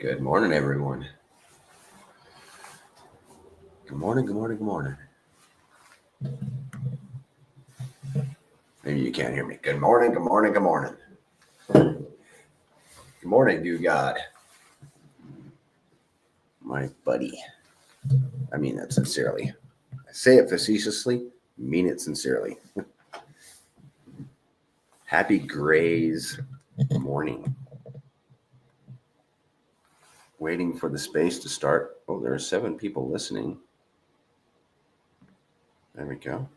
Good morning, everyone. Good morning, good morning, good morning. Maybe you can't hear me. Good morning, good morning, good morning. Good morning, dude God. My buddy. I mean that sincerely. I say it facetiously, mean it sincerely. Happy Gray's morning. Waiting for the space to start. Oh, there are 7 people listening. There we go.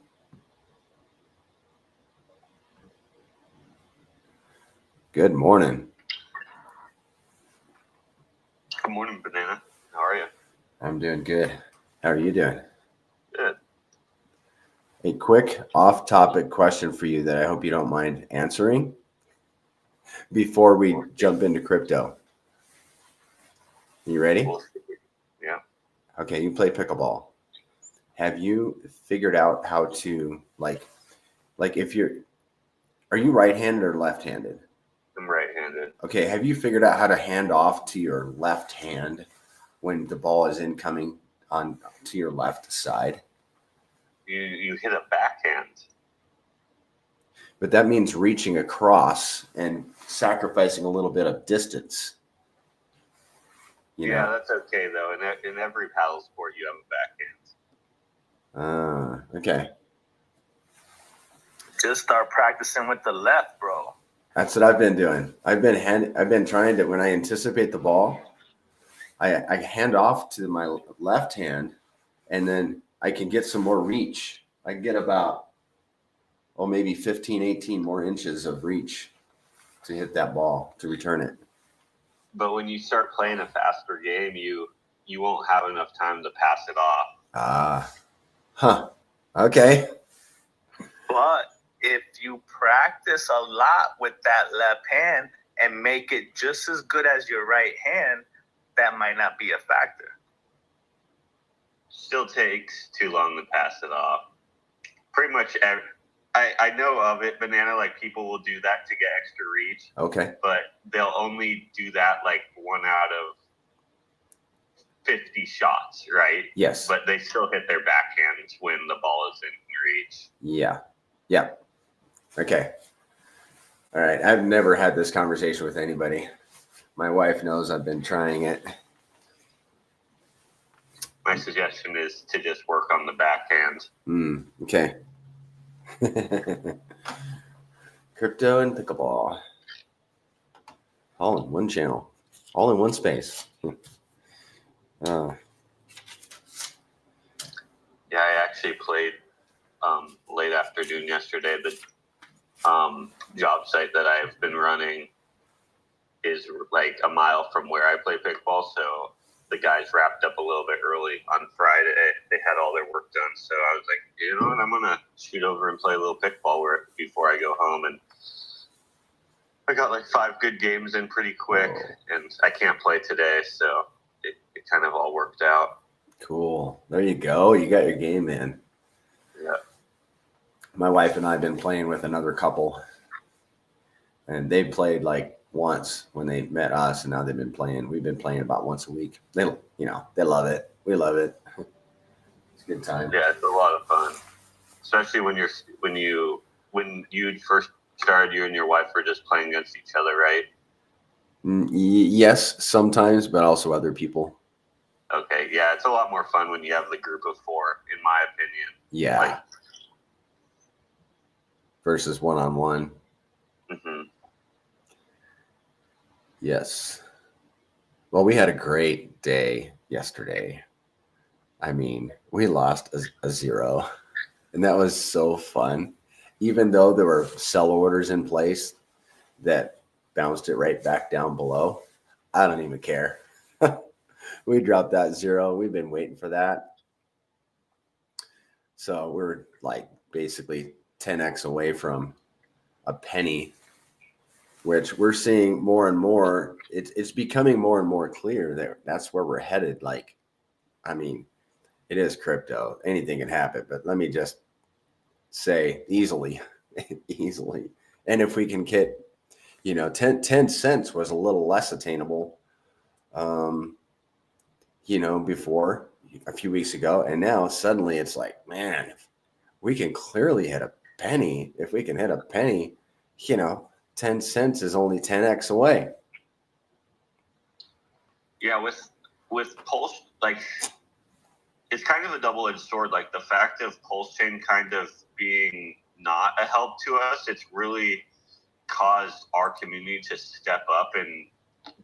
Good morning. Good morning, Banana. How are you? I'm doing good. How are you doing? Good. A quick off-topic question for you that I hope you don't mind answering before we jump into crypto. You ready? Yeah. Okay, you play pickleball. Have you figured out how to like if are you right-handed or left-handed? I'm right-handed. Okay, have you figured out how to hand off to your left hand when the ball is incoming on to your left side? You hit a backhand. But that means reaching across and sacrificing a little bit of distance. You know? That's okay though. In every paddle sport, you have a backhand. Okay. Just start practicing with the left, bro. That's what I've been doing. I've been trying to, when I anticipate the ball, I hand off to my left hand, and then I can get some more reach. I can get about, maybe 15, 18 more inches of reach to hit that ball, to return it. But when you start playing a faster game, you won't have enough time to pass it off. Okay. But if you practice a lot with that left hand and make it just as good as your right hand, that might not be a factor. Still takes too long to pass it off. Pretty much I know of it, Banana, like people will do that to get extra reach. Okay. But they'll only do that like 1 out of 50 shots, right? Yes. But they still hit their backhands when the ball is in reach. Yeah. Okay. All right. I've never had this conversation with anybody. My wife knows I've been trying it. My suggestion is to just work on the backhand. Okay. Crypto and pickleball. All in one channel. All in one space. Yeah, I actually played late afternoon yesterday. The job site that I've been running is like a mile from where I play pickleball, so the guys wrapped up a little bit early on Friday. They had all their work done, so I was like, you know what, I'm gonna shoot over and play a little pickleball before I go home. And I got like 5 good games in pretty quick, and I can't play today, so it kind of all worked out. Cool. There you go. You got your game in. Yeah. My wife and I have been playing with another couple, and they played like once when they met us, and now they've been playing. We've been playing about once a week. They love it. We love it. It's a good time. Yeah, it's a lot of fun, especially when you first started. You and your wife were just playing against each other, right? Yes, sometimes, but also other people. Okay, yeah, it's a lot more fun when you have the group of 4, in my opinion. Yeah. Versus one-on-one. Mm-hmm. Yes. Well, we had a great day yesterday. I mean, we lost a 0, and that was so fun. Even though there were sell orders in place that bounced it right back down below, I don't even care. We dropped that 0. We've been waiting for that. So we're like basically 10x away from a penny, which we're seeing more and more. It's becoming more and more clear that that's where we're headed. Like, I mean, it is crypto. Anything can happen, but let me just say easily. And if we can get, 10 cents was a little less attainable before a few weeks ago. And now suddenly it's like, man, we can clearly hit a penny. If we can hit a penny, 10 cents is only 10x away. Yeah, with Pulse, like, it's kind of a double-edged sword. Like, the fact of PulseChain kind of being not a help to us, it's really caused our community to step up and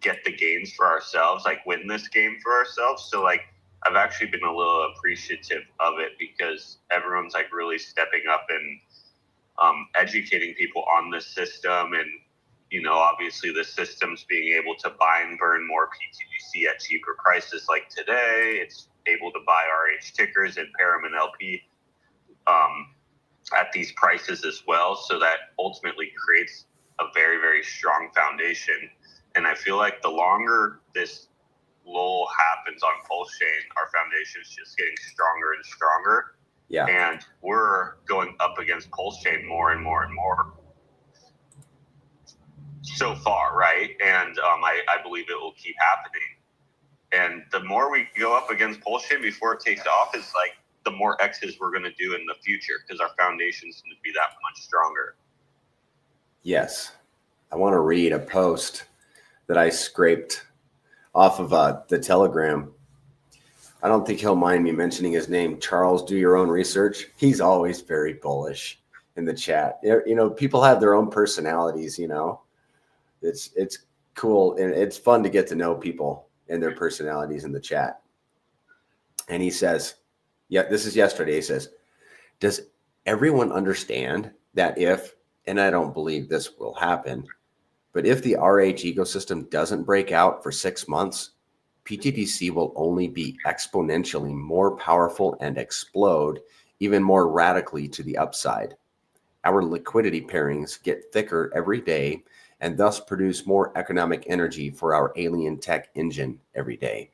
get the gains for ourselves, like win this game for ourselves. So like, I've actually been a little appreciative of it because everyone's like really stepping up and educating people on this system. And, obviously the system's being able to buy and burn more pTGC at cheaper prices. Like today, it's able to buy RH tickers and pair them in LP at these prices as well. So that ultimately creates a very, very strong foundation. And I feel like the longer this lull happens on PulseChain, our foundation is just getting stronger and stronger. Yeah. And we're going up against PulseChain more and more and more so far, right? And I believe it will keep happening. And the more we go up against PulseChain before it takes off is like the more X's we're going to do in the future because our foundation's going to be that much stronger. Yes. I want to read a post that I scraped off of the Telegram. I don't think he'll mind me mentioning his name. Charles, do your own research. He's always very bullish in the chat. People have their own personalities, It's cool and it's fun to get to know people and their personalities in the chat. And he says, this is yesterday. He says, does everyone understand that if, and I don't believe this will happen, but if the RH ecosystem doesn't break out for 6 months, pTGC will only be exponentially more powerful and explode even more radically to the upside. Our liquidity pairings get thicker every day and thus produce more economic energy for our alien tech engine every day.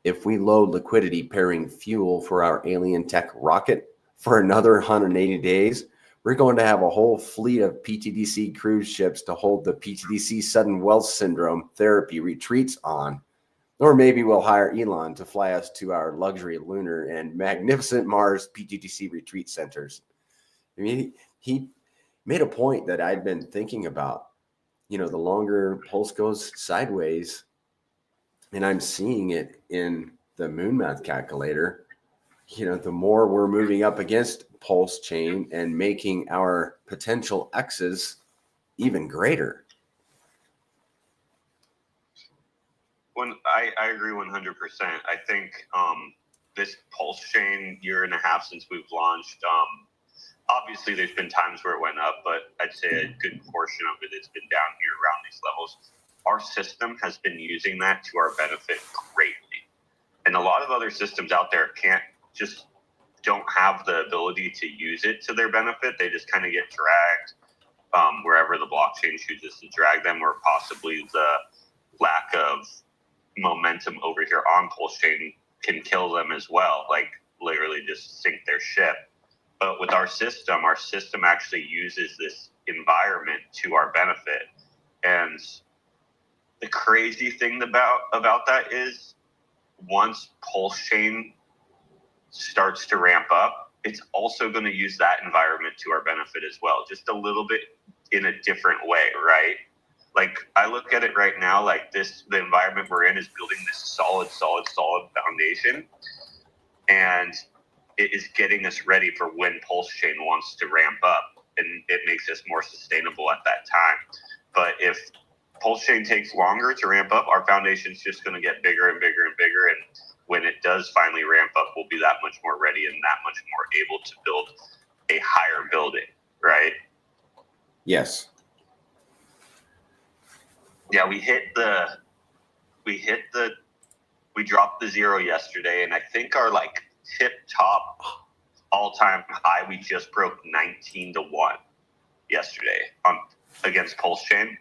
If we load liquidity pairing fuel for our alien tech rocket for another 180 days, we're going to have a whole fleet of pTGC cruise ships to hold the pTGC sudden wealth syndrome therapy retreats on. Or maybe we'll hire Elon to fly us to our luxury lunar and magnificent Mars pTGC retreat centers. I mean, he made a point that I'd been thinking about. The longer Pulse goes sideways, and I'm seeing it in the moon math calculator, the more we're moving up against PulseChain and making our potential X's even greater. When I agree 100%. I think this PulseChain year and a half since we've launched, obviously there's been times where it went up, but I'd say a good portion of it has been down here around these levels. Our system has been using that to our benefit greatly. And a lot of other systems out there don't have the ability to use it to their benefit. They just kind of get dragged wherever the blockchain chooses to drag them, or possibly the lack of momentum over here on PulseChain can kill them as well, like literally just sink their ship. But with our system actually uses this environment to our benefit. And the crazy thing about that is once PulseChain starts to ramp up, it's also going to use that environment to our benefit as well, just a little bit in a different way, right? Like, I look at it right now, like the environment we're in is building this solid foundation, and it is getting us ready for when PulseChain wants to ramp up, and it makes us more sustainable at that time. But if PulseChain takes longer to ramp up, our foundation's just going to get bigger and bigger and bigger, and when it does finally ramp up, we'll be that much more ready and that much more able to build a higher building, right? Yes. Yeah, we dropped the zero yesterday, and I think our tip top all-time high, we just broke 19-1 yesterday against PulseChain,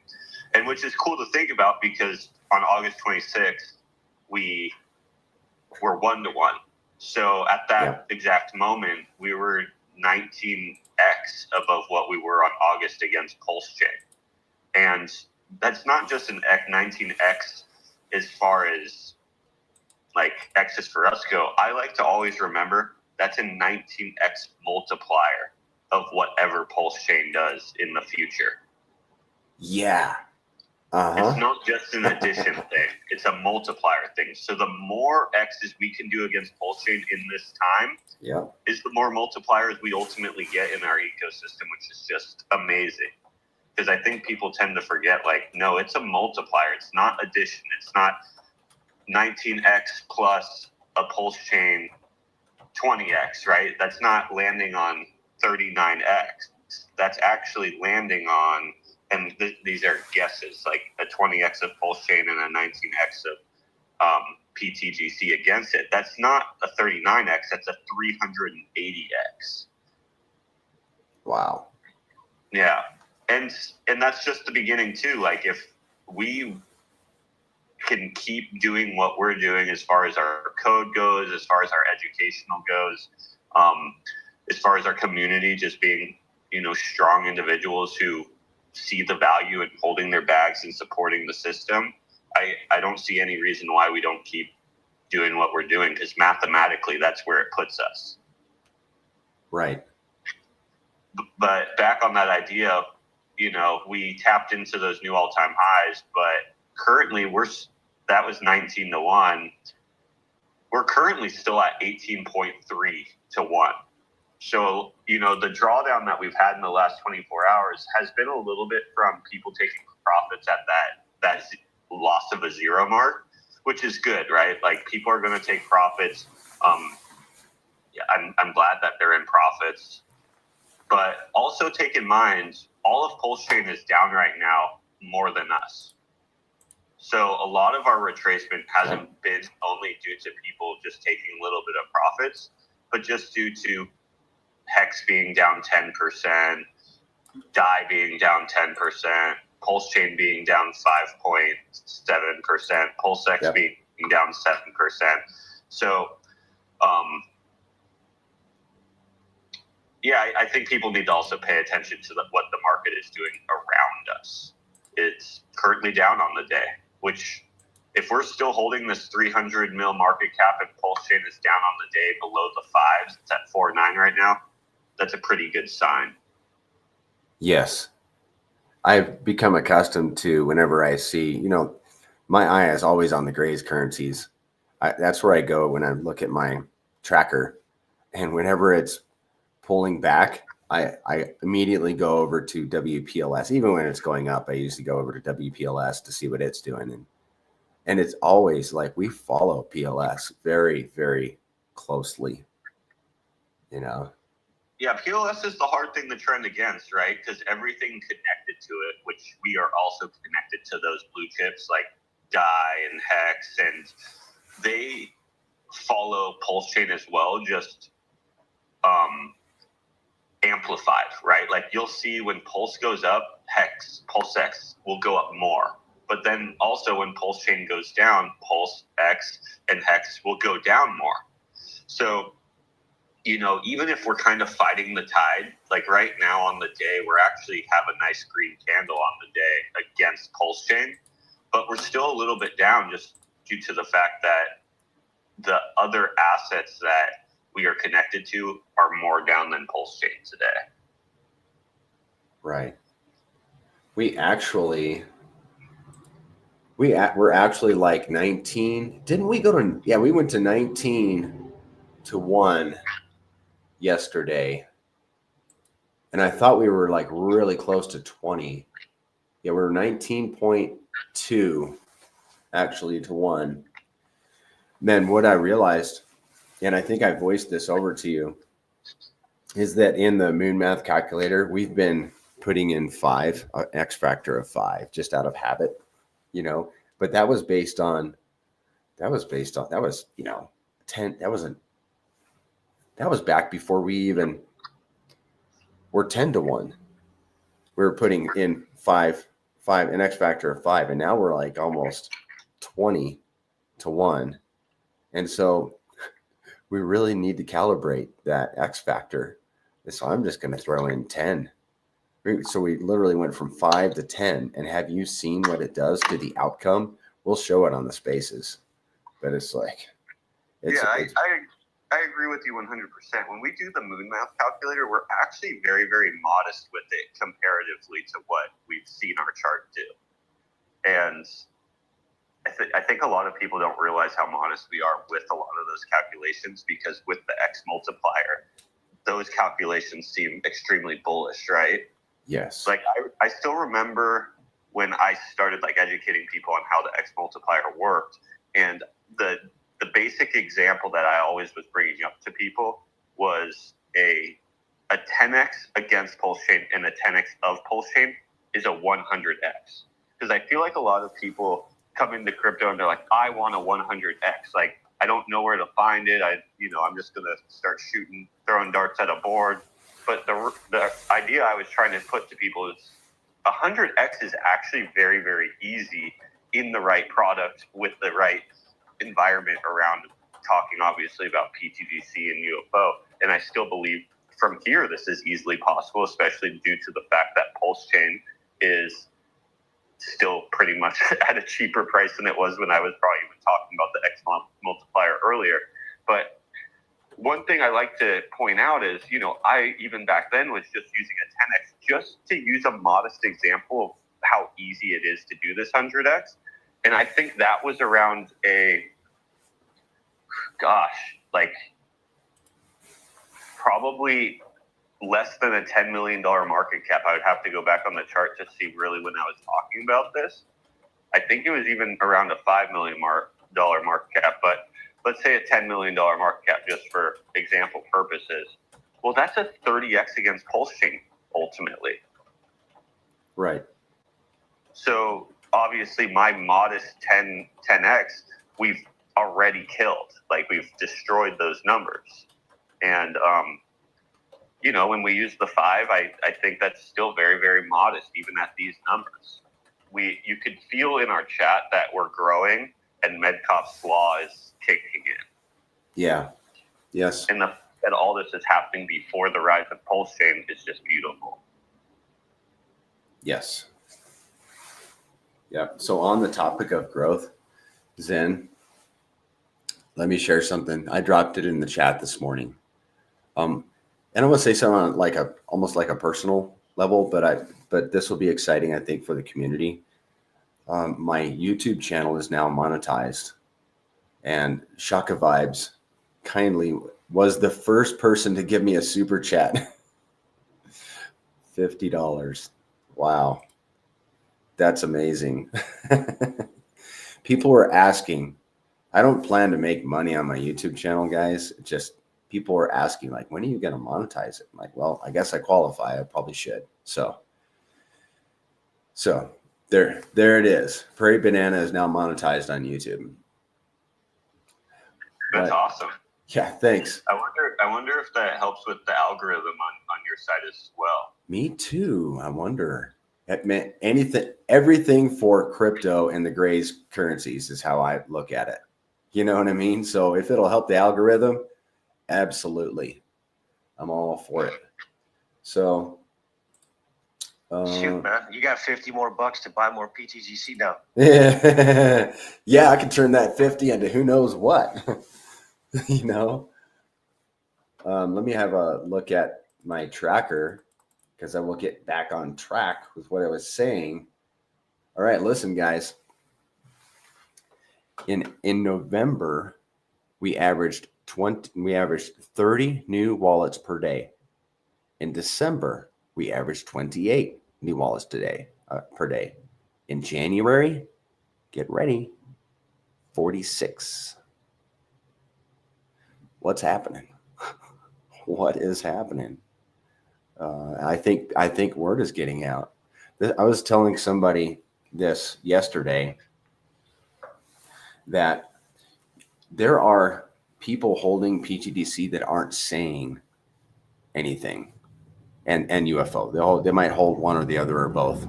and which is cool to think about because on August 26th we were 1-1. So at that exact moment, we were 19x above what we were on August against PulseChain, and that's not just an 19x as far as like X's for us go, I like to always remember that's a 19x multiplier of whatever PulseChain does in the future. Yeah. It's not just an addition thing. It's a multiplier thing. So the more X's we can do against PulseChain in this time is the more multipliers we ultimately get in our ecosystem, which is just amazing. Because I think people tend to forget, like, no, it's a multiplier. It's not addition. It's not 19x plus a PulseChain 20x, right? That's not landing on 39x. That's actually landing on, and these are guesses, like a 20x of PulseChain and a 19x of pTGC against it. That's not a 39x. That's a 380x. Wow. Yeah. And that's just the beginning too. Like if we can keep doing what we're doing as far as our code goes, as far as our educational goes, as far as our community just being, strong individuals who see the value in holding their bags and supporting the system, I don't see any reason why we don't keep doing what we're doing, because mathematically that's where it puts us. Right. But back on that idea, we tapped into those new all-time highs, but currently that was 19-1. We're currently still at 18.3 to 1. So, the drawdown that we've had in the last 24 hours has been a little bit from people taking profits at that loss of a zero mark, which is good, right? Like people are going to take profits. I'm glad that they're in profits, but also take in mind, all of PulseChain is down right now more than us. So a lot of our retracement hasn't been only due to people just taking a little bit of profits, but just due to Hex being down 10%, DAI being down 10%, PulseChain being down 5.7%, PulseX being down 7%. So, I think people need to also pay attention to what the market is doing around us. It's currently down on the day, which if we're still holding this 300 mil market cap and PulseChain is down on the day below the fives, it's at 4.9 right now, that's a pretty good sign. Yes. I've become accustomed to, whenever I see, my eye is always on the Grays currencies. That's where I go when I look at my tracker. And whenever it's pulling back, I immediately go over to WPLS. Even when it's going up, I usually go over to WPLS to see what it's doing. And it's always like we follow PLS very, very closely, Yeah, PLS is the hard thing to trend against, right? Because everything connected to it, which we are also connected to those blue chips like DAI and Hex, and they follow PulseChain as well, just amplified, right? Like you'll see when Pulse goes up, PulseX will go up more. But then also when PulseChain goes down, PulseX and Hex will go down more. So, even if we're kind of fighting the tide, like right now on the day, we're actually have a nice green candle on the day against PulseChain, but we're still a little bit down just due to the fact that the other assets that we are connected to are more down than PulseChain today. Right. We're actually like 19. Didn't we go to, we went to 19 to 1 yesterday. And I thought we were like really close to 20. Yeah, we're 19.2 actually to 1. Then what I realized, and I think I voiced this over to you, is that in the Moon Math calculator, we've been putting in 5, an X factor of 5, just out of habit, but that was 10, that was back before we even were 10 to 1. We were putting in 5, an X factor of 5, and now we're like almost 20 to 1. And so we really need to calibrate that X factor. So I'm just going to throw in 10. So we literally went from 5 to 10. And have you seen what it does to the outcome we'll show it on the spaces, but it's like, I agree with you 100%. When we do the moon math calculator, we're actually very, very modest with it comparatively to what we've seen our chart do. And I think a lot of people don't realize how modest we are with a lot of those calculations, because with the X multiplier, those calculations seem extremely bullish, right? Yes. Like I still remember when I started like educating people on how the X multiplier worked, and the basic example that I always was bringing up to people was a 10x against PulseChain and a 10x of PulseChain is a 100x. Because I feel like a lot of people come into crypto and they're like, I want a 100x. Like, I don't know where to find it. I'm just going to start throwing darts at a board. But the idea I was trying to put to people is 100x is actually very, very easy in the right product with the right environment around, talking obviously about pTGC and UFO. And I still believe from here this is easily possible, especially due to the fact that PulseChain is still pretty much at a cheaper price than it was when I was probably even talking about the X multiplier earlier. But one thing I like to point out is, I even back then was just using a 10x just to use a modest example of how easy it is to do this 100x. And I think that was around probably less than a $10 million market cap. I would have to go back on the chart to see really when I was talking about this. I think it was even around a $5 million market cap, but let's say a $10 million market cap just for example purposes. Well, that's a 30x against PulseChain ultimately. Right. So obviously my modest 10x, we've already killed. Like, we've destroyed those numbers. And, when we use the 5, I think that's still very, very modest, even at these numbers. You could feel in our chat that we're growing and Medcoff's law is kicking in. Yeah. Yes. And that all this is happening before the rise of PulseChain is just beautiful. Yes. Yeah. So on the topic of growth, Zen, let me share something. I dropped it in the chat this morning. And I'm going to say something on almost like a personal level, but this will be exciting, I think, for the community. My YouTube channel is now monetized, and Shaka Vibes kindly was the first person to give me a super chat. $50. Wow. That's amazing. People were asking. I don't plan to make money on my YouTube channel, guys. Just people were asking, like, when are you going to monetize it? I'm like, well, I guess I qualify. I probably should. So there it is. Prairie Banana is now monetized on YouTube. That's awesome. Yeah, thanks. I wonder if that helps with the algorithm on your side as well. Me too. I wonder. Everything for crypto and the Gray's currencies is how I look at it. You know what I mean? So if it'll help the algorithm, absolutely. I'm all for it. So shoot, man, you got 50 more bucks to buy more pTGC now. Yeah, I can turn that 50 into who knows what. Let me have a look at my tracker, because I will get back on track with what I was saying. All right, listen, guys. In November, we averaged 30 new wallets per day. In December, we averaged 28 new wallets per day. In January, get ready, 46. What's happening? What is happening? I think word is getting out. I was telling somebody this yesterday, that there are people holding pTGC that aren't saying anything, and UFO. They might hold one or the other or both.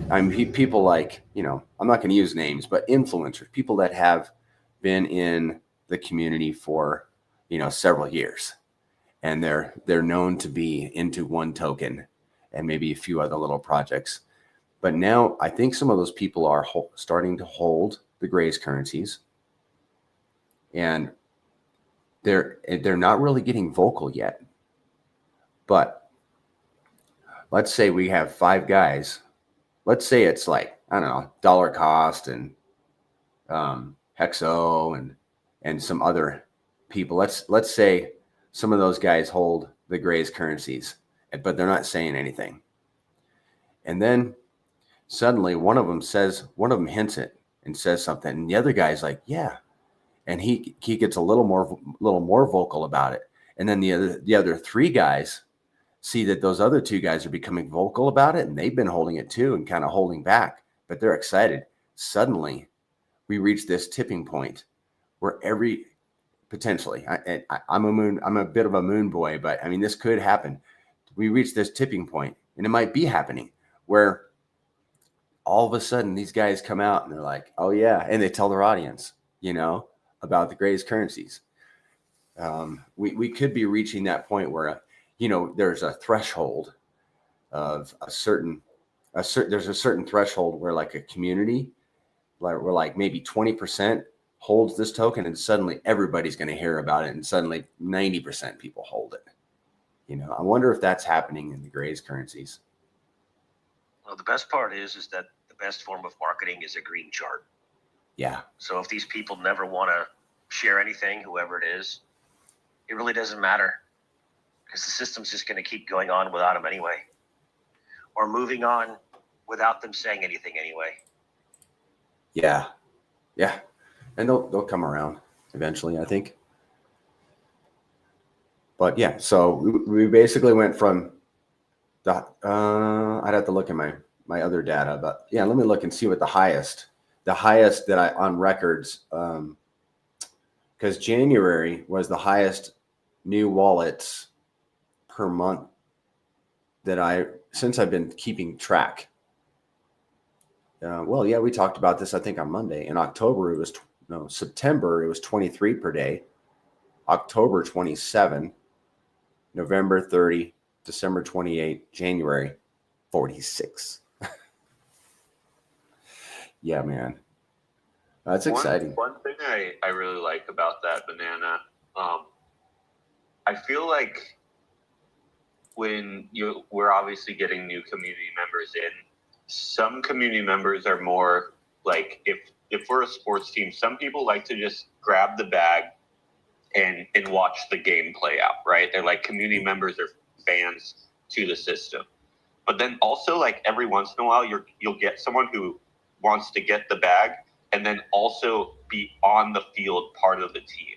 I mean, people like, I'm not going to use names, but influencers, people that have been in the community for, several years, and they're known to be into one token and maybe a few other little projects. But now I think some of those people are starting to hold the Grays currencies, and they're not really getting vocal yet. But let's say we have 5 guys. Let's say it's like, I don't know, dollar cost and Hexo and some other people. Let's say some of those guys hold the Grays currencies, but they're not saying anything. And then suddenly one of them hints it and says something, and the other guy's like, yeah. And he gets a little more vocal about it. And then the other 3 guys see that those other 2 guys are becoming vocal about it, and they've been holding it too and kind of holding back, but they're excited. Suddenly we reach this tipping point where potentially, I'm a bit of a moon boy, but I mean, this could happen. We reach this tipping point, and it might be happening, where all of a sudden these guys come out and they're like, oh yeah. And they tell their audience, about the Grays currencies. We could be reaching that point where, there's a threshold of there's a certain threshold where like a community, where like maybe 20% holds this token, and suddenly everybody's going to hear about it, and suddenly 90% people hold it. I wonder if that's happening in the Grays currencies. Well, the best part is that the best form of marketing is a green chart. Yeah. So if these people never want to share anything, whoever it is, it really doesn't matter, because the system's just going to keep going on without them anyway, or moving on without them saying anything anyway. Yeah. Yeah. And they'll come around eventually, I think. But yeah, so we basically went from I'd have to look at my other data, but yeah, let me look and see what the highest that I on records, because January was the highest new wallets per month since I've been keeping track. Well, yeah, we talked about this, I think, on Monday. In September, it was 23 per day, October 27, November 30, December 28, January 46. Yeah, man. That's exciting. One thing I really like about that banana, I feel like when we're obviously getting new community members in, some community members are more like, if we're a sports team, some people like to just grab the bag and watch the game play out, right? They're like community members or fans to the system. But then also, like, every once in a while, you'll get someone who wants to get the bag and then also be on the field part of the team.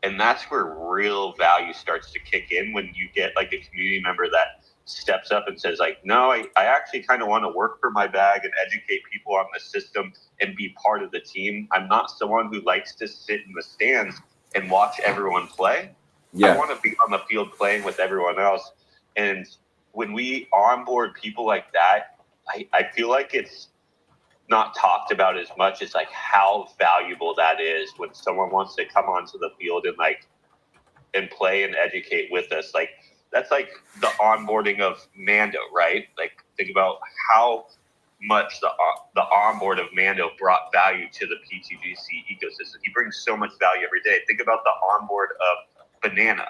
And that's where real value starts to kick in, when you get like a community member that steps up and says like, no, I actually kind of want to work for my bag and educate people on the system and be part of the team. I'm not someone who likes to sit in the stands and watch everyone play. Yeah. I want to be on the field playing with everyone else. And when we onboard people like that, I feel like it's not talked about as much as like how valuable that is when someone wants to come onto the field and play and educate with us. Like, that's like the onboarding of Mando, right? Like, think about how much the onboard of Mando brought value to the pTGC ecosystem. He brings so much value every day. Think about the onboard of Banana.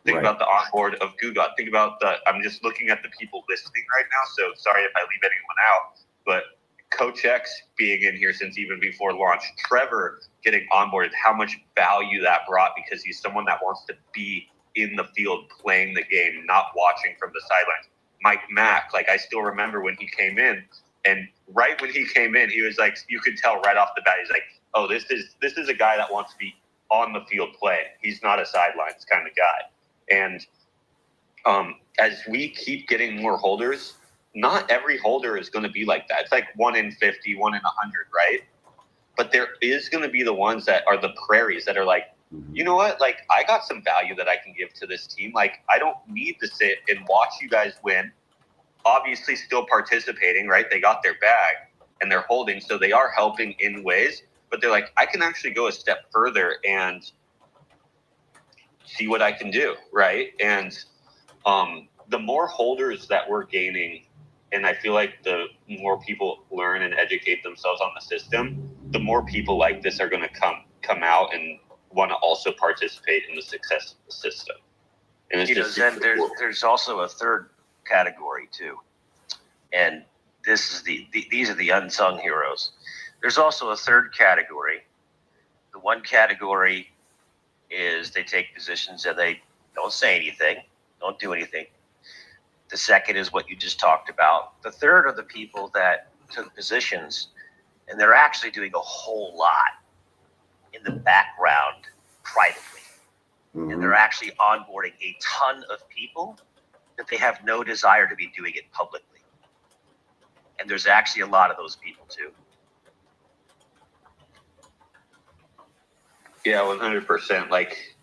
Think Right. about the onboard of Gugot. Think about I'm just looking at the people listening right now, so sorry if I leave anyone out, but Coach X being in here since even before launch, Trevor getting onboarded, how much value that brought, because he's someone that wants to be in the field playing the game, not watching from the sidelines. Mike Mack, like, I still remember when he came in, and right when he came in, he was like, you could tell right off the bat, he's like, oh, this is a guy that wants to be on the field playing. He's not a sidelines kind of guy. And as we keep getting more holders, not every holder is going to be like that. It's like 1 in 50, 1 in 100, right? But there is going to be the ones that are the prairies that are like, you know what? Like, I got some value that I can give to this team. Like, I don't need to sit and watch you guys win. Obviously still participating, right? They got their bag and they're holding, so they are helping in ways, but they're like, I can actually go a step further and see what I can do, right? And the more holders that we're gaining And I feel like the more people learn and educate themselves on the system, the more people like this are going to come out and want to also participate in the success of the system. And it's just then there's also a third category too, and this is these are the unsung heroes. There's also a third category. The one category is they take positions and they don't say anything, don't do anything. The second is what you just talked about. The third are the people that took positions and they're actually doing a whole lot in the background privately. Mm-hmm. And they're actually onboarding a ton of people that they have no desire to be doing it publicly. And there's actually a lot of those people too. Yeah, 100%. Like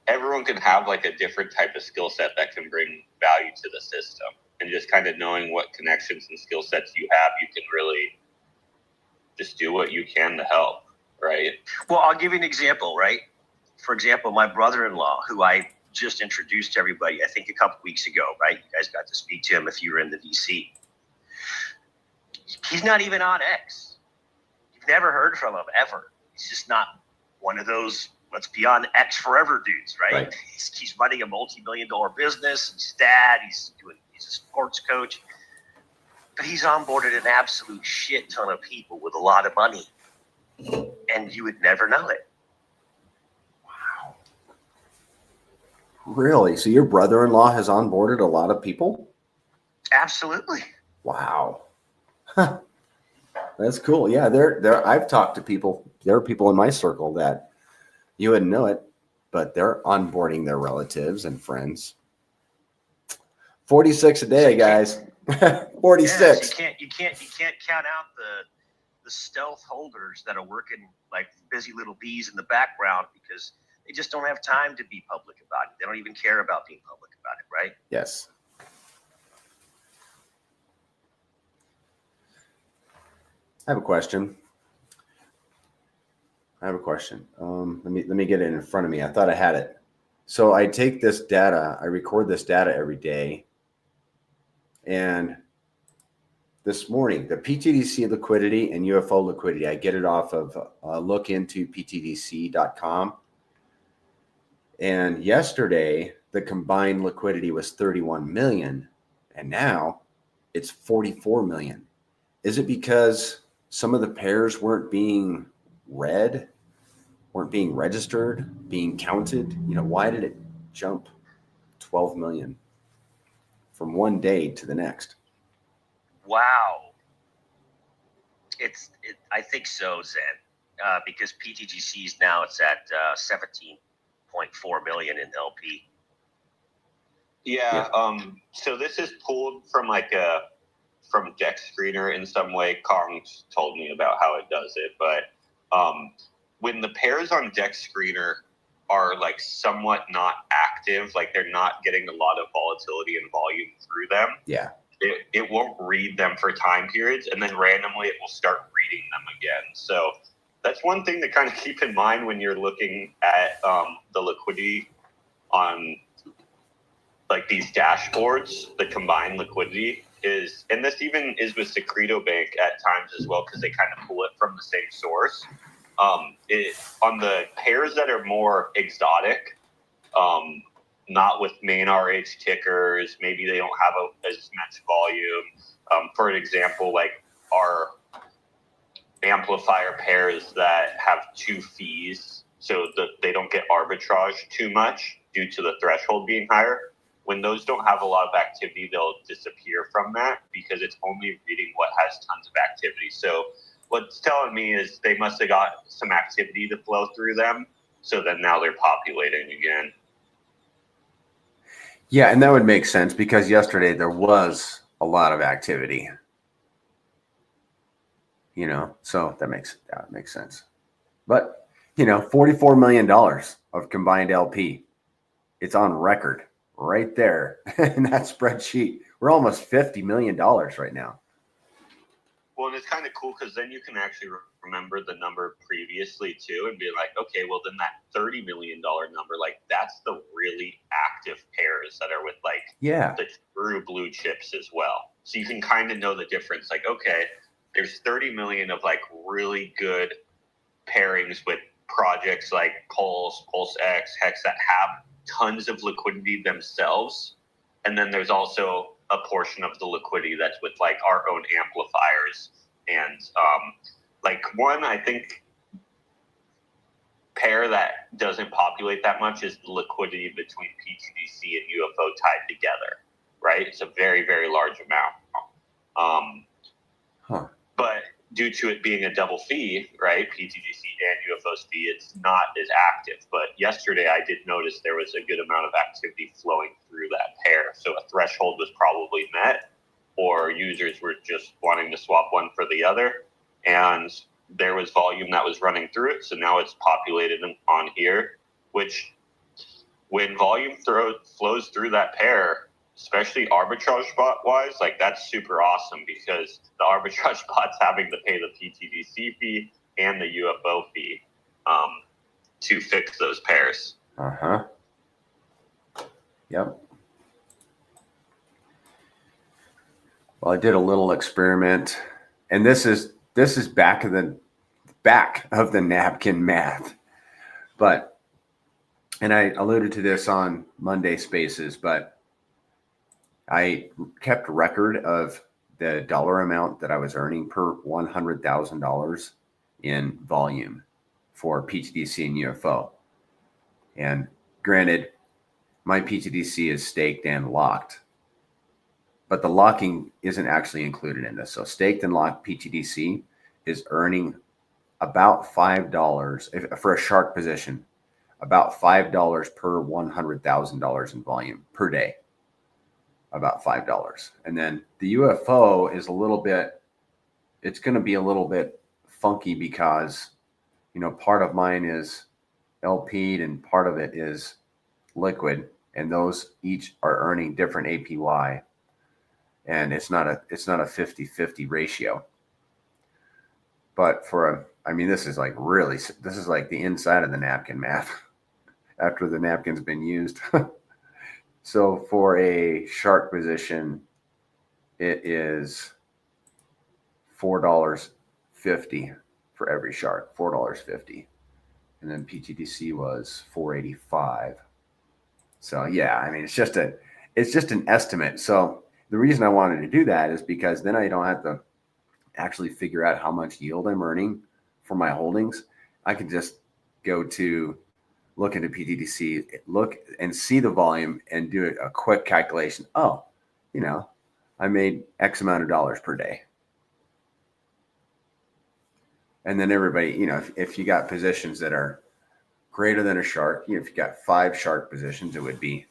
everyone can have like a different type of skill set that can bring value to the system. And just kind of knowing what connections and skill sets you have, you can really just do what you can to help, right? Well, I'll give you an example, right? For example, my brother-in-law, who I just introduced to everybody, I think a couple weeks ago, right? You guys got to speak to him if you were in the VC. He's not even on X. You've never heard from him ever. He's just not one of those let's be on X forever dudes, right? He's running a multi-million-dollar business. He's a dad. He's a sports coach. But he's onboarded an absolute shit ton of people with a lot of money. And you would never know it. Wow. Really? So your brother-in-law has onboarded a lot of people? Absolutely. Wow. Huh. That's cool. Yeah, there I've talked to people. There are people in my circle that you wouldn't know it, but they're onboarding their relatives and friends. 46 a day, guys. 46. Yeah, so you can't count out the stealth holders that are working like busy little bees in the background because they just don't have time to be public about it. They don't even care about being public about it, right? Yes. I have a question. Let me get it in front of me. I thought I had it. So I take this data, I record this data every day. And this morning, the pTGC liquidity and UFO liquidity, I get it off of look into ptgc.com. And yesterday, the combined liquidity was 31 million. And now it's 44 million. Is it because some of the pairs weren't being read, weren't being registered, being counted? You know, why did it jump 12 million from one day to the next? Wow. I think so, Zen, because pTGC's now it's at 17.4 million in LP. Yeah. So this is pulled from from Dex Screener in some way. Kong's told me about how it does it, but when the pairs on Dex Screener are like somewhat not active, like they're not getting a lot of volatility and volume through them. Yeah. It won't read them for time periods, and then randomly it will start reading them again. So that's one thing to kind of keep in mind when you're looking at the liquidity on like these dashboards. The combined liquidity is, and this even is with Secreto Bank at times as well, because they kind of pull it from the same source. On the pairs that are more exotic, not with main RH tickers, maybe they don't have as much volume. For example, like our amplifier pairs that have 2 fees, so that they don't get arbitrage too much due to the threshold being higher. When those don't have a lot of activity, they'll disappear from that because it's only reading what has tons of activity. So what's telling me is they must have got some activity to flow through them. So then now they're populating again. Yeah, and that would make sense because yesterday there was a lot of activity. You know, so that makes sense. But, you know, $44 million of combined LP. It's on record right there in that spreadsheet. We're almost $50 million right now. Well, and it's kind of cool because then you can actually remember the number previously too and be like, okay, well then that $30 million number, like that's the really active pairs that are with like Yeah. the true blue chips as well. So you can kind of know the difference. Like, okay, there's 30 million of like really good pairings with projects like PulseX, Hex that have tons of liquidity themselves. And then there's also a portion of the liquidity that's with like our own amplifiers. And like one, I think, pair that doesn't populate that much is the liquidity between pTGC and UFO tied together, right? It's a very, very large amount. But due to it being a double fee, right, pTGC and UFO's fee, it's not as active. But yesterday I did notice there was a good amount of activity flowing through that pair. So a threshold was probably met, or users were just wanting to swap one for the other. And there was volume that was running through it. So now it's populated on here, which when volume flows through that pair, especially arbitrage bot wise, like that's super awesome because the arbitrage bot's having to pay the pTGC fee and the UFO fee to fix those pairs. Yep. Well, I did a little experiment, and this is back of the napkin math, but, and I alluded to this on Monday Spaces, but I kept record of the dollar amount that I was earning per $100,000 in volume for pTGC and UFO. And granted, my pTGC is staked and locked, but the locking isn't actually included in this. So staked and locked pTGC is earning about $5 for a shark position, about $5 per $100,000 in volume per day, about $5. And then the UFO is a little bit, it's going to be a little bit funky because, you know, part of mine is LP'd and part of it is liquid, and those each are earning different APY. And it's not a 50-50 ratio. But this is like the inside of the napkin math after the napkin's been used. So for a shark position, it is $4.50 for every shark, $4.50. And then pTGC was $4.85. So yeah, I mean, it's just an estimate. So the reason I wanted to do that is because then I don't have to actually figure out how much yield I'm earning for my holdings. I can just go to look into pTGC, look and see the volume and do a quick calculation. Oh, you know, I made X amount of dollars per day. And then everybody, you know, if you got positions that are greater than a shark, you know, if you got 5 shark positions, it would be,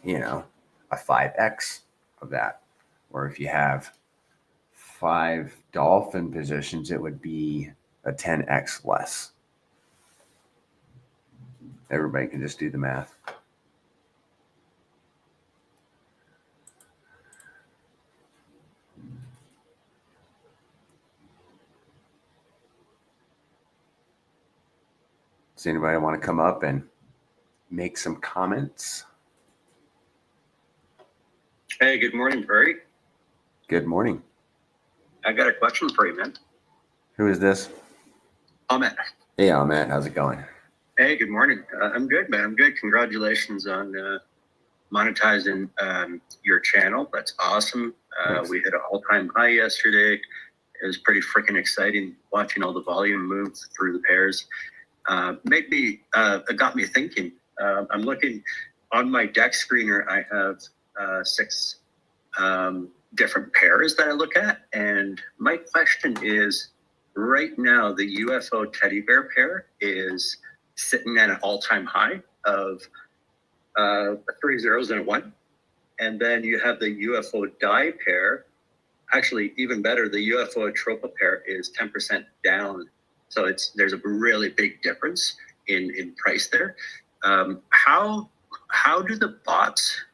you know, a 5x of that. Or if you have 5 dolphin positions, it would be a 10x less. Everybody can just do the math. Does anybody want to come up and make some comments? Hey, good morning, Perry. Good morning. I got a question for you, man. Who is this? Ahmed. Hey, Ahmed. How's it going? Hey, good morning. I'm good, man. I'm good. Congratulations on monetizing your channel. That's awesome. We hit an all-time high yesterday. It was pretty freaking exciting watching all the volume move through the pairs. It got me thinking. I'm looking on my deck screener. I have 6 different pairs that I look at. And my question is, right now, the UFO teddy bear pair is sitting at an all-time high of 3 zeros and a 1. And then you have the UFO die pair. Actually, even better, the UFO Atropa pair is 10% down. So there's a really big difference in price there. How do the bots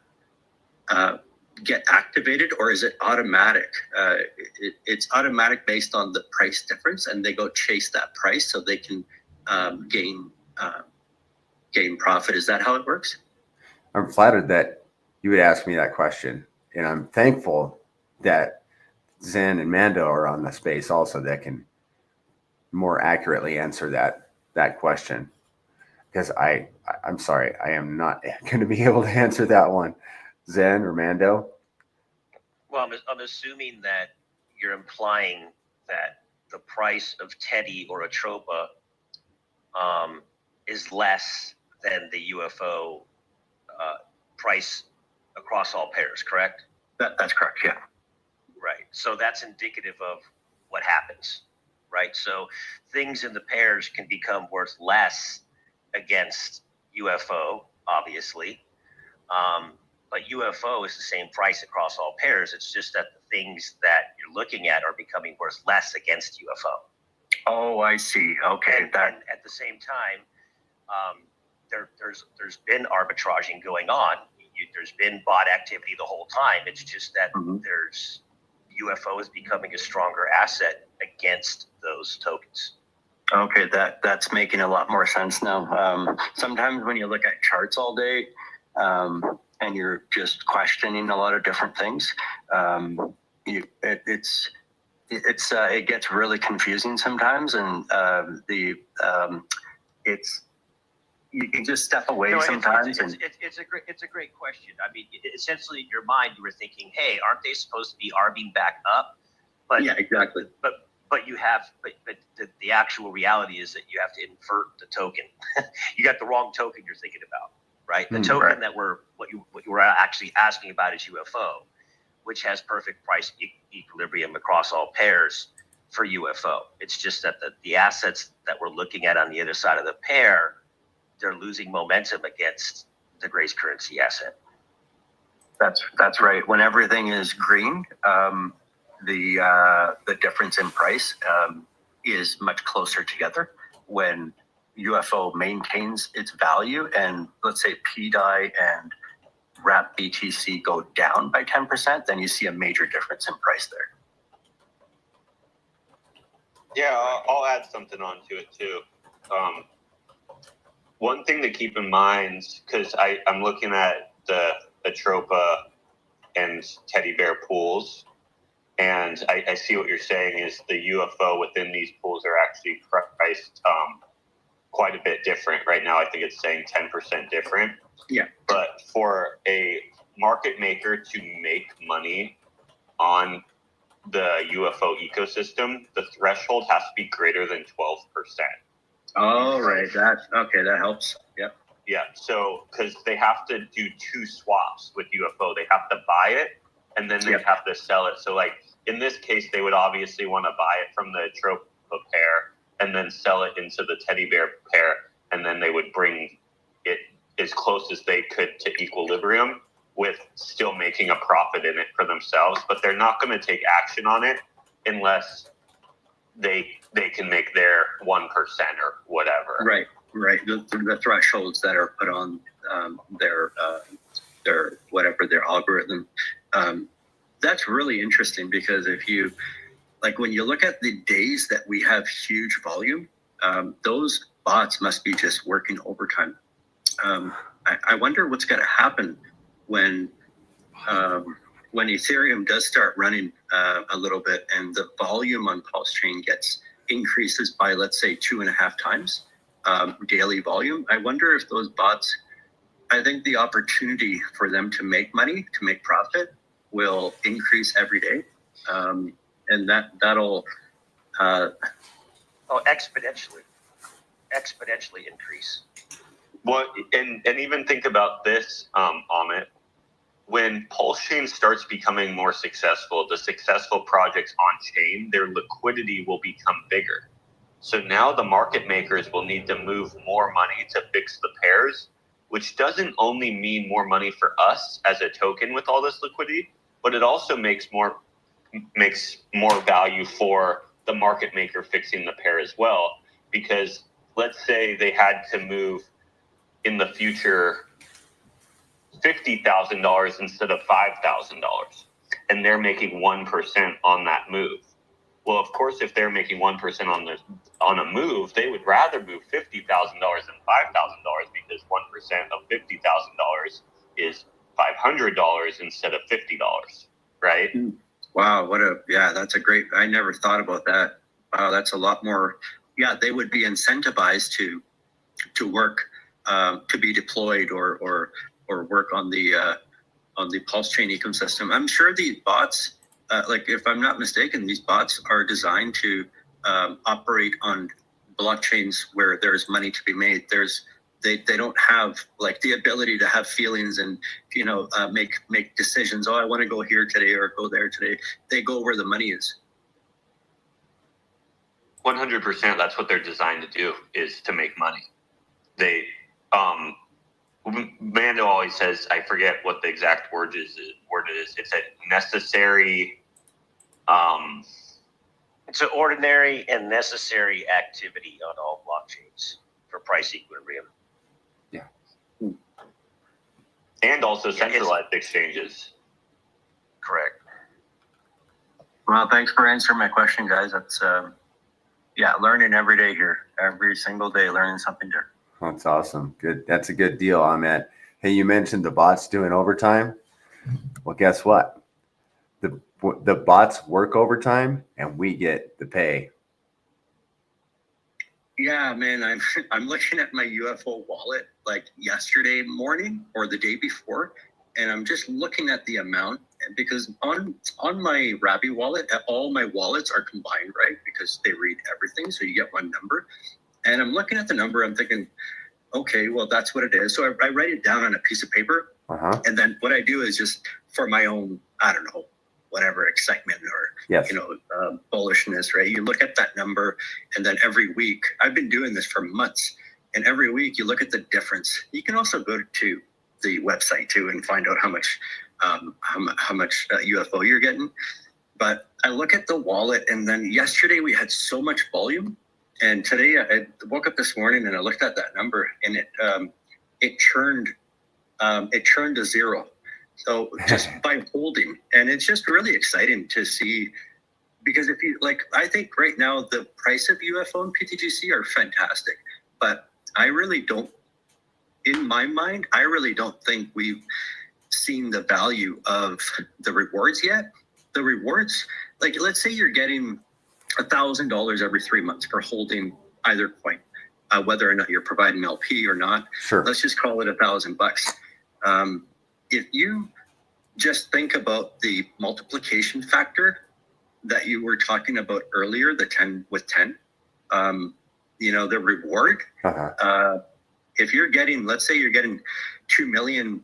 get activated, or is it automatic? It's automatic based on the price difference, and they go chase that price so they can gain profit. Is that how it works? I'm flattered that you would ask me that question, and I'm thankful that Zen and Mando are on the space also that can more accurately answer that question. Because I'm sorry, I am not going to be able to answer that one. Zen or Mando? Well, I'm assuming that you're implying that the price of Teddy or Atropa is less than the UFO price across all pairs, correct? That's correct. Yeah. Right. So that's indicative of what happens, right? So things in the pairs can become worth less against UFO, obviously. But UFO is the same price across all pairs. It's just that the things that you're looking at are becoming worth less against UFO. Oh, I see. Okay. And at the same time, there's been arbitraging going on. There's been bot activity the whole time. It's just that there's UFO is becoming a stronger asset against those tokens. Okay, that's making a lot more sense now. Sometimes when you look at charts all day, and you're just questioning a lot of different things, it gets really confusing sometimes, and you can just step away sometimes. It's a great question. I mean, essentially, in your mind, you were thinking, "Hey, aren't they supposed to be arbing back up?" But yeah, exactly. But the actual reality is that you have to invert the token. You got the wrong token you're thinking about, right? The token that what you were actually asking about is UFO, which has perfect price equilibrium across all pairs for UFO. It's just that the assets that we're looking at on the other side of the pair, they're losing momentum against the Grace currency asset. That's right. When everything is green, the difference in price is much closer together. When UFO maintains its value, and let's say PDI and Wrap BTC go down by 10%, then you see a major difference in price there. Yeah, I'll add something onto it too. One thing to keep in mind, because I'm looking at the Atropa and Teddy Bear pools, and I see what you're saying is the UFO within these pools are actually priced quite a bit different. Right now, I think it's saying 10% different. Yeah. But for a market maker to make money on the UFO ecosystem, the threshold has to be greater than 12%. Oh, right. That helps. Yep. Yeah. So, because they have to do two swaps with UFO, they have to buy it and then they have to sell it. So, like in this case, they would obviously want to buy it from the Atropa pair and then sell it into the Teddy Bear pair, and then they would bring it as close as they could to equilibrium with still making a profit in it for themselves. But they're not going to take action on it unless they can make their 1% or whatever. Right. The thresholds that are put on their whatever their algorithm. That's really interesting, because if you when you look at the days that we have huge volume, those bots must be just working overtime. I wonder what's going to happen when Ethereum does start running a little bit and the volume on PulseChain increases by, let's say, 2.5 times daily volume. I wonder if those bots, I think the opportunity for them to make money, to make profit, will increase every day. And that'll exponentially increase. Well, and even think about this, Amit. When PulseChain starts becoming more successful, the successful projects on chain, their liquidity will become bigger. So now the market makers will need to move more money to fix the pairs, which doesn't only mean more money for us as a token with all this liquidity, but it also makes more value for the market maker fixing the pair as well. Because let's say they had to move in the future $50,000 instead of $5,000, and they're making 1% on that move. Well, of course, if they're making 1% on a move, they would rather move $50,000 than $5,000, because 1% of $50,000 is $500 instead of $50, right? Wow, that's a great, I never thought about that. Wow, that's a lot more. Yeah, they would be incentivized to work, to be deployed or work on the PulseChain ecosystem. I'm sure these bots, like if I'm not mistaken, these bots are designed to operate on blockchains where there's money to be made. They don't have like the ability to have feelings and make decisions. Oh, I want to go here today or go there today. They go where the money is. 100%. That's what they're designed to do, is to make money. They, Mando always says, I forget what the exact word is. It's a necessary. It's an ordinary and necessary activity on all blockchains for price equilibrium. Yeah. And also centralized exchanges. Correct. Well, thanks for answering my question, guys. That's learning every day here. Every single day, learning something different. That's awesome. Good. That's a good deal, Ahmed. Hey, you mentioned the bots doing overtime. Well, guess what? The bots work overtime and we get the pay. Yeah, man, I'm looking at my UFO wallet like yesterday morning or the day before, and I'm just looking at the amount because on my Rabby wallet, all my wallets are combined, right? Because they read everything, so you get one number. And I'm looking at the number, I'm thinking, okay, well, that's what it is. So I write it down on a piece of paper, and then what I do is just for my own, I don't know, whatever excitement or bullishness, right? You look at that number, and then every week, I've been doing this for months, and every week you look at the difference. You can also go to the website too and find out how much UFO you're getting. But I look at the wallet, and then yesterday we had so much volume, and today I woke up this morning and I looked at that number, and it churned to zero. So just by holding, and it's just really exciting to see, because if you I think right now the price of UFO and pTGC are fantastic, but I really don't, in my mind, I really don't think we've seen the value of the rewards yet. The rewards, let's say you're getting $1,000 every 3 months for holding either coin, whether or not you're providing LP or not. Sure. Let's just call it $1,000. If you just think about the multiplication factor that you were talking about earlier, the 10 with 10, the reward, if you're getting, let's say you're getting 2 million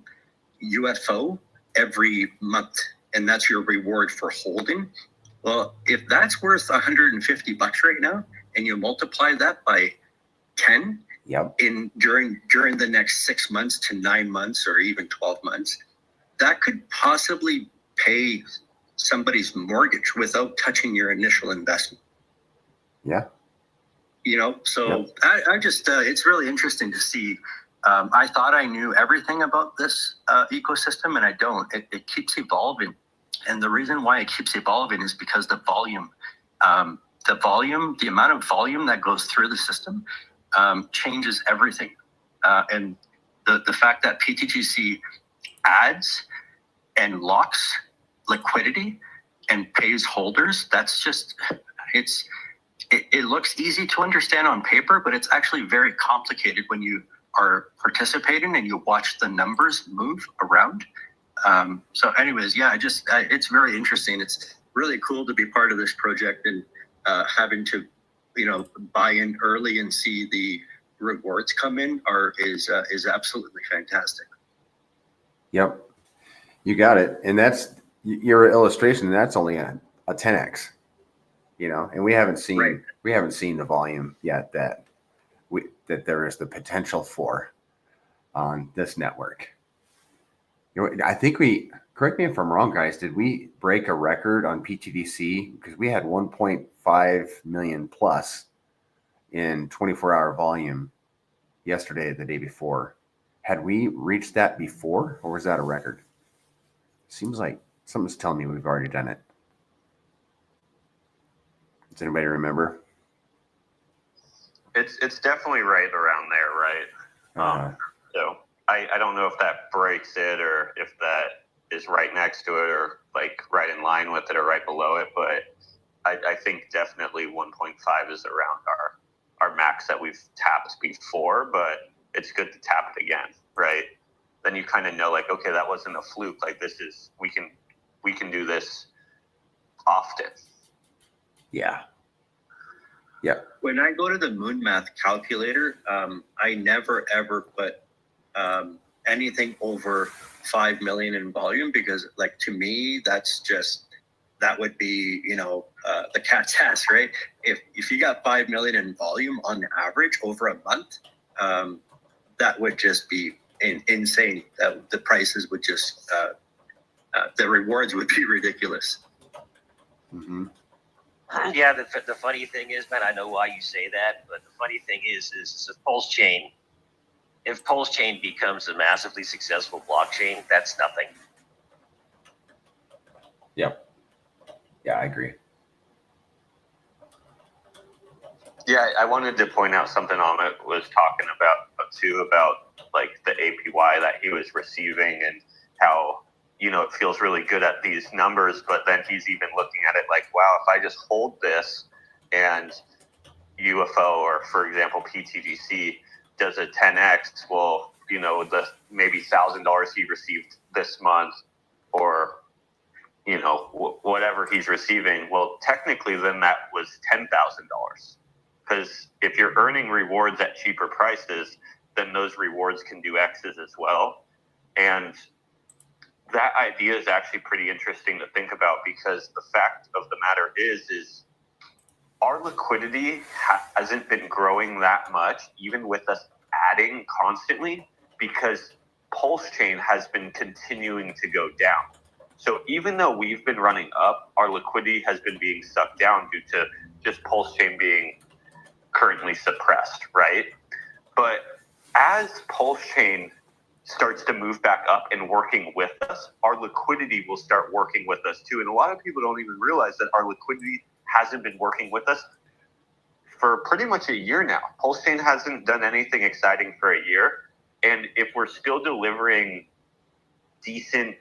UFO every month, and that's your reward for holding. Well, if that's worth $150 right now, and you multiply that by 10, during the next 6 months to 9 months or even 12 months, that could possibly pay somebody's mortgage without touching your initial investment. Yeah. I just, it's really interesting to see. I thought I knew everything about this ecosystem, and I don't. It keeps evolving. And the reason why it keeps evolving is because the amount of volume that goes through the system changes everything. And the fact that pTGC adds and locks liquidity and pays holders, that's just, it looks easy to understand on paper, but it's actually very complicated when you are participating and you watch the numbers move around. So anyways, it's very interesting. It's really cool to be part of this project, and having to, buy in early and see the rewards come in is absolutely fantastic. Yep. You got it. And that's your illustration. That's only a 10x, and we haven't seen, the volume yet that there is the potential for on this network. I think correct me if I'm wrong, guys, did we break a record on pTGC? Because we had 1.5 million plus in 24-hour volume yesterday, the day before. Had we reached that before, or was that a record? Seems like something's telling me we've already done it. Does anybody remember? It's definitely right around there, right? I don't know if that breaks it or if that is right next to it or like right in line with it or right below it, but I think definitely 1.5 is around our max that we've tapped before, but it's good to tap it again, right? Then you kind of know like, okay, that wasn't a fluke. Like this is, we can do this often. Yeah. Yeah. When I go to the Moon Math calculator, I never ever put anything over 5 million in volume, because like to me that would be the cat's ass, right? If you got 5 million in volume on average over a month, that would just be insane. The prices would just the rewards would be ridiculous. Mm-hmm. Yeah, the funny thing is, man, I know why you say that, but the funny thing is if PulseChain becomes a massively successful blockchain, that's nothing. Yep. Yeah, I agree. Yeah, I wanted to point out something Amit was talking about too, about like the APY that he was receiving and how, it feels really good at these numbers, but then he's even looking at it like, wow, if I just hold this and UFO or, for example, pTGC does a 10x, well, the maybe $1,000 he received this month or, whatever he's receiving, well, technically then that was $10,000. Because if you're earning rewards at cheaper prices, then those rewards can do X's as well. And that idea is actually pretty interesting to think about, because the fact of the matter is our liquidity hasn't been growing that much, even with us adding constantly, because PulseChain has been continuing to go down. So even though we've been running up, our liquidity has been being sucked down due to just PulseChain being currently suppressed, right? But as PulseChain starts to move back up and working with us, our liquidity will start working with us too. And a lot of people don't even realize that our liquidity hasn't been working with us for pretty much a year now. PulseChain hasn't done anything exciting for a year. And if we're still delivering decent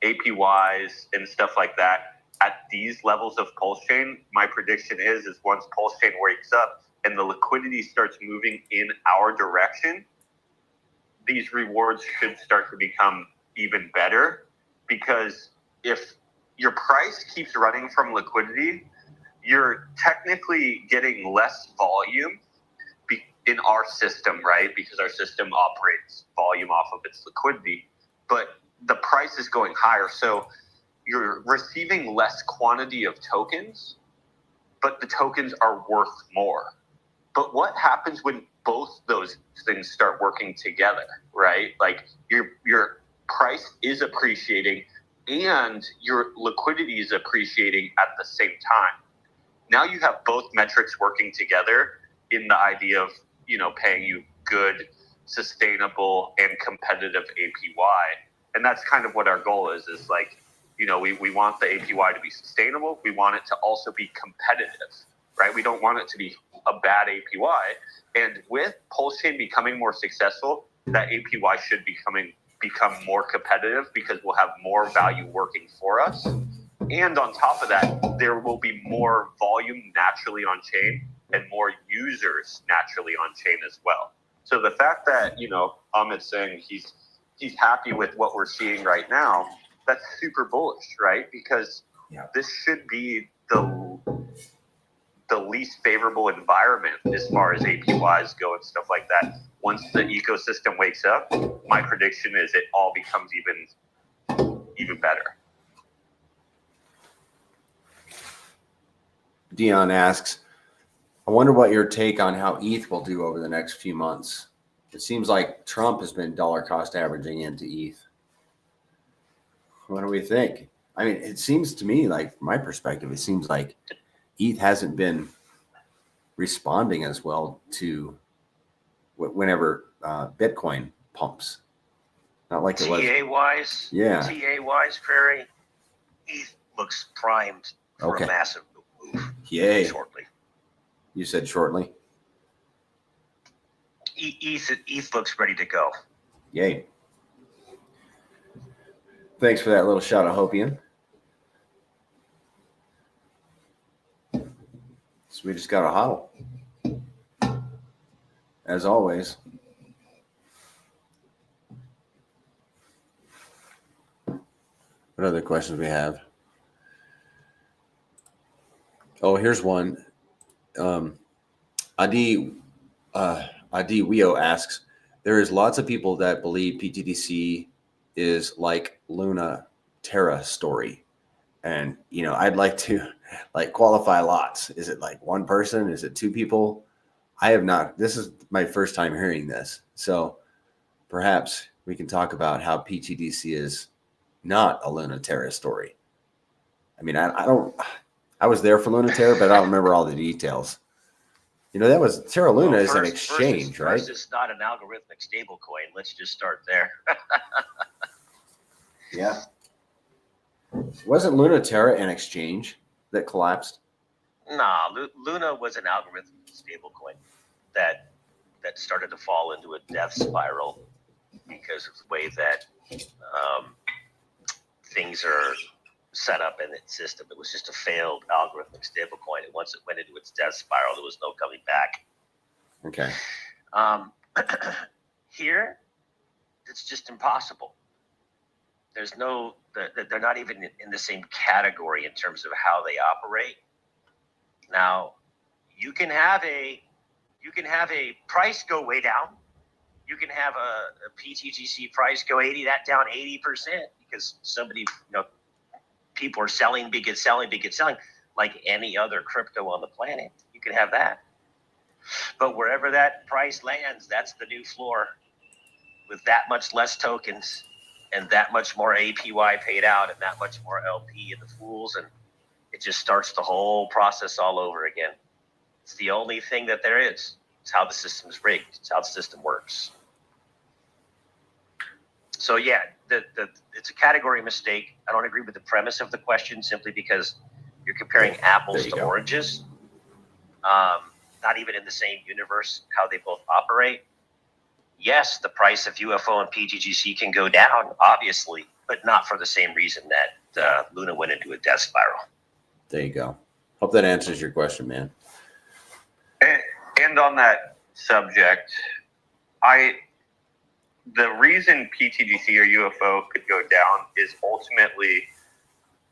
APYs and stuff like that at these levels of PulseChain, my prediction is once PulseChain wakes up and the liquidity starts moving in our direction, these rewards should start to become even better. Because if your price keeps running from liquidity, you're technically getting less volume in our system, right? Because our system operates volume off of its liquidity, but the price is going higher. So you're receiving less quantity of tokens, but the tokens are worth more. But what happens when both those things start working together, right? Like your price is appreciating and your liquidity is appreciating at the same time. Now you have both metrics working together in the idea of, paying you good, sustainable, and competitive APY. And that's kind of what our goal is like, we want the APY to be sustainable. We want it to also be competitive, right? We don't want it to be a bad APY. And with PulseChain becoming more successful, that APY should become more competitive, because we'll have more value working for us. And on top of that, there will be more volume naturally on chain and more users naturally on chain as well. So the fact that, Amit's saying he's happy with what we're seeing right now, that's super bullish, right? Because this should be the least favorable environment as far as APYs go and stuff like that. Once the ecosystem wakes up, my prediction is it all becomes even better. Dion asks, I wonder what your take on how ETH will do over the next few months. It seems like Trump has been dollar cost averaging into ETH. What do we think? I mean, it seems to me, like from my perspective, it seems like ETH hasn't been responding as well to whenever Bitcoin pumps. Not like it was. TA-wise, Yeah. TA-wise, Prairie, ETH looks primed for a massive move. Yay. Shortly. You said shortly? ETH looks ready to go. Yay. Thanks for that little shot of Hopian. So we just got a huddle. As always. What other questions we have? Oh, here's one. Adi Weo asks, there is lots of people that believe pTGC is like Luna Terra story. And, you know, I'd like to like qualify lots. Is it like one person? Is it two people? I have not. This is my first time hearing this. So perhaps we can talk about how pTGC is not a Luna Terra story. I mean, I was there for Luna Terra, but I don't remember all the details. You know, that was Terra Luna is an exchange, right? First, it's not an algorithmic stable coin. Let's just start there. Yeah. Wasn't Luna Terra an exchange that collapsed? Nah, Luna was an algorithmic stable coin that started to fall into a death spiral because of the way that things are set up in its system. It was just a failed algorithmic stable coin. And once it went into its death spiral, there was no coming back. Okay. Here, it's just impossible. There's no, they're not even in the same category in terms of how they operate. Now, you can have a price go way down. You can have a pTGC price go down 80% because somebody, people are selling, big get selling, like any other crypto on the planet. You can have that. But wherever that price lands, that's the new floor with that much less tokens and that much more APY paid out and that much more LP in the pools. And it just starts the whole process all over again. It's the only thing that there is. It's how the system's rigged. It's how the system works. So yeah, it's a category mistake. I don't agree with the premise of the question simply because you're comparing apples to oranges. Not even in the same universe, how they both operate. Yes, the price of UFO and pTGC can go down, obviously, but not for the same reason that Luna went into a death spiral. There you go. Hope that answers your question, man. And on that subject, the reason pTGC or UFO could go down is ultimately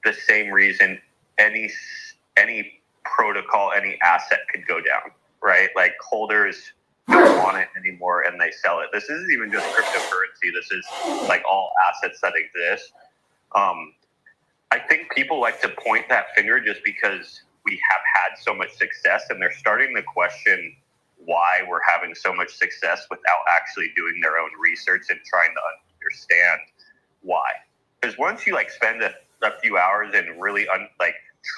the same reason any protocol, any asset could go down, right? Like holders don't want it anymore and they sell it. This isn't even just cryptocurrency. This is like all assets that exist. I think people like to point that finger just because we have had so much success and they're starting to question why we're having so much success without actually doing their own research and trying to understand why. Because once you like spend a few hours and really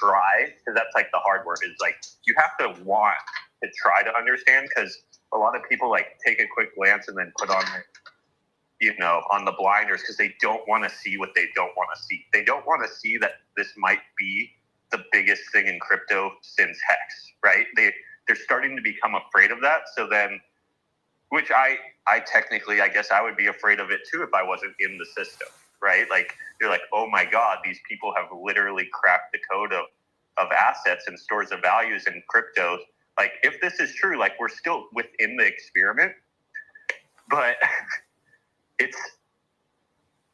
try, because that's like the hard work, is like you have to want to try to understand, because a lot of people like take a quick glance and then put on on the blinders because they don't want to see what they don't want to see. They don't want to see that this might be the biggest thing in crypto since Hex, right? They're starting to become afraid of that. So then, which I technically, I guess I would be afraid of it too if I wasn't in the system, right? Like, you're like, oh my God, these people have literally cracked the code of assets and stores of values and cryptos. Like, if this is true, like we're still within the experiment, but it's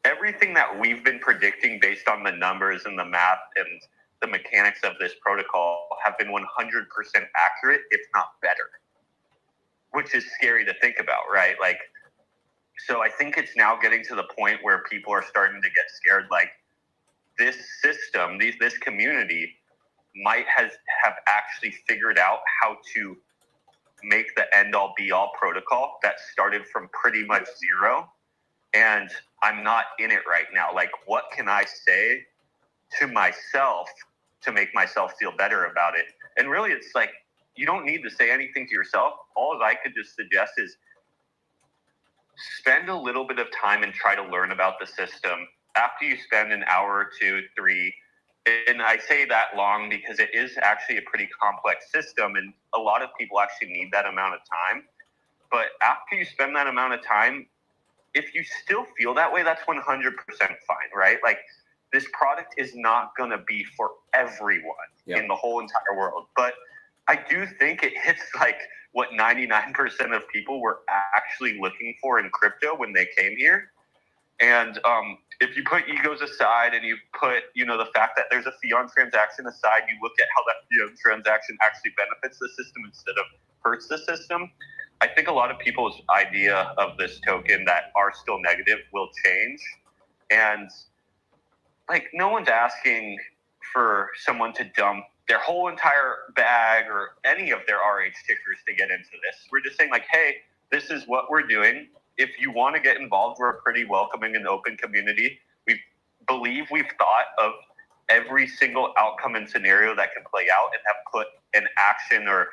everything that we've been predicting based on the numbers and the math and the mechanics of this protocol have been 100% accurate, if not better, which is scary to think about, right? Like, so I think it's now getting to the point where people are starting to get scared. Like, this system, this community might have actually figured out how to make the end-all be-all protocol that started from pretty much zero. And I'm not in it right now. Like, what can I say to myself to make myself feel better about it? And really, it's like, you don't need to say anything to yourself. All I could just suggest is spend a little bit of time and try to learn about the system. After you spend an hour or 2, 3, and I say that long because it is actually a pretty complex system, and a lot of people actually need that amount of time. But after you spend that amount of time, if you still feel that way, that's 100% fine, right? Like, this product is not going to be for everyone in the whole entire world. But I do think it hits like what 99% of people were actually looking for in crypto when they came here. And if you put egos aside and you put, the fact that there's a fee on transaction aside, you look at how that fee on transaction actually benefits the system instead of hurts the system. I think a lot of people's idea of this token that are still negative will change. And like, no one's asking for someone to dump their whole entire bag or any of their RH tickers to get into this. We're just saying like, hey, this is what we're doing. If you want to get involved, we're a pretty welcoming and open community. We believe we've thought of every single outcome and scenario that can play out and have put an action or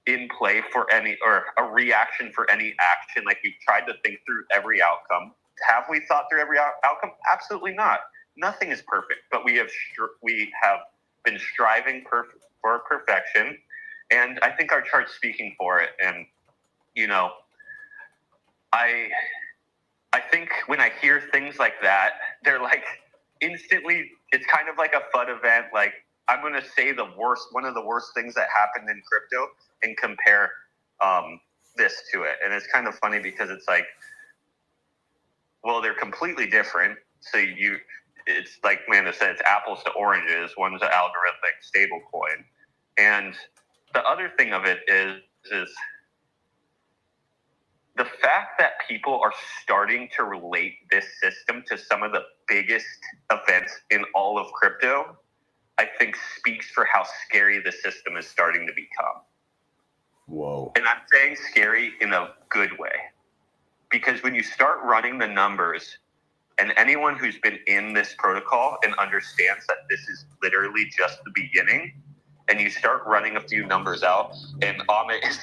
in play for any, or a reaction for any action. Like, we've tried to think through every outcome. Have we thought through every outcome? Absolutely not. Nothing is perfect, but we have been striving for perfection. And I think our chart's speaking for it. And, I think when I hear things like that, they're like instantly, it's kind of like a FUD event. Like, I'm going to say one of the worst things that happened in crypto and compare this to it. And it's kind of funny because it's like, well, they're completely different. So it's like Amanda said, it's apples to oranges. One's an algorithmic stable coin. And the other thing of it is the fact that people are starting to relate this system to some of the biggest events in all of crypto, I think speaks for how scary the system is starting to become. Whoa. And I'm saying scary in a good way. Because when you start running the numbers, and anyone who's been in this protocol and understands that this is literally just the beginning, and you start running a few numbers out, and Amit is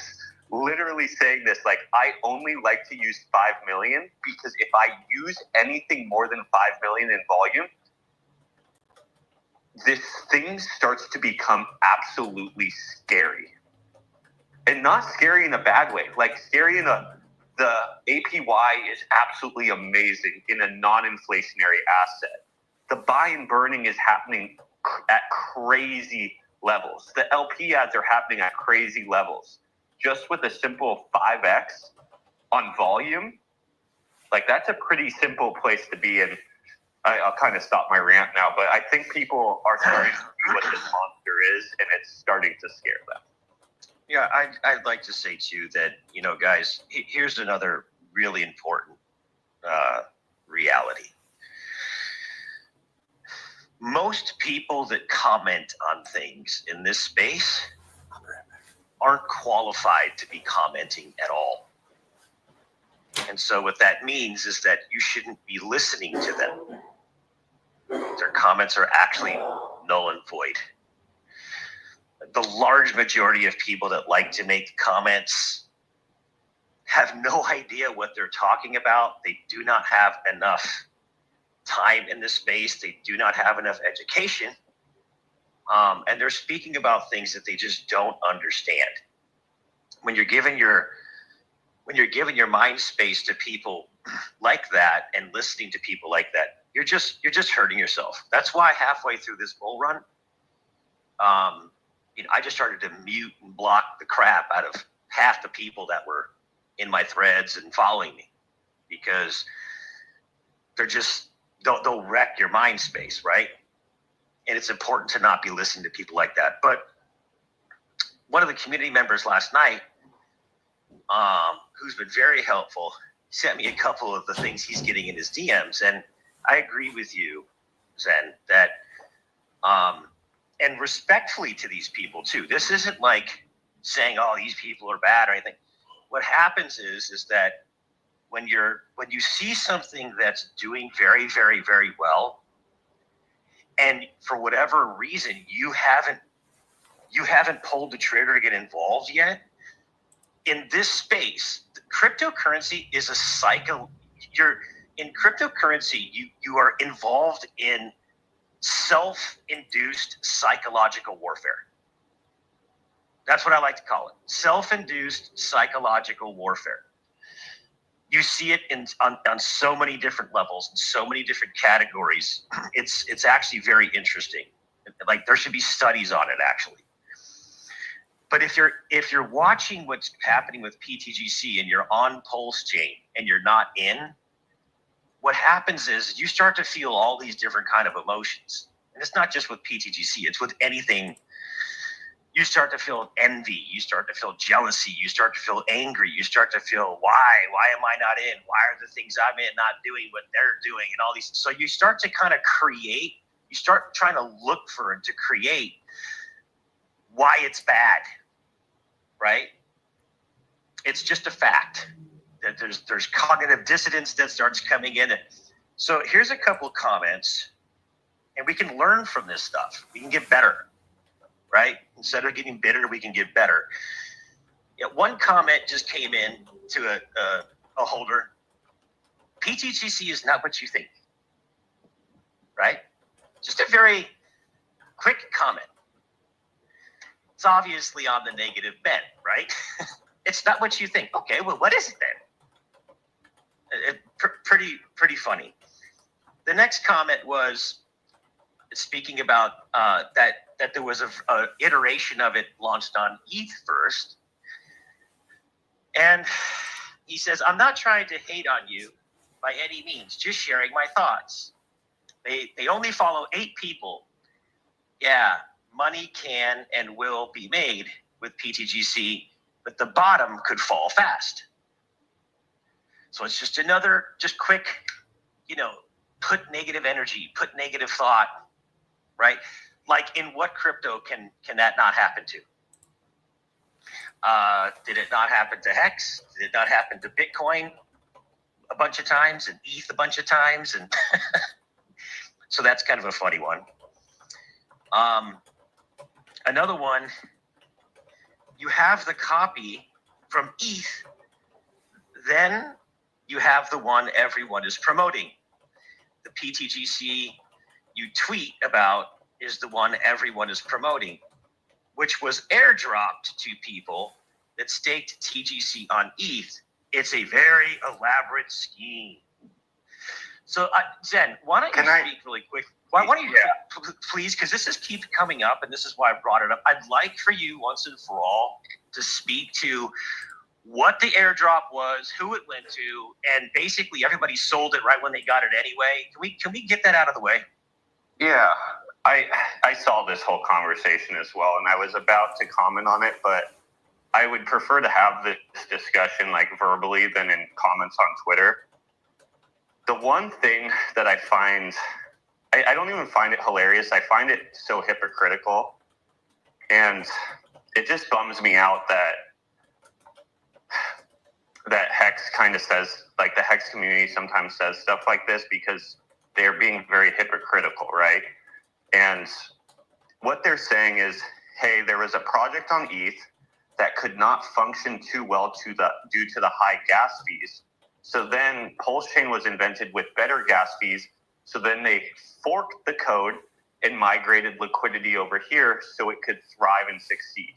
literally saying this, like, I only like to use 5 million because if I use anything more than 5 million in volume, this thing starts to become absolutely scary. And not scary in a bad way, like scary in the APY is absolutely amazing in a non-inflationary asset. The buy and burning is happening at crazy levels. The LP ads are happening at crazy levels. Just with a simple 5x on volume, like, that's a pretty simple place to be in. I'll kind of stop my rant now, but I think people are starting to see what this monster is, and it's starting to scare them. Yeah, I'd like to say too that, guys, here's another really important reality. Most people that comment on things in this space aren't qualified to be commenting at all. And so what that means is that you shouldn't be listening to them. Their comments are actually null and void. The large majority of people that like to make comments have no idea what they're talking about. They do not have enough time in this space. They do not have enough education. And they're speaking about things that they just don't understand. When you're giving your mind space to people like that and listening to people like that, you're just hurting yourself. That's why halfway through this bull run, I just started to mute and block the crap out of half the people that were in my threads and following me, because they'll wreck your mind space, right? And it's important to not be listening to people like that. But one of the community members last night, who's been very helpful, sent me a couple of the things he's getting in his DMs. And I agree with you, Zen, that, and respectfully to these people too, this isn't like saying, oh, these people are bad or anything. What happens is that when you see something that's doing very, very, very well, and for whatever reason you haven't pulled the trigger to get involved yet, in this space, cryptocurrency is a cycle. In cryptocurrency, you are involved in self-induced psychological warfare. That's what I like to call it. Self-induced psychological warfare. You see it on so many different levels and so many different categories. It's actually very interesting. Like there should be studies on it actually. But if you're watching what's happening with pTGC and you're on PulseChain and you're not in, what happens is you start to feel all these different kind of emotions. And it's not just with pTGC, it's with anything. You start to feel envy, you start to feel jealousy, you start to feel angry, you start to feel why am I not in? Why are the things I'm in not doing what they're doing and all these? So you start to kind of create, you start trying to look for and to create why it's bad, right? It's just a fact that there's cognitive dissonance that starts coming in. So here's a couple of comments, and we can learn from this stuff. We can get better, right? Instead of getting bitter, we can get better. Yeah, one comment just came in to a holder. pTGC is not what you think, right? Just a very quick comment. It's obviously on the negative bent, right? It's not what you think. Okay, well, what is it then? Pretty funny. The next comment was speaking about that there was a iteration of it launched on ETH first. And he says, I'm not trying to hate on you by any means, just sharing my thoughts. They only follow 8 people. Yeah, money can and will be made with pTGC, but the bottom could fall fast. So it's just another, just quick, put negative energy, put negative thought, right? Like in what crypto can that not happen to? Did it not happen to Hex? Did it not happen to Bitcoin a bunch of times and ETH a bunch of times? And so that's kind of a funny one. Another one, you have the copy from ETH, then you have the one everyone is promoting. The pTGC you tweet about is the one everyone is promoting, which was airdropped to people that staked TGC on ETH. It's a very elaborate scheme. So, Zen, why don't you speak really quick? Why don't you, please, because this keeps coming up, and this is why I brought it up. I'd like for you, once and for all, to speak to what the airdrop was, who it went to, and basically everybody sold it right when they got it anyway. Can we get that out of the way? Yeah, I saw this whole conversation as well, and I was about to comment on it, but I would prefer to have this discussion like verbally than in comments on Twitter. The one thing that I find, I don't even find it hilarious. I find it so hypocritical, and it just bums me out that Hex kind of says, like the Hex community sometimes says stuff like this because they're being very hypocritical, right? And what they're saying is, hey, there was a project on ETH that could not function too well due to the high gas fees. So then PulseChain was invented with better gas fees. So then they forked the code and migrated Liquidity over here so it could thrive and succeed.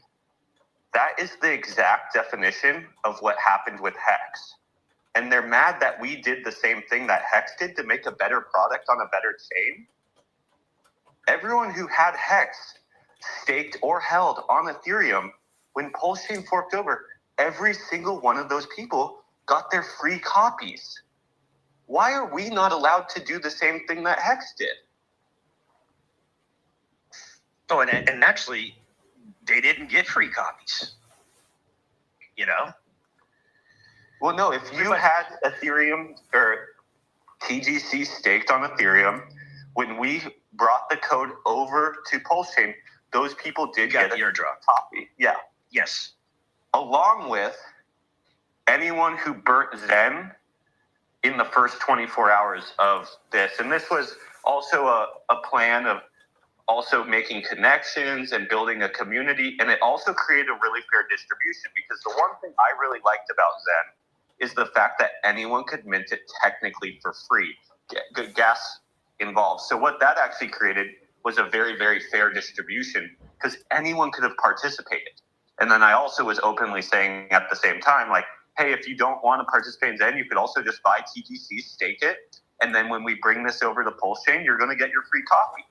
That is the exact definition of what happened with Hex. And they're mad that we did the same thing that Hex did to make a better product on a better chain. Everyone who had Hex staked or held on Ethereum when PulseChain forked over, every single one of those people got their free copies. Why are we not allowed to do the same thing that Hex did? Oh, and actually, they didn't get free copies. Well, no, if you had Ethereum or TGC staked on Ethereum, when we brought the code over to PulseChain, those people did get the airdrop copy. Yeah. Yes. Along with anyone who burnt Zen in the first 24 hours of this. And this was also a plan of also making connections and building a community. And it also created a really fair distribution, because the one thing I really liked about Zen is the fact that anyone could mint it technically for free, good gas involved. So what that actually created was a very, very fair distribution, because anyone could have participated. And then I also was openly saying at the same time, like, hey, if you don't want to participate in Zen, you could also just buy TGC, stake it, and then when we bring this over to PulseChain, you're going to get your free copy.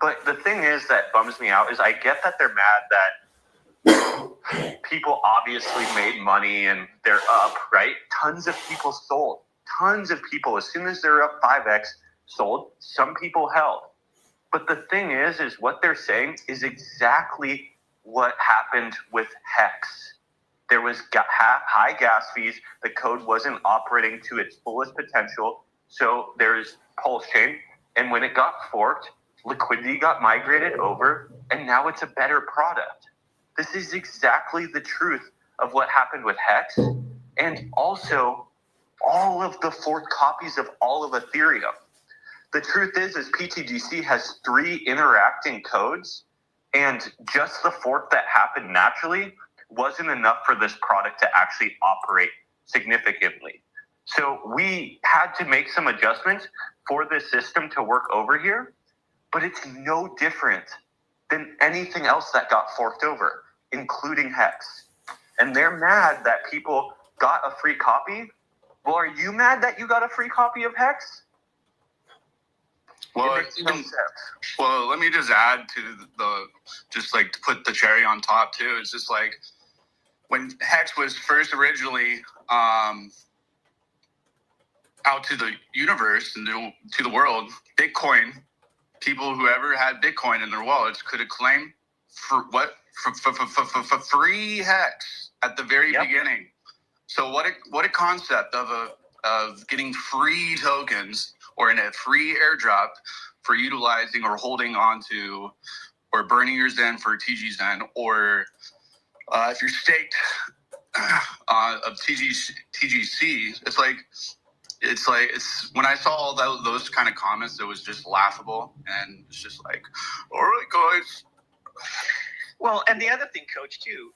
But the thing is that bums me out is I get that they're mad that people obviously made money and they're up, right? Tons of people sold. Tons of people, as soon as they're up 5x, sold. Some people held. But the thing is what they're saying is exactly what happened with Hex. There was high gas fees. The code wasn't operating to its fullest potential. So there's PulseChain. And when it got forked, Liquidity got migrated over, and now it's a better product. This is exactly the truth of what happened with Hex, and also all of the forked copies of all of Ethereum. The truth is pTGC has 3 interacting codes, and just the fork that happened naturally wasn't enough for this product to actually operate significantly. So we had to make some adjustments for this system to work over here, but it's no different than anything else that got forked over, including Hex. And they're mad that people got a free copy. Well, are you mad that you got a free copy of Hex? Well, well, let me just add to just like to put the cherry on top too. It's just like when Hex was first originally out to the universe and to the world, Bitcoin, people who ever had Bitcoin in their wallets could have claimed for free Hex at the very beginning. So what a concept of getting free tokens or in a free airdrop for utilizing or holding onto or burning your Zen for TGZen, or if you're staked of TGC, it's when I saw all those kind of comments, it was just laughable, and it's just like, all right, guys. Well, and the other thing, Coach, too,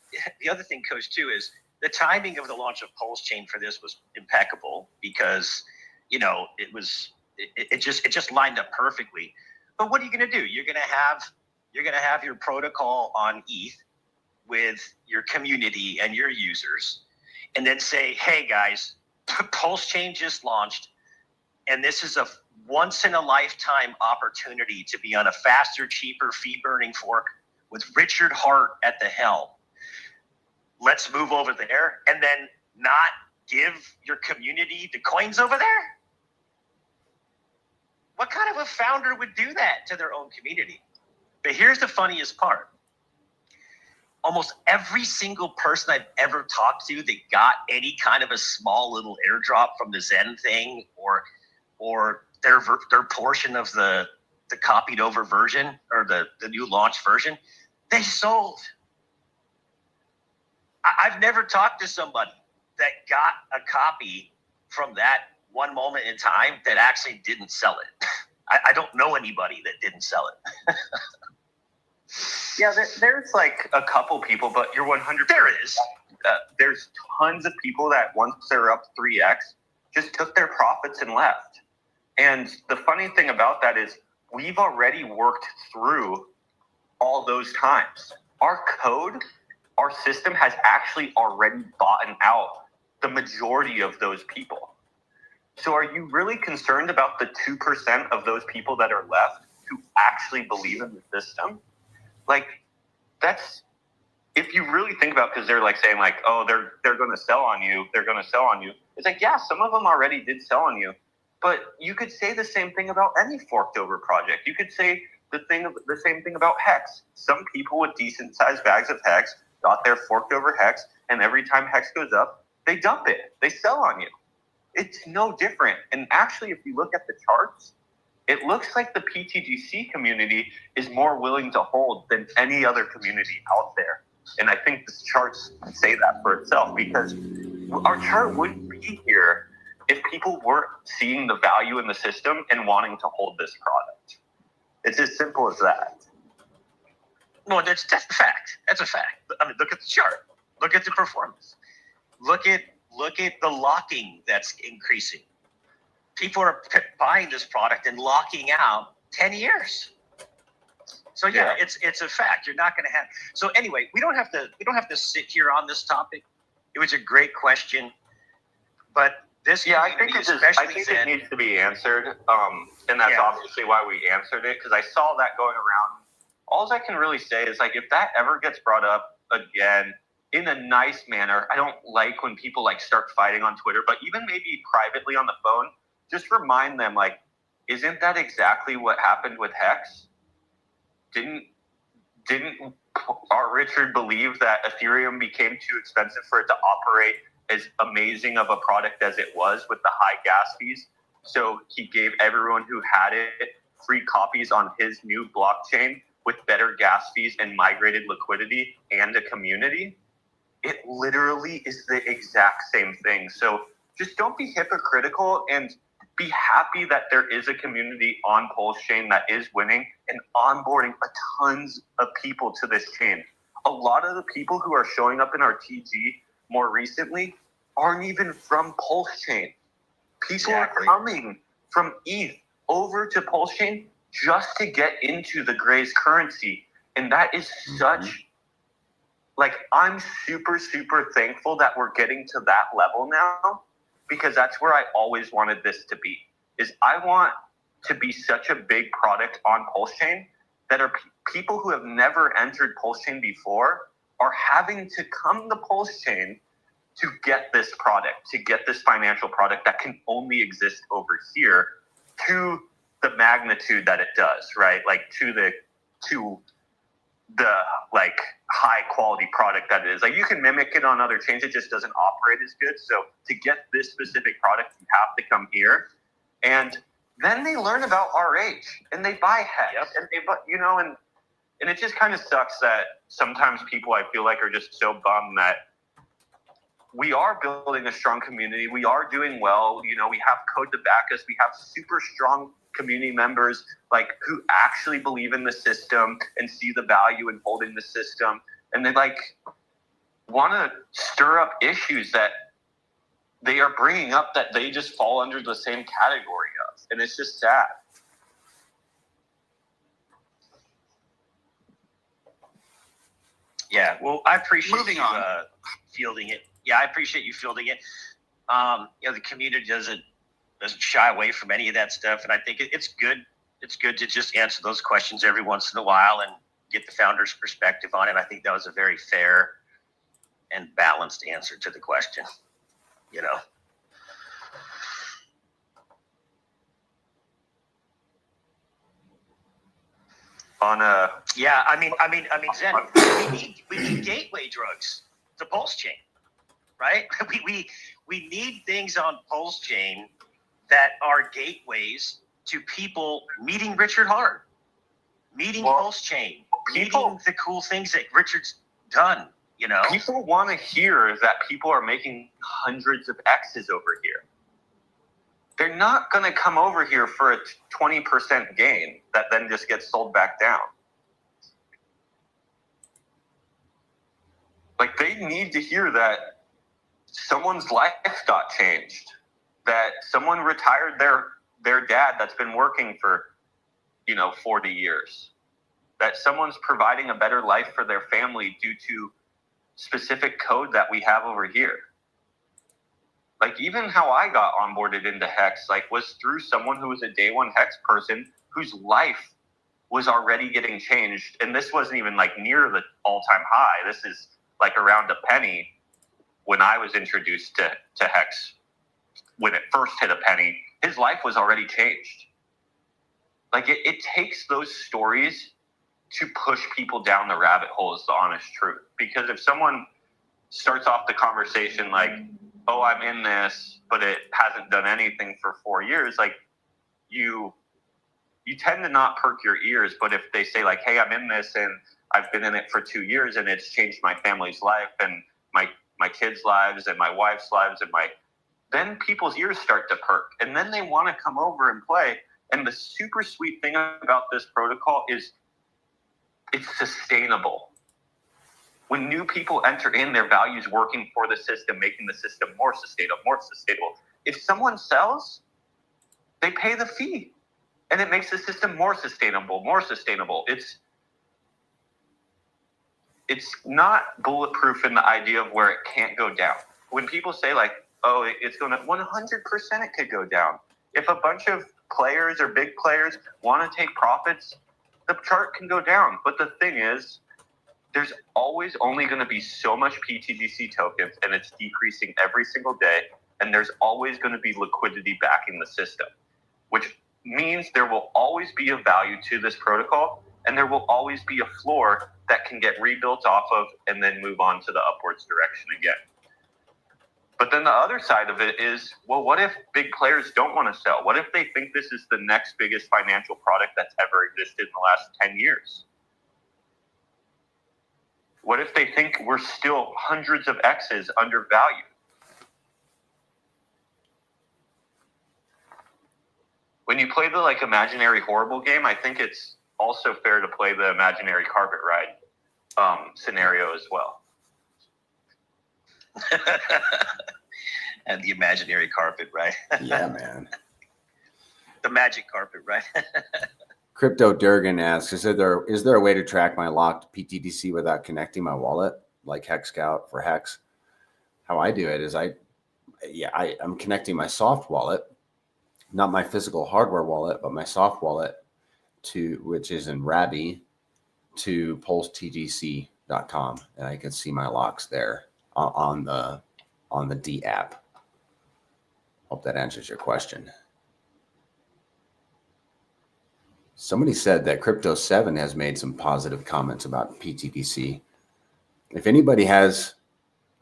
is the timing of the launch of PulseChain for this was impeccable because, it just lined up perfectly. But what are you going to do? You're going to have your protocol on ETH with your community and your users, and then say, hey guys, PulseChain just launched, and this is a once in a lifetime opportunity to be on a faster, cheaper, fee burning fork with Richard Hart at the helm. Let's move over there, and then not give your community the coins over there? What kind of a founder would do that to their own community? But here's the funniest part. Almost every single person I've ever talked to that got any kind of a small little airdrop from the Zen thing or their portion of the copied over version or the new launch version, they sold. I've never talked to somebody that got a copy from that one moment in time that actually didn't sell it. I don't know anybody that didn't sell it. Yeah, there's like a couple people, but you're 100%. There is. There's tons of people that once they're up 3x just took their profits and left. And the funny thing about that is we've already worked through all those times. Our code, our system has actually already bought out the majority of those people. So are you really concerned about the 2% of those people that are left who actually believe in the system? Like, that's, if you really think about, because they're like saying like, oh, they're going to sell on you. They're going to sell on you. It's like, yeah, some of them already did sell on you, but you could say the same thing about any forked over project. You could say the same thing about Hex. Some people with decent sized bags of Hex got their forked over Hex, and every time Hex goes up, they dump it. They sell on you. It's no different. And actually, if you look at the charts, it looks like the pTGC community is more willing to hold than any other community out there. And I think the charts say that for itself, because our chart wouldn't be here if people weren't seeing the value in the system and wanting to hold this product. It's as simple as that. No, that's a fact. That's a fact. I mean, look at the chart. Look at the performance. Look at the locking that's increasing. People are buying this product and locking out 10 years. So yeah, it's a fact. You're not going to have. So anyway, we don't have to sit here on this topic It was a great question, but this Yeah, I think especially it needs to be answered, and that's obviously why we answered it, because I saw that going around. All I can really say is, like, if that ever gets brought up again in a nice manner, I don't like when people like start fighting on Twitter, but even maybe privately on the phone, just remind them, like, isn't that exactly what happened with Hex? Didn't our Richard believe that Ethereum became too expensive for it to operate as amazing of a product as it was with the high gas fees? So he gave everyone who had it free copies on his new blockchain with better gas fees and migrated liquidity and a community. It literally is the exact same thing. So just don't be hypocritical and be happy that there is a community on PulseChain that is winning and onboarding tons of people to this chain. A lot of the people who are showing up in our TG more recently aren't even from PulseChain. People are coming from ETH over to PulseChain just to get into the Gray's currency. And that is such, like, I'm super, super thankful that we're getting to that level now, because that's where I always wanted this to be. Is I want to be such a big product on PulseChain that are people who have never entered PulseChain before are having to come to PulseChain to get this product, to get this financial product that can only exist over here, to the magnitude that it does, right? Like to the like high quality product that it is. Like you can mimic it on other chains, it just doesn't operate as good. So to get this specific product, you have to come here. And then they learn about RH and they buy Hex and they, you know, and it just kind of sucks that sometimes people, I feel like, are just so bummed that we are building a strong community. We are doing well. You know, we have code to back us. We have super strong community members like who actually believe in the system and see the value in holding the system. And they like want to stir up issues that they are bringing up that they just fall under the same category of. And it's just sad. Yeah, well, I appreciate Moving you on. fielding it. Yeah, I appreciate you fielding it. You know, the community doesn't shy away from any of that stuff, and I think it's good. It's good to just answer those questions every once in a while and get the founder's perspective on it. I think that was a very fair and balanced answer to the question. You know. Yeah, I mean, Zen, we need gateway drugs to PulseChain, right? We need things on PulseChain that are gateways to people meeting Richard Hart, meeting PulseChain, meeting the cool things that Richard's done. You know, people want to hear that people are making hundreds of X's over here. They're not going to come over here for a 20% gain that then just gets sold back down. Like, they need to hear that someone's life got changed, that someone retired their dad that's been working for, 40 years, that someone's providing a better life for their family due to specific code that we have over here. Like, even how I got onboarded into Hex, was through someone who was a day one Hex person whose life was already getting changed. And this wasn't even, near the all-time high. This is, around a penny when I was introduced to Hex. When it first hit a penny, his life was already changed. It takes those stories to push people down the rabbit hole is the honest truth. Because if someone starts off the conversation oh, I'm in this, but it hasn't done anything for 4 years, you tend to not perk your ears. But if they say hey, I'm in this and I've been in it for 2 years and it's changed my family's life and my kids' lives and my wife's lives and then people's ears start to perk and then they want to come over and play. And the super sweet thing about this protocol is it's sustainable. When new people enter in, their values working for the system, making the system more sustainable. If someone sells, they pay the fee, and it makes the system more sustainable. it's not bulletproof in the idea of where it can't go down. When people say like, oh, it's going to 100%, it could go down. If a bunch of players or big players want to take profits, the chart can go down. But the thing is, there's always only going to be so much pTGC tokens, and it's decreasing every single day. And there's always going to be liquidity backing the system, which means there will always be a value to this protocol, and there will always be a floor that can get rebuilt off of and then move on to the upwards direction again. But then the other side of it is, well, what if big players don't want to sell? What if they think this is the next biggest financial product that's ever existed in the last 10 years? What if they think we're still hundreds of X's undervalued? When you play the like imaginary horrible game, I think it's also fair to play the imaginary carpet ride scenario as well. And the imaginary carpet, right? Yeah, man. The magic carpet, right? Crypto Durgan asks, is there a way to track my locked pTGC without connecting my wallet, like Hex Scout for Hex? How I do it is I'm connecting my soft wallet, not my physical hardware wallet, but my soft wallet which is in Rabby, to PulseTGC.com, and I can see my locks there on the D app. Hope that answers your question. Somebody said that Crypto 7 has made some positive comments about pTGC. If anybody has,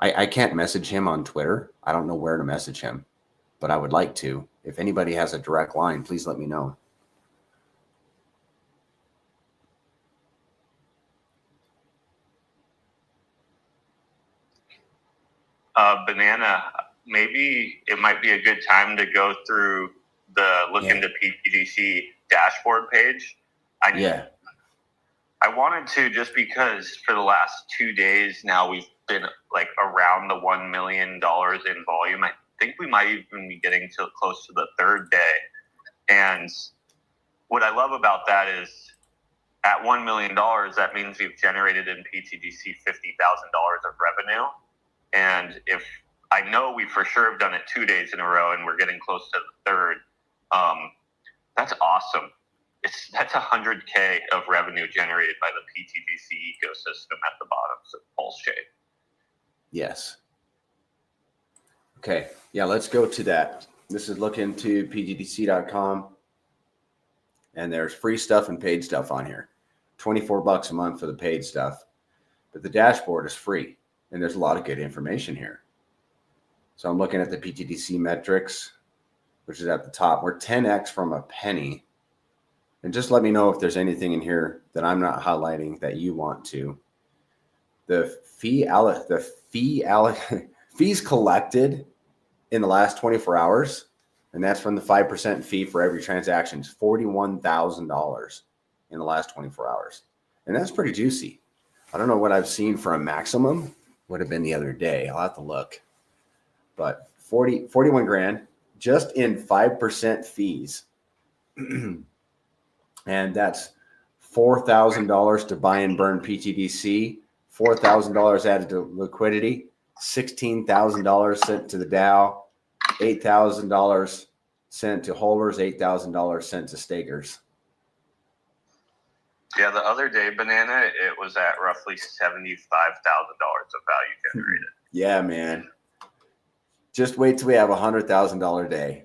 I can't message him on Twitter. I don't know where to message him, but I would like to. If anybody has a direct line, please let me know. Banana, maybe it might be a good time to go through the look into pTGC dashboard page. I wanted to, just because for the last 2 days now we've been like around the $1 million in volume. I think we might even be getting to close to the third day. And what I love about that is at $1 million, that means we've generated in pTGC $50,000 of revenue. And if I know we for sure have done it 2 days in a row and we're getting close to the third, that's awesome. That's 100K of revenue generated by the pTGC ecosystem at the bottom of PulseChain. Yes. Okay. Yeah, let's go to that. This is look into ptgc.com, and there's free stuff and paid stuff on here. $24 a month for the paid stuff, but the dashboard is free. And there's a lot of good information here. So I'm looking at the pTGC metrics, which is at the top. We're 10x from a penny. And just let me know if there's anything in here that I'm not highlighting that you want to. The fees collected in the last 24 hours, and that's from the 5% fee for every transaction, is $41,000 in the last 24 hours. And that's pretty juicy. I don't know what I've seen for a maximum. Would have been the other day. I'll have to look. But 41 grand just in 5% fees. And that's $4,000 to buy and burn pTGC, $4,000 added to liquidity, $16,000 sent to the DAO, $8,000 sent to holders, $8,000 sent to stakers. Yeah, the other day, Banana, it was at roughly $75,000 of value generated. Yeah, man. Just wait till we have $100,000 day.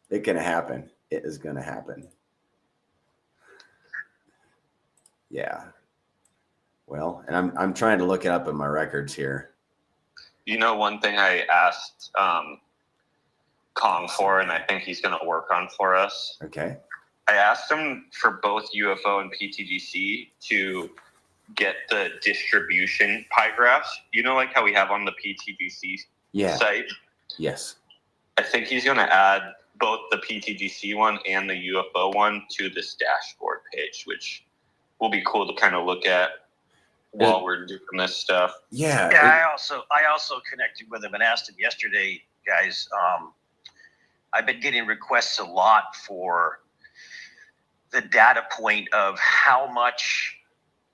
It's gonna happen. It is gonna happen. Yeah. Well, and I'm trying to look it up in my records here. You know, one thing I asked Kong for, and I think he's going to work on for us. Okay. I asked him for both UFO and pTGC to get the distribution pie graphs. You know, like how we have on the pTGC site? Yes. I think he's going to add both the pTGC one and the UFO one to this dashboard page, which will be cool to kind of look at while we're doing this stuff. Yeah. Yeah, I also connected with him and asked him yesterday, guys. I've been getting requests a lot for the data point of how much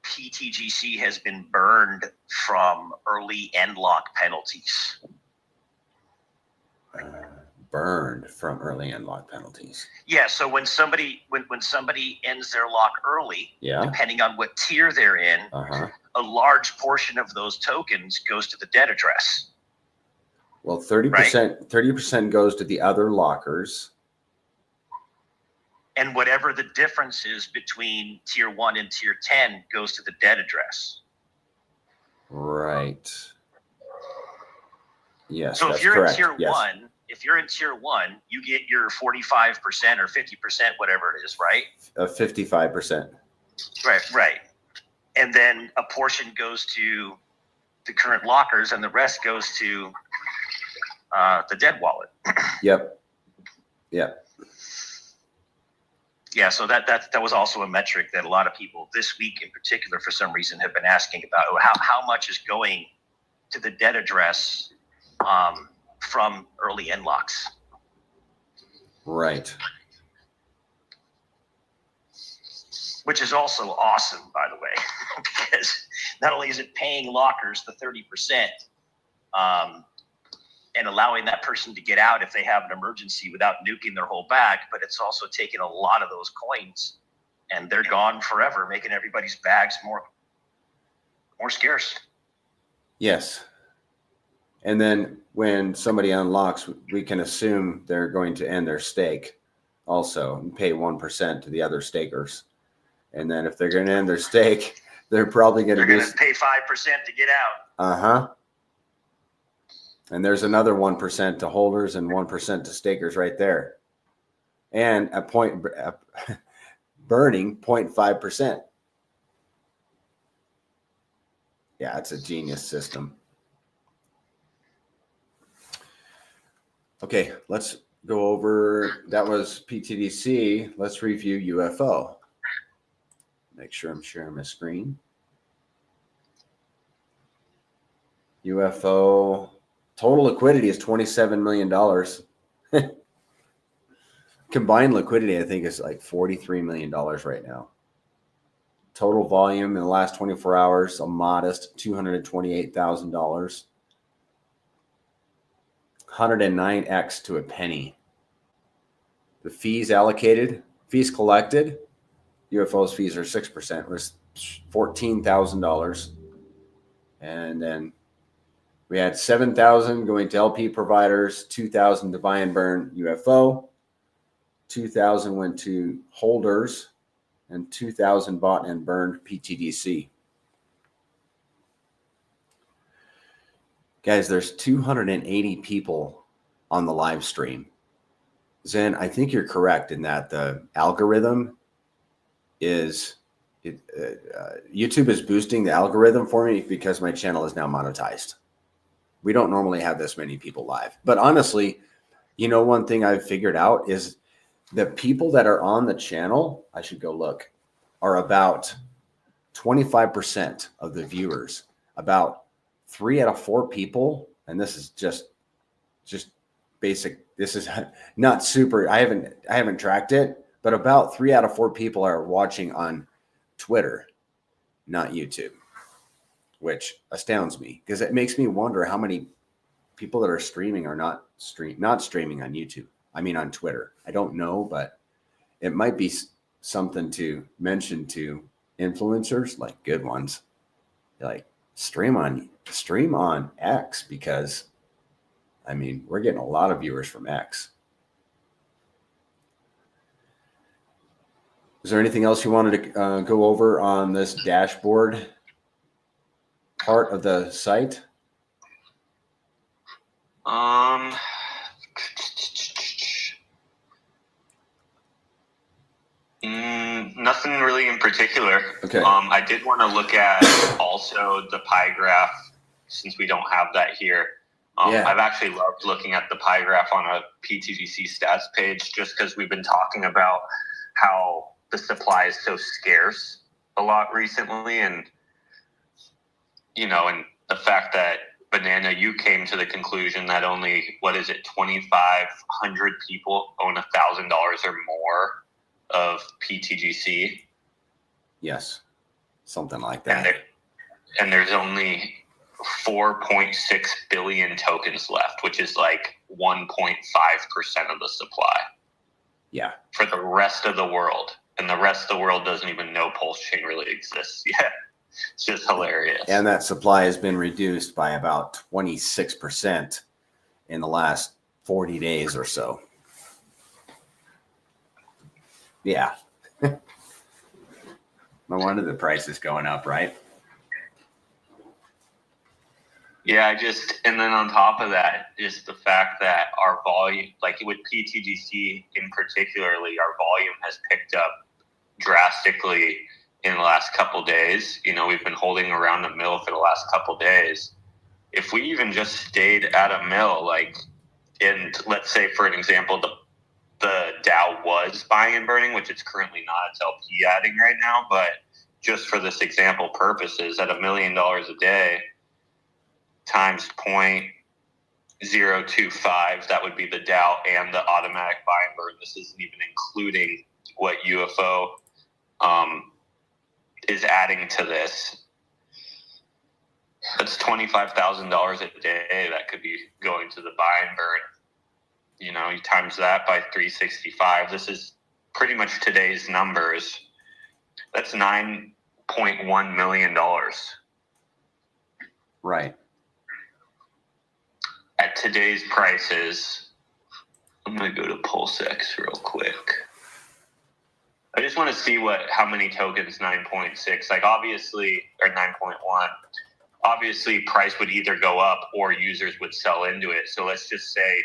pTGC has been burned from early end lock penalties. Burned from early end lock penalties. Yeah, so when somebody ends their lock early, depending on what tier they're in, a large portion of those tokens goes to the debt address. Well, 30% goes to the other lockers. And whatever the difference is between tier 1 and tier 10 goes to the debt address. Right. Yes. So that's if you're correct. in tier 1, you get your 45% or 50%, whatever it is, right? 55%. Right. And then a portion goes to the current lockers, and the rest goes to the dead wallet. Yep. Yeah, so that was also a metric that a lot of people this week in particular, for some reason, have been asking about. How much is going to the debt address from early end locks? Right. Which is also awesome, by the way, because not only is it paying lockers the 30%, and allowing that person to get out if they have an emergency without nuking their whole bag, but it's also taking a lot of those coins and they're gone forever, making everybody's bags more scarce. Yes. And then when somebody unlocks, we can assume they're going to end their stake also and pay 1% to the other stakers. And then if they're going to end their stake, they're probably going to pay 5% to get out. And there's another 1% to holders and 1% to stakers right there. And burning 0.5%. Yeah, it's a genius system. Okay, let's go over, that was pTGC. Let's review UFO. Make sure I'm sharing my screen. UFO. Total liquidity is $27 million. Combined liquidity, I think, is like $43 million right now. Total volume in the last 24 hours, a modest $228,000. 109x to a penny. The fees allocated, fees collected, UFO's fees are 6%, was $14,000. And then we had 7,000 going to LP providers, 2,000 to buy and burn UFO, 2,000 went to holders, and 2,000 bought and burned pTGC. Guys, there's 280 people on the live stream. Zen, I think you're correct in that the algorithm is, YouTube is boosting the algorithm for me because my channel is now monetized. We don't normally have this many people live. But honestly, you know, one thing I've figured out is the people that are on the channel, I should go look, are about 25% of the viewers. About 3 out of 4 people, and this is just basic. This is not super. I haven't tracked it, but about 3 out of 4 people are watching on Twitter, not YouTube, which astounds me because it makes me wonder how many people that are streaming are not streaming on YouTube. I mean, on Twitter. I don't know, but it might be something to mention to influencers, like good ones, like stream on X, because I mean, we're getting a lot of viewers from X. Is there anything else you wanted to go over on this dashboard part of the site? Nothing really in particular. Okay. I did want to look at also the pie graph, since we don't have that here. I've actually loved looking at the pie graph on a pTGC stats page, just because we've been talking about how the supply is so scarce a lot recently, and and the fact that Banana, you came to the conclusion that only 2,500 people own $1,000 or more of pTGC. Yes. something like And that. there's only 4.6 billion tokens left, which is like 1.5% of the supply Yeah. for the rest of the world. And the rest of the world doesn't even know PulseChain really exists yet. It's just hilarious. And that supply has been reduced by about 26% in the last 40 days or so. Yeah. No wonder the price is going up, right? Yeah, and then on top of that, just the fact that our volume, like with pTGC in particularly, our volume has picked up drastically in the last couple days. You know, we've been holding around a mil for the last couple days. If we even just stayed at a mil, like, and let's say for an example, the Dow was buying and burning, which it's currently not, it's LP adding right now, but just for this example purposes, at $1 million a day times 0.025, that would be the Dow and the automatic buy and burn. This isn't even including what UFO is adding to this. That's $25,000 a day that could be going to the buy and burn. You know, you times that by 365. This is pretty much today's numbers. That's $9.1 million. Right. At today's prices, I'm going to go to PulseX real quick. I just want to see how many tokens 9.6, like obviously, or 9.1. Obviously, price would either go up or users would sell into it. So let's just say,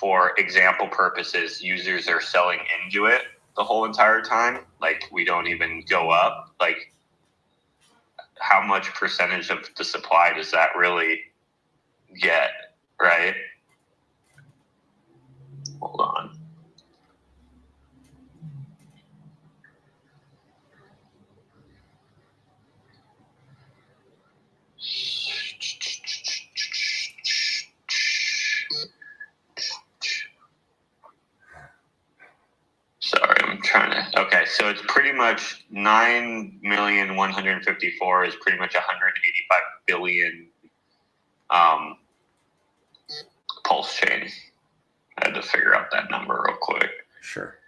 for example purposes, users are selling into it the whole entire time. Like, we don't even go up. Like, how much percentage of the supply does that really get, right? Hold on. Sorry, I'm trying to. Okay, so it's pretty much 9,154,000 is pretty much 185 billion PulseChain. I had to figure out that number real quick. Sure.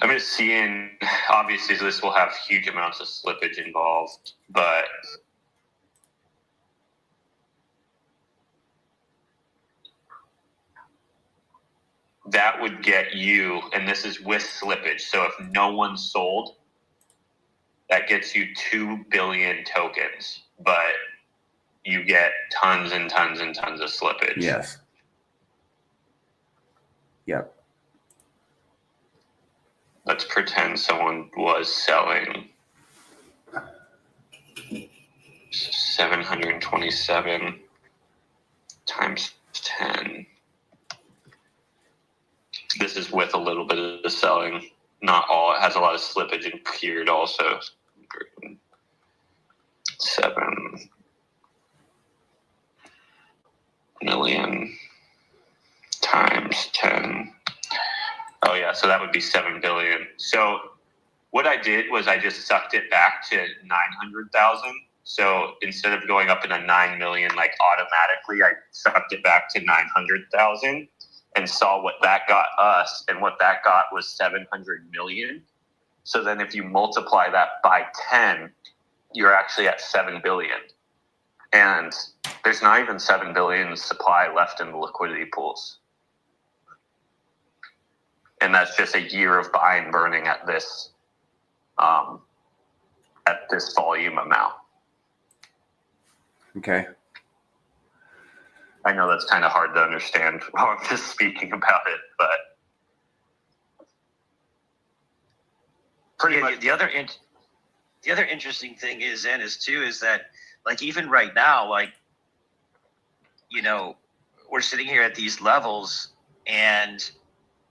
I'm just seeing, obviously, this will have huge amounts of slippage involved, but that would get you, and this is with slippage, so if no one sold, that gets you 2 billion tokens, but you get tons and tons and tons of slippage. Yes. Yep. Let's pretend someone was selling 727 times 10. This is with a little bit of the selling. Not all. It has a lot of slippage and period also. 7 million times 10. Oh yeah, so that would be 7 billion. So what I did was I just sucked it back to 900,000. So instead of going up in a 9 million, like automatically, I sucked it back to 900,000 and saw what that got us. And what that got was 700 million. So then if you multiply that by 10, you're actually at 7 billion. And there's not even 7 billion supply left in the liquidity pools. And that's just a year of buying and burning at this volume amount. Okay. I know that's kind of hard to understand while I'm just speaking about it, but pretty much. The other interesting thing is that, like, even right now, like, you know, we're sitting here at these levels and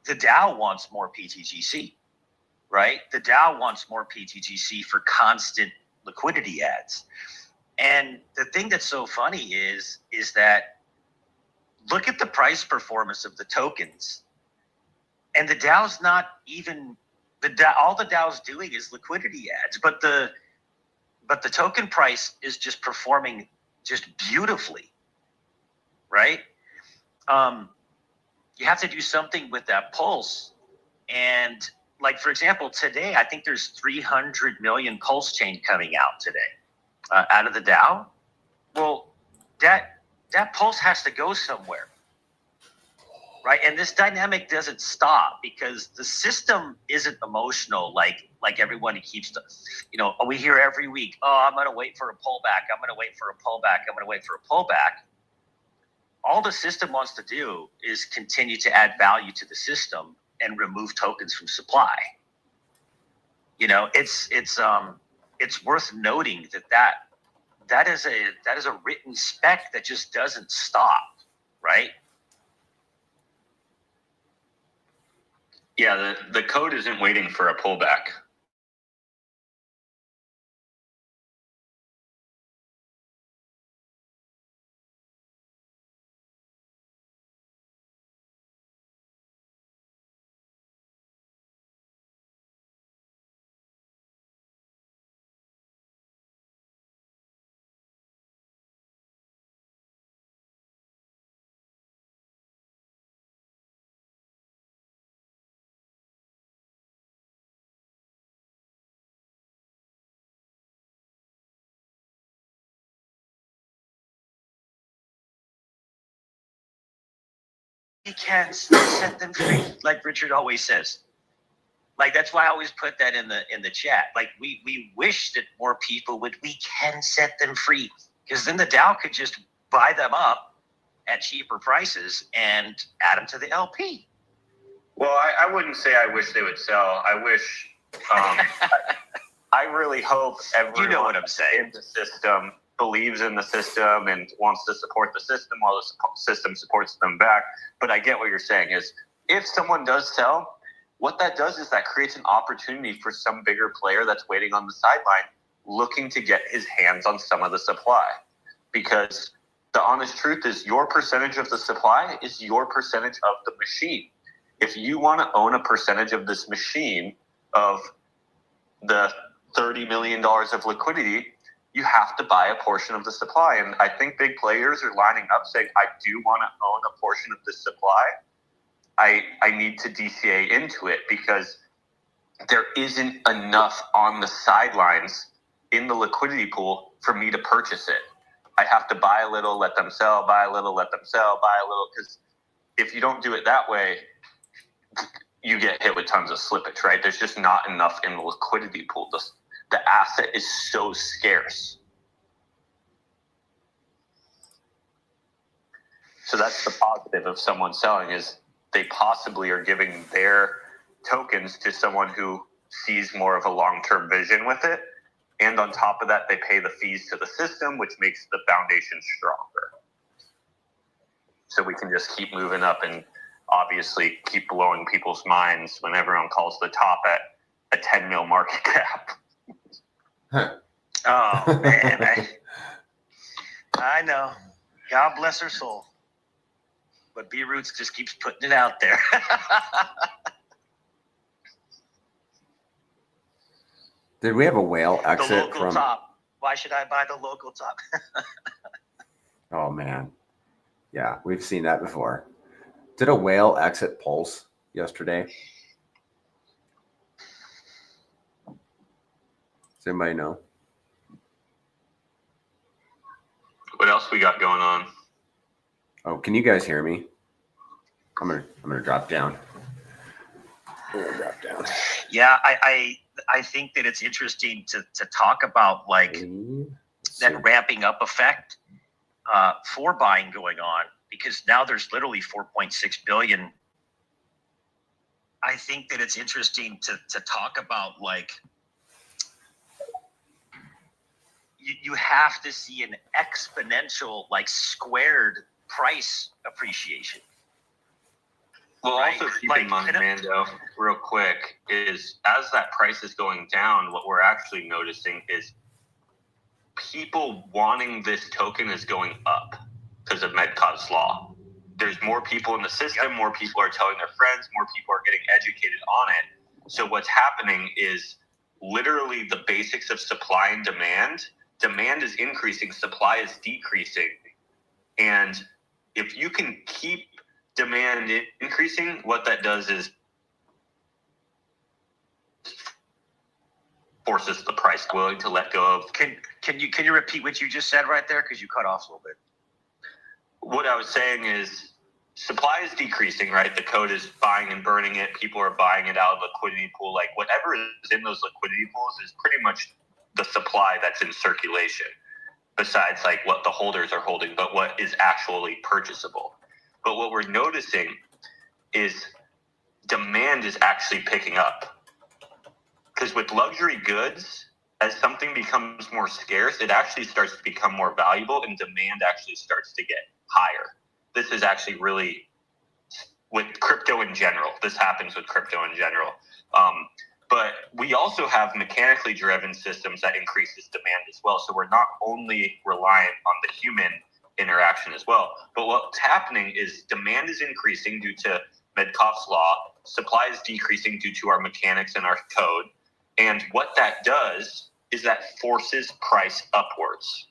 the Dow wants more pTGC, right? The Dow wants more pTGC for constant liquidity adds. And the thing that's so funny is that look at the price performance of the tokens, and the Dow's not even all the DAO's doing is liquidity ads, but the token price is just performing just beautifully, right? You have to do something with that pulse. And like, for example, today, I think there's 300 million PulseChain coming out today out of the DAO. Well, that pulse has to go somewhere, right? And this dynamic doesn't stop because the system isn't emotional like everyone keeps, we hear every week, oh, I'm going to wait for a pullback. I'm going to wait for a pullback. I'm going to wait for a pullback. All the system wants to do is continue to add value to the system and remove tokens from supply. It's worth noting that is a written spec that just doesn't stop, right? Yeah, the code isn't waiting for a pullback. We can't set them free, like Richard always says. Like, that's why I always put that in the chat. Like, we wish that more people we can set them free, because then the DAO could just buy them up at cheaper prices and add them to the LP. Well, I wouldn't say I wish they would sell. I wish, I really hope everyone You know what I'm saying. in the system believes in the system and wants to support the system while the system supports them back. But I get what you're saying is if someone does sell, what that does is that creates an opportunity for some bigger player that's waiting on the sideline looking to get his hands on some of the supply. Because the honest truth is your percentage of the supply is your percentage of the machine. If you want to own a percentage of this machine of the $30 million of liquidity, you have to buy a portion of the supply. And I think big players are lining up saying, I do want to own a portion of this supply. I need to DCA into it because there isn't enough on the sidelines in the liquidity pool for me to purchase it. I have to buy a little, let them sell, buy a little, let them sell, buy a little. Because if you don't do it that way, you get hit with tons of slippage, right? There's just not enough in the liquidity pool. The asset is so scarce. So that's the positive of someone selling is they possibly are giving their tokens to someone who sees more of a long-term vision with it. And on top of that, they pay the fees to the system, which makes the foundation stronger. So we can just keep moving up and obviously keep blowing people's minds when everyone calls the top at a 10 mil market cap. Oh, man. I know. God bless her soul. But B-Roots just keeps putting it out there. Did we have a whale exit the local from top? Why should I buy the local top? Oh man. Yeah, we've seen that before. Did a whale exit Pulse yesterday? Does anybody know? What else we got going on? Oh, can you guys hear me? I'm gonna drop down. I'm gonna drop down. Yeah, I think that it's interesting to talk about like that ramping up effect for buying going on, because now there's literally 4.6 billion. I think that it's interesting to talk about like you have to see an exponential, like squared price appreciation. Well, right? also keep Like, in mind, Mando, real quick, is as that price is going down, what we're actually noticing is people wanting this token is going up because of Medcod's law. There's more people in the system, more people are telling their friends, more people are getting educated on it. So what's happening is literally the basics of supply and demand. Demand is increasing, supply is decreasing. And if you can keep demand increasing, what that does is forces the price willing to let go of. Can you repeat what you just said right there? Because you cut off a little bit. What I was saying is supply is decreasing, right? The code is buying and burning it. People are buying it out of liquidity pool. Like whatever is in those liquidity pools is pretty much the supply that's in circulation, besides like what the holders are holding, but what is actually purchasable. But what we're noticing is demand is actually picking up. Because with luxury goods, as something becomes more scarce, it actually starts to become more valuable and demand actually starts to get higher. This is actually really, with crypto in general, this happens with crypto in general. But we also have mechanically driven systems that increases demand as well. So we're not only reliant on the human interaction as well. But what's happening is demand is increasing due to Metcalfe's law. Supply is decreasing due to our mechanics and our code. And what that does is that forces price upwards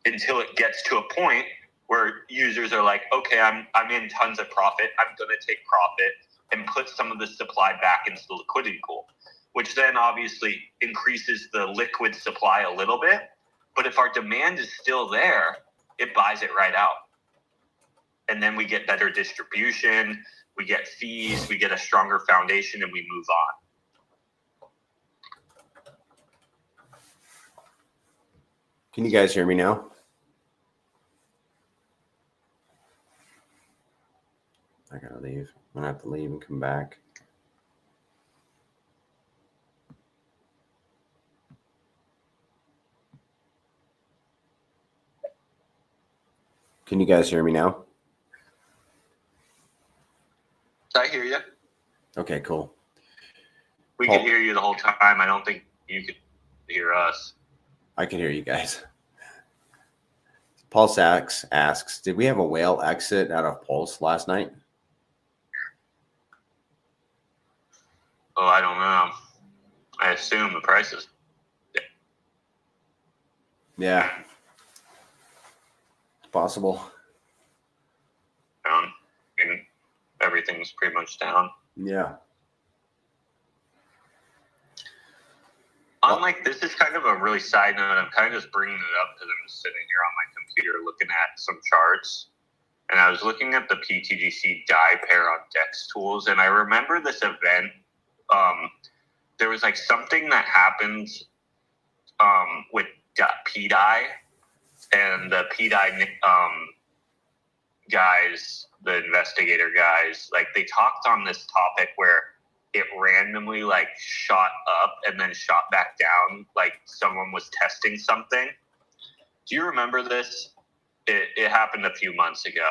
until it gets to a point where users are like, okay, I'm in tons of profit. I'm going to take profit and put some of the supply back into the liquidity pool, which then obviously increases the liquid supply a little bit. But if our demand is still there, it buys it right out. And then we get better distribution, we get fees, we get a stronger foundation, and we move on. Can you guys hear me now? I gotta leave. I'm gonna have to leave and come back. Can you guys hear me now? I hear you. Okay, cool. We Paul, could hear you the whole time. I don't think you could hear us. I can hear you guys. Paul Sachs asks, did we have a whale exit out of Pulse last night? Oh, I don't know. I assume the prices. Yeah. It's possible. Down. And everything's pretty much down. Yeah. Unlike, this is kind of a really side note. I'm kind of just bringing it up because I'm just sitting here on my computer looking at some charts. And I was looking at the pTGC die pair on DEX tools. And I remember this event. There was like something that happened with pDie, and the pDie guys, the investigator guys, like they talked on this topic where it randomly like shot up and then shot back down, like someone was testing something. Do you remember this? It happened a few months ago.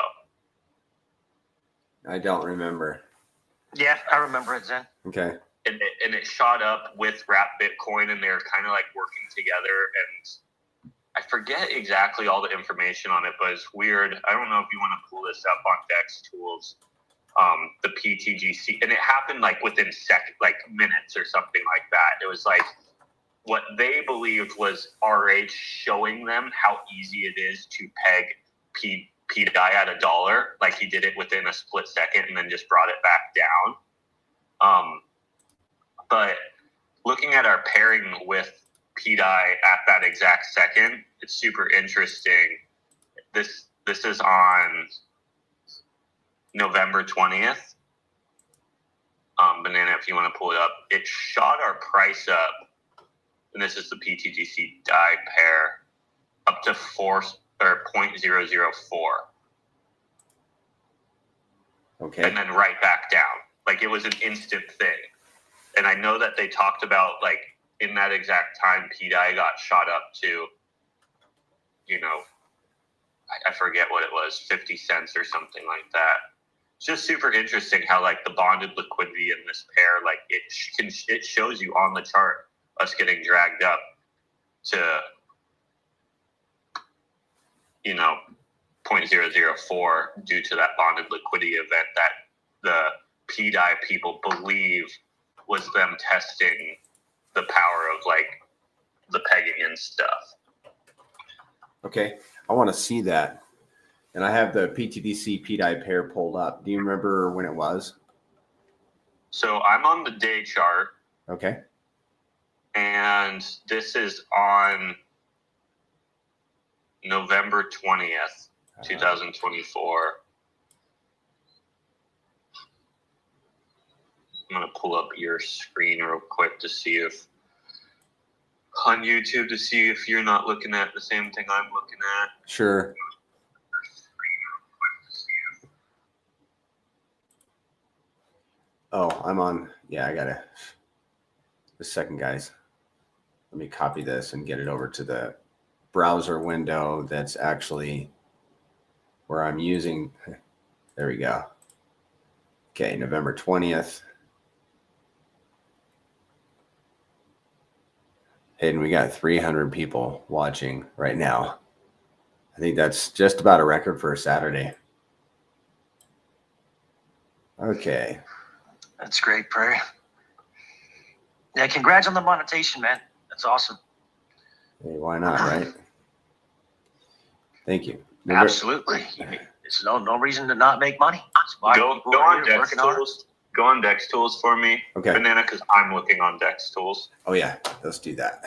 I don't remember. Yeah, I remember it, Zen. Okay. And it shot up with Wrap Bitcoin, and they're kind of like working together. And I forget exactly all the information on it, but it's weird. I don't know if you want to pull this up on DEX tools. The pTGC, and it happened like within minutes or something like that. It was like what they believed was RH showing them how easy it is to peg pDie at $1. Like he did it within a split second and then just brought it back down. But looking at our pairing with pDie at that exact second, it's super interesting. This is on November 20th. Banana, if you want to pull it up, it shot our price up, and this is the pTGC die pair, up to 0.004. Okay. And then right back down. Like it was an instant thing. And I know that they talked about like in that exact time pDie got shot up to, you know, I forget what it was, 50 cents or something like that. It's just super interesting how like the bonded liquidity in this pair, like it shows you on the chart us getting dragged up to, you know, 0.004 due to that bonded liquidity event that the PDI people believe was them testing the power of like the pegging and stuff. Okay, I want to see that. And I have the pTGC PDI pair pulled up. Do you remember when it was? So I'm on the day chart. Okay. And this is on November 20th, 2024. I'm going to pull up your screen real quick to see if on YouTube to see if you're not looking at the same thing I'm looking at. Sure. Oh, I'm on. Yeah, I got to. A second, guys. Let me copy this and get it over to the browser window that's actually where I'm using. There we go. Okay, November 20th. Hayden, we got 300 people watching right now. I think that's just about a record for a Saturday. Okay. That's great, Prairie. Yeah, congrats on the monetization, man. That's awesome. Hey, why not, right? Thank you. Absolutely. There's no reason to not make money. Go on Dex Tools. Go on Dex Tools for me, Okay. Banana, because I'm looking on Dex Tools. Oh, yeah. Let's do that.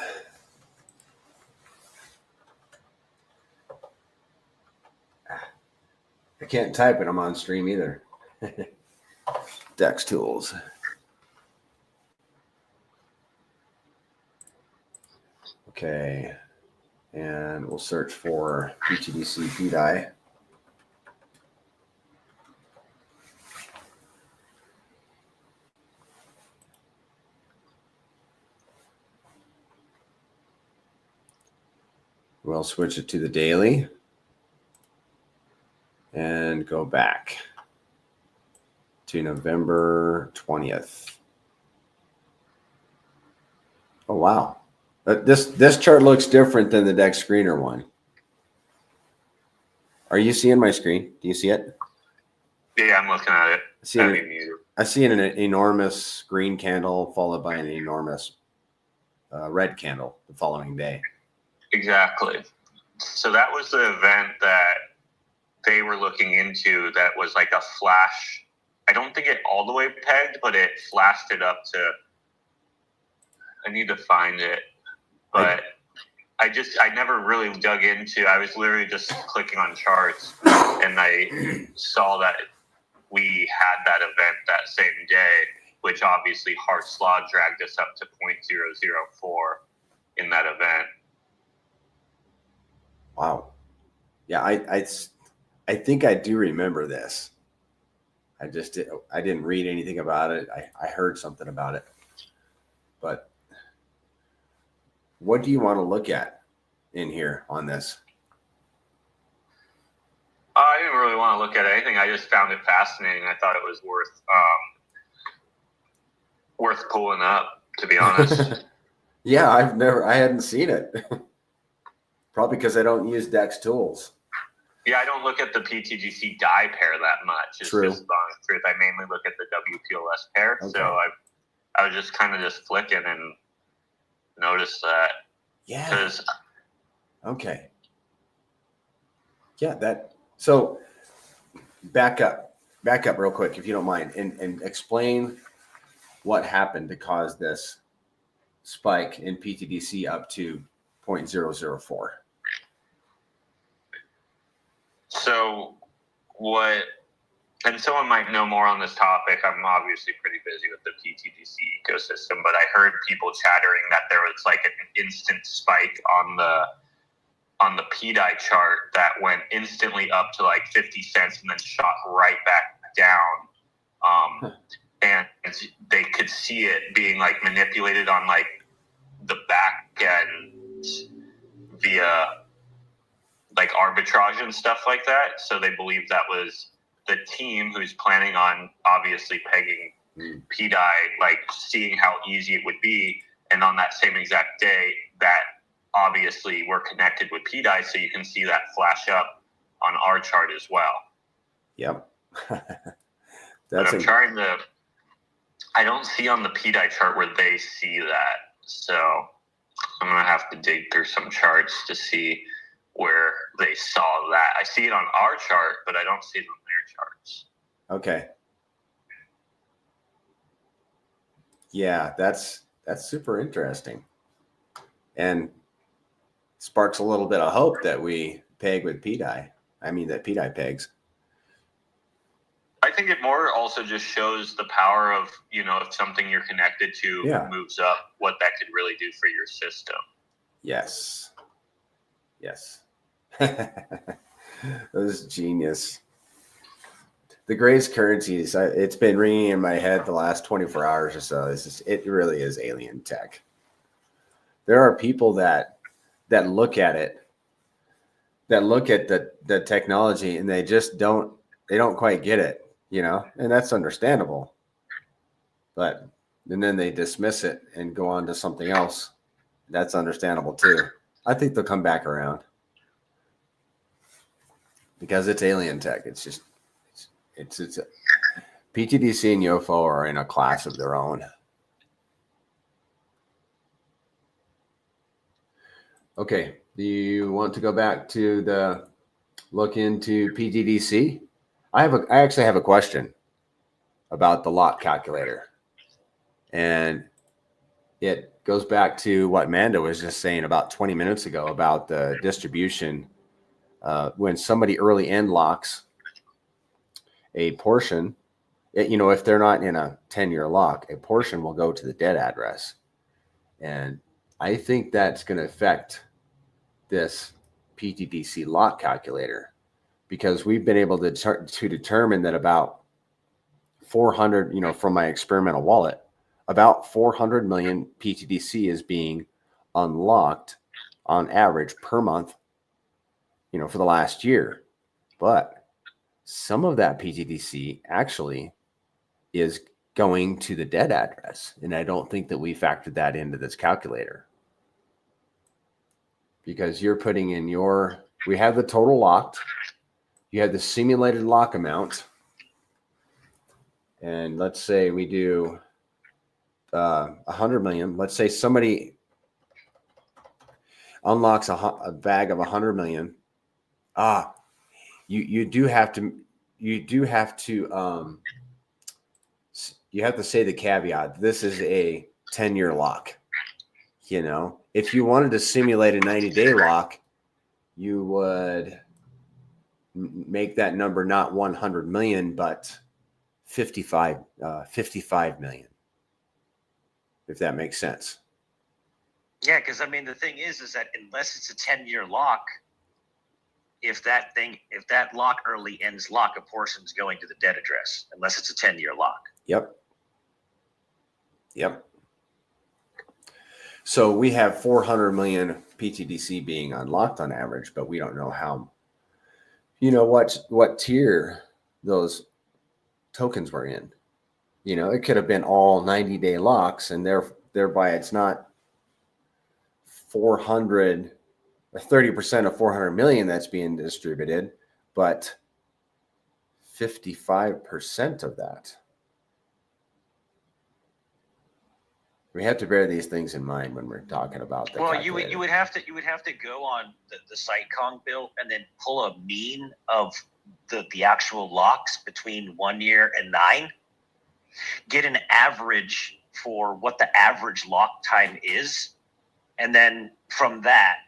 I can't type it. I'm on stream either. Dex Tools. Okay. And we'll search for pTGC PDI. We'll switch it to the daily and go back to November 20th. Oh, wow. This chart looks different than the Dex Screener one. Are you seeing my screen? Do you see it? Yeah, I'm looking at it. I see an enormous green candle followed by an enormous red candle the following day. Exactly. So that was the event that they were looking into that was like a flash. I don't think it all the way pegged, but it flashed it up to, I need to find it. But I never really dug into, I was literally just clicking on charts and I saw that we had that event that same day, which obviously Hart's Law dragged us up to 0.004 in that event. Wow. Yeah, I think I do remember this. I didn't read anything about it. I heard something about it. But what do you want to look at in here on this? I didn't really want to look at anything. I just found it fascinating. I thought it was worth pulling up, to be honest. Yeah, I hadn't seen it. Probably because I don't use Dex Tools. Yeah, I don't look at the pTGC die pair that much. It's True. just the honest truth. I mainly look at the WPLS pair. Okay. So I was just kind of just flicking and noticed that. Yeah. Okay. Yeah, so back up real quick, if you don't mind, and explain what happened to cause this spike in pTGC up to 0.004. So and someone might know more on this topic. I'm obviously pretty busy with the pTGC ecosystem, but I heard people chattering that there was like an instant spike on the PDI chart that went instantly up to like 50 cents and then shot right back down. And they could see it being like manipulated on like the back end via like arbitrage and stuff like that. So they believe that was the team who's planning on obviously pegging PDI, like seeing how easy it would be. And on that same exact day, that obviously we're connected with PDI, so you can see that flash up on our chart as well. Yep. But I'm trying to. I don't see on the PDI chart where they see that, so I'm gonna have to dig through some charts to see where they saw that. I see it on our chart, but I don't see it on their charts. Okay. Yeah, that's super interesting, and sparks a little bit of hope that we peg with PDI. I mean, that PDI pegs. I think it more also just shows the power of, if something you're connected to moves up, what that could really do for your system. Yes. That was genius. The greatest currencies, it's been ringing in my head the last 24 hours or so. It really is alien tech. There are people that look at it, that look at the technology, and they just don't quite get it, and that's understandable. And then they dismiss it and go on to something else. That's understandable too. I think they'll come back around because it's alien tech. It's just, it's PTDC and UFO are in a class of their own. Okay. Do you want to go back to the look into PTDC? I actually have a question about the lock calculator, and it goes back to what Manda was just saying about 20 minutes ago about the distribution. When somebody early end locks a portion, if they're not in a 10-year lock, a portion will go to the dead address. And I think that's going to affect this PTDC lock calculator, because we've been able to determine that about 400, from my experimental wallet, about 400 million PTDC is being unlocked on average per month, for the last year. But some of that PTDC actually is going to the dead address. And I don't think that we factored that into this calculator, because you're putting in we have the total locked, you have the simulated lock amount. And let's say we do 100 million. Let's say somebody unlocks a bag of 100 million. You have to say the caveat. This is a 10-year lock. If you wanted to simulate a 90-day lock, you would make that number not 100 million, but 55 million, if that makes sense. Yeah, because the thing is that unless it's a 10-year lock, if that lock early ends lock, a portion's going to the dead address, unless it's a 10-year lock. Yep. So we have 400 million PTDC being unlocked on average, but we don't know how, what tier those tokens were in. It could have been all 90-day locks, and thereby it's not 30% of 400 million that's being distributed, but 55% of that. We have to bear these things in mind when we're talking about the you would have to go on the SiteCon bill and then pull a mean of the actual locks between 1 year and 9, get an average for what the average lock time is, and then from that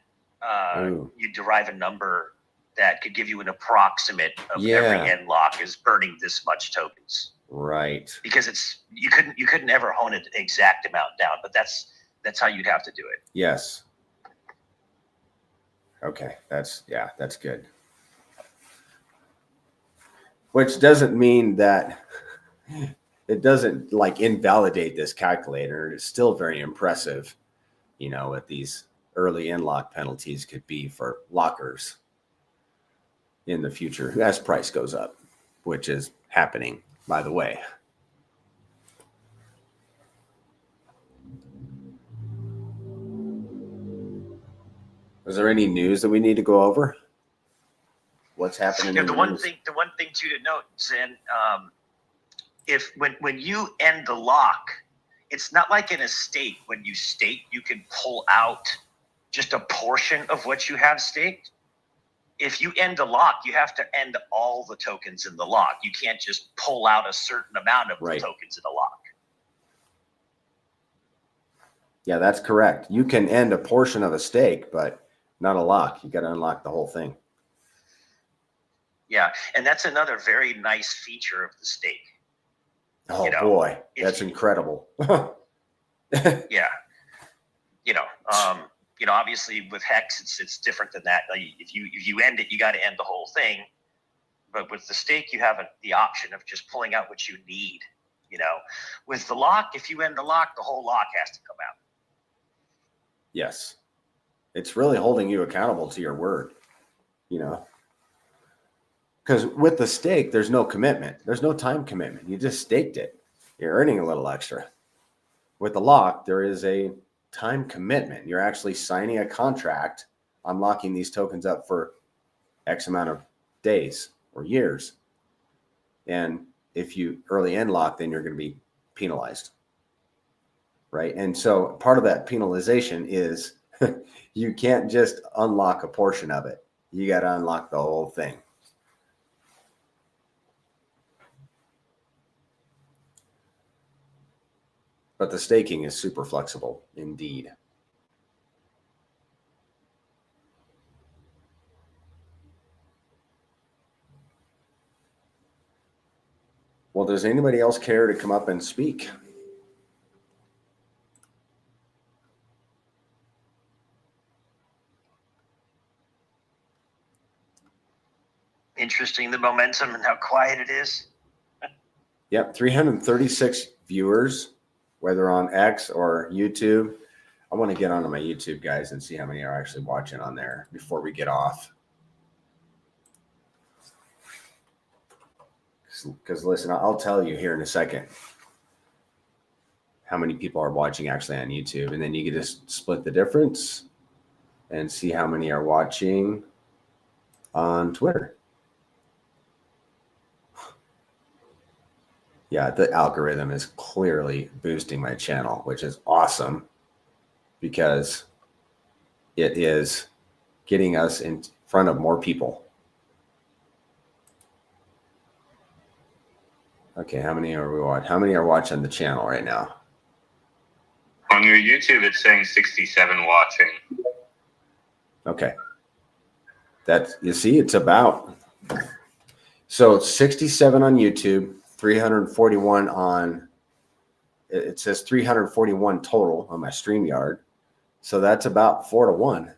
you derive a number that could give you an approximate of every end lock is burning this much tokens. Right. Because you couldn't ever hone an exact amount down, but that's how you'd have to do it. Yes. Okay, that's good. Which doesn't mean that it doesn't invalidate this calculator. It's still very impressive, what these early end lock penalties could be for lockers in the future as price goes up, which is happening, by the way. Is there any news that we need to go over? What's happening? The one thing too to note, Zen, when you end the lock, it's not like in a stake. When you stake, you can pull out just a portion of what you have staked. If you end a lock, you have to end all the tokens in the lock. You can't just pull out a certain amount of the tokens in the lock. Yeah, that's correct. You can end a portion of a stake, but not a lock. You got to unlock the whole thing. Yeah, and that's another very nice feature of the stake. Oh, boy, that's incredible. Yeah. Obviously with Hex, it's different than that. Like if you end it, you got to end the whole thing. But with the stake, you have the option of just pulling out what you need. With the lock, if you end the lock, the whole lock has to come out. Yes. It's really holding you accountable to your word, because with the stake, there's no commitment. There's no time commitment. You just staked it. You're earning a little extra. With the lock, there is a time commitment. You're actually signing a contract on locking these tokens up for X amount of days or years. And if you early end lock, then you're going to be penalized. Right. And so part of that penalization is you can't just unlock a portion of it. You got to unlock the whole thing. But the staking is super flexible indeed. Well, does anybody else care to come up and speak? Interesting, the momentum and how quiet it is. Yep, 336 viewers, whether on X or YouTube. I want to get onto my YouTube, guys, and see how many are actually watching on there before we get off. Because listen, I'll tell you here in a second how many people are watching actually on YouTube, and then you can just split the difference and see how many are watching on Twitter. Yeah, the algorithm is clearly boosting my channel, which is awesome because it is getting us in front of more people. Okay, how many are we watching? How many are watching the channel right now? On your YouTube, it's saying 67 watching. Okay. You see, it's about. So 67 on YouTube, 341 on, it says 341 total on my StreamYard. So that's about 4-1.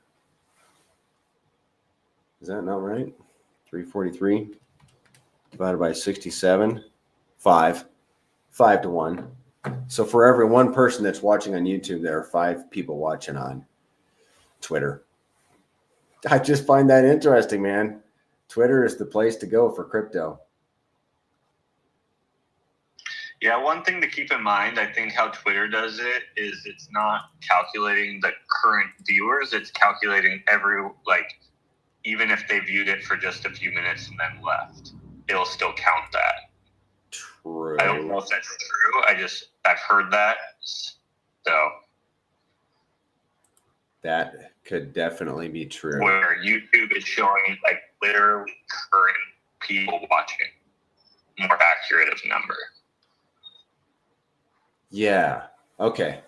Is that not right? 343 divided by 67, 5-1. So for every one person that's watching on YouTube, there are 5 people watching on Twitter. I just find that interesting, man. Twitter is the place to go for crypto. Yeah, one thing to keep in mind, I think how Twitter does it is it's not calculating the current viewers. It's calculating even if they viewed it for just a few minutes and then left, it'll still count that. True. I don't know if that's true. I've heard that. So that could definitely be true. Where YouTube is showing literally current people watching, more accurate of number. Yeah. Okay.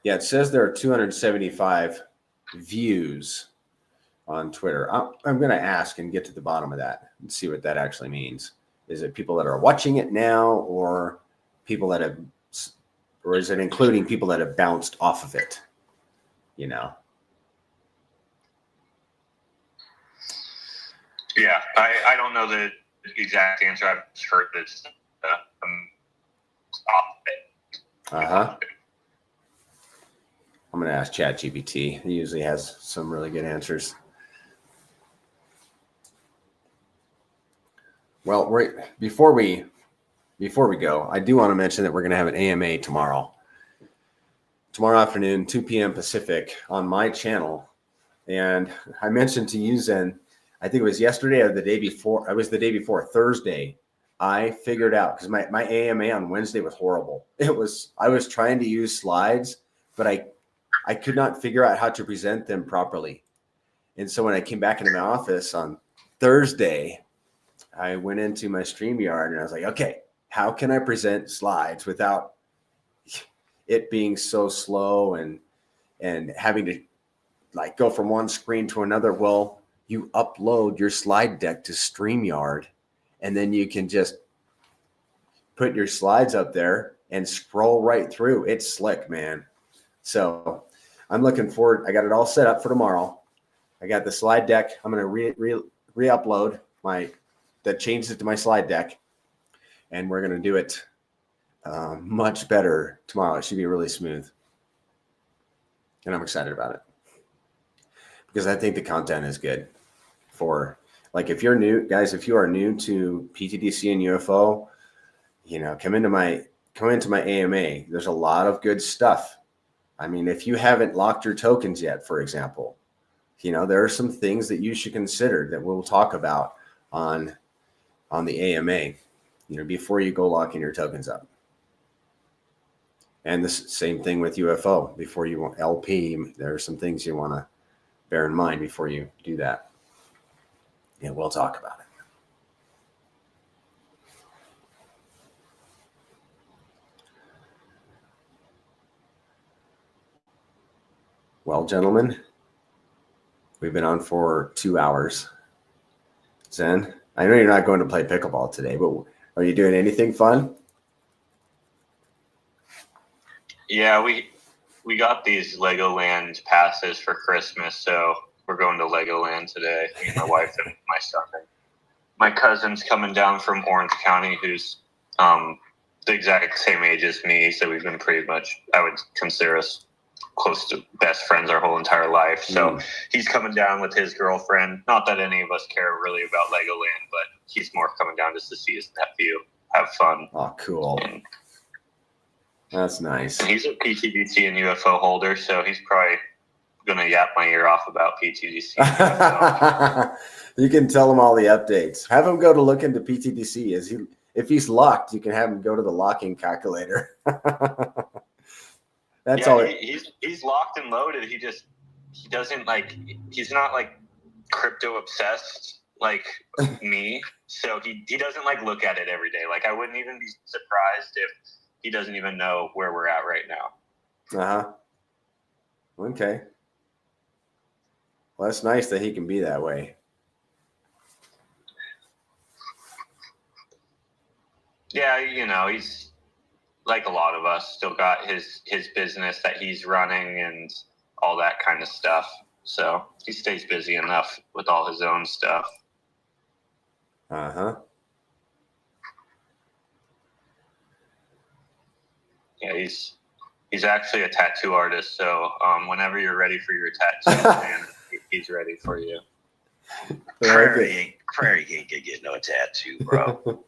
Yeah, it says there are 275 views on Twitter. I'm going to ask and get to the bottom of that and see what that actually means. Is it people that are watching it now, or people that have, or is it including people that have bounced off of it? Yeah, I don't know the exact answer. I've just heard this off it. I'm going to ask ChatGPT. He usually has some really good answers. Well, before we go, I do want to mention that we're going to have an AMA tomorrow afternoon, 2 p.m. Pacific on my channel. And I mentioned to you, Zen, I think it was yesterday or the day before. It was the day before, Thursday. I figured out, because my AMA on Wednesday was horrible. I was trying to use slides, but I could not figure out how to present them properly. And so when I came back into my office on Thursday, I went into my StreamYard and I was like, okay, how can I present slides without it being so slow and having to like go from one screen to another? Well, you upload your slide deck to StreamYard, and then you can just put your slides up there and scroll right through. It's slick, man. So I'm looking forward. I got it all set up for tomorrow. I got the slide deck. I'm going to re-upload that changes it to my slide deck, and we're going to do it much better tomorrow. It should be really smooth, and I'm excited about it because I think the content is good for, like, if you're new, guys, if you are new to pTGC and UFO, come into my AMA. There's a lot of good stuff. I mean, if you haven't locked your tokens yet, for example, there are some things that you should consider that we'll talk about on the AMA, before you go locking your tokens up. And the same thing with UFO. Before you want LP, there are some things you want to bear in mind before you do that. And we'll talk about it. Well, gentlemen, we've been on for 2 hours. Zen, I know you're not going to play pickleball today, but are you doing anything fun? Yeah, we got these Legoland passes for Christmas, so we're going to Legoland today. Me and my wife and my son. My cousin's coming down from Orange County, who's the exact same age as me, so we've been pretty much, I would consider us close to best friends our whole entire life. So he's coming down with his girlfriend. Not that any of us care really about Legoland, but he's more coming down just to see his nephew have fun. Oh, cool. And that's nice. He's a pTGC and UFO holder, so he's probably going to yap my ear off about pTGC. You can tell him all the updates. Have him go to look into pTGC. If he's locked, you can have him go to the locking calculator. That's all. He's locked and loaded. He doesn't he's not like crypto obsessed like me. So he doesn't look at it every day. Like, I wouldn't even be surprised if he doesn't even know where we're at right now. Uh-huh. Okay. Well, that's nice that he can be that way. Yeah, he's like a lot of us, still got his business that he's running and all that kind of stuff. So he stays busy enough with all his own stuff. Uh-huh. Yeah, he's actually a tattoo artist. So whenever you're ready for your tattoo, man, he's ready for you. Prairie ain't gonna get no tattoo, bro.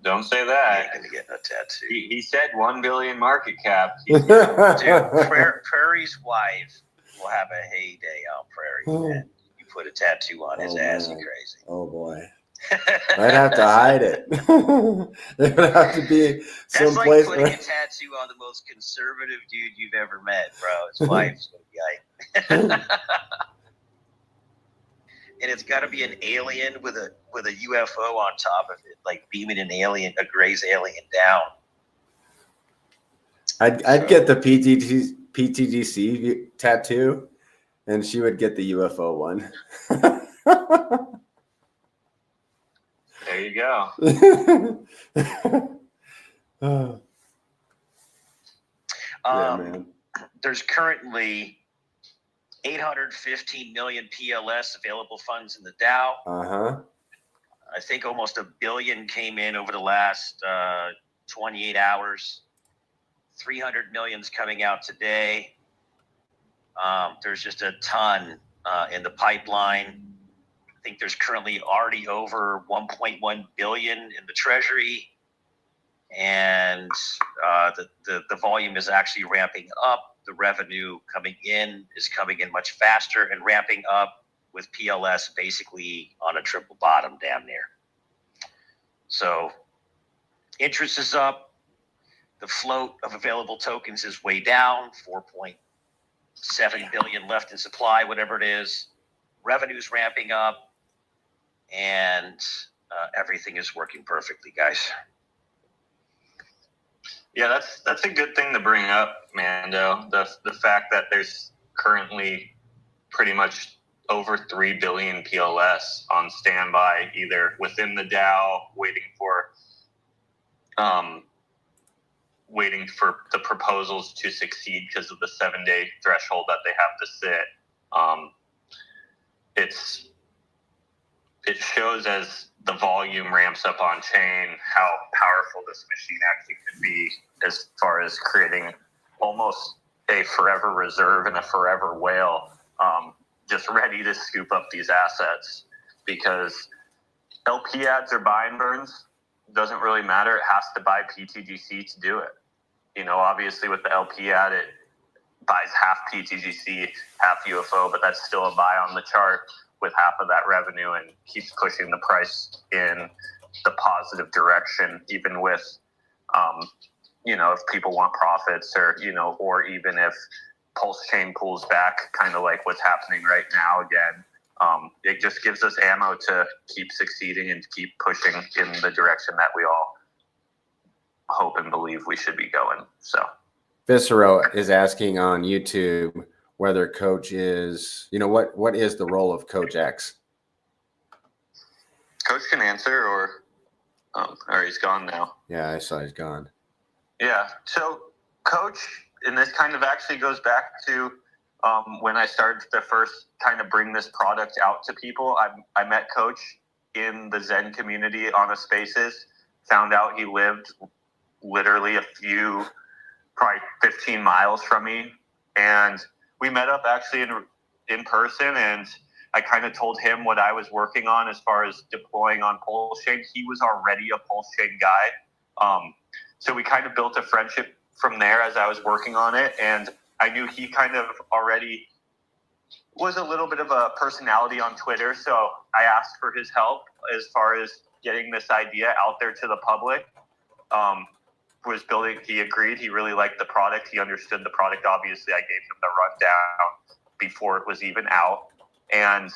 Don't say that. He ain't gonna get no tattoo. He said 1 billion market cap. Dude, Prairie's wife will have a heyday on Prairie, man. You put a tattoo on his ass, you crazy. Oh boy. I'd have to hide it. There would have to be some That's like place putting a tattoo on the most conservative dude you've ever met, bro. His wife's gonna be like and it's got to be an alien with a UFO on top of it, like beaming a Gray's alien down. I'd get the pTGC tattoo, and she would get the UFO one. There you go. Yeah, man. There's currently 815 million PLS available funds in the DAO. Uh-huh. I think almost $1 billion came in over the last 28 hours. 300 million's coming out today. There's just a ton in the pipeline. I think there's currently already over 1.1 billion in the Treasury, and the volume is actually ramping up. The revenue coming in is coming in much faster and ramping up, with PLS basically on a triple bottom damn near. So Interest is up. The float of available tokens is way down, 4.7 billion left in supply, whatever it is. Revenue's ramping up, and everything is working perfectly, guys. Yeah, that's a good thing to bring up, Mando. The fact that there's currently pretty much over 3 billion PLS on standby, either within the DAO, waiting for the proposals to succeed because of the 7-day threshold that they have to sit. It shows as the volume ramps up on chain how powerful this machine actually could be as far as creating almost a forever reserve and a forever whale, just ready to scoop up these assets, because LP ads or buy and burns doesn't really matter. It has to buy pTGC to do it. Obviously with the LP ad, it buys half pTGC, half UFO, but that's still a buy on the chart with half of that revenue and keeps pushing the price in the positive direction, even with, if people want profits or even if PulseChain pulls back, kind of like what's happening right now again. It just gives us ammo to keep succeeding and keep pushing in the direction that we all hope and believe we should be going. So Viscero is asking on YouTube whether Coach is, what is the role of Coach X? Coach can answer, or he's gone now. Yeah, I saw he's gone. Yeah. So Coach, and this kind of actually goes back to when I started to first kind of bring this product out to people. I met Coach in the Zen community on a Spaces, found out he lived literally probably 15 miles from me. And we met up actually in person, and I kind of told him what I was working on as far as deploying on PulseChain. He was already a PulseChain guy. So we kind of built a friendship from there as I was working on it. And I knew he kind of already was a little bit of a personality on Twitter. So I asked for his help as far as getting this idea out there to the public. He agreed. He really liked the product. He understood the product. Obviously, I gave him the rundown before it was even out. And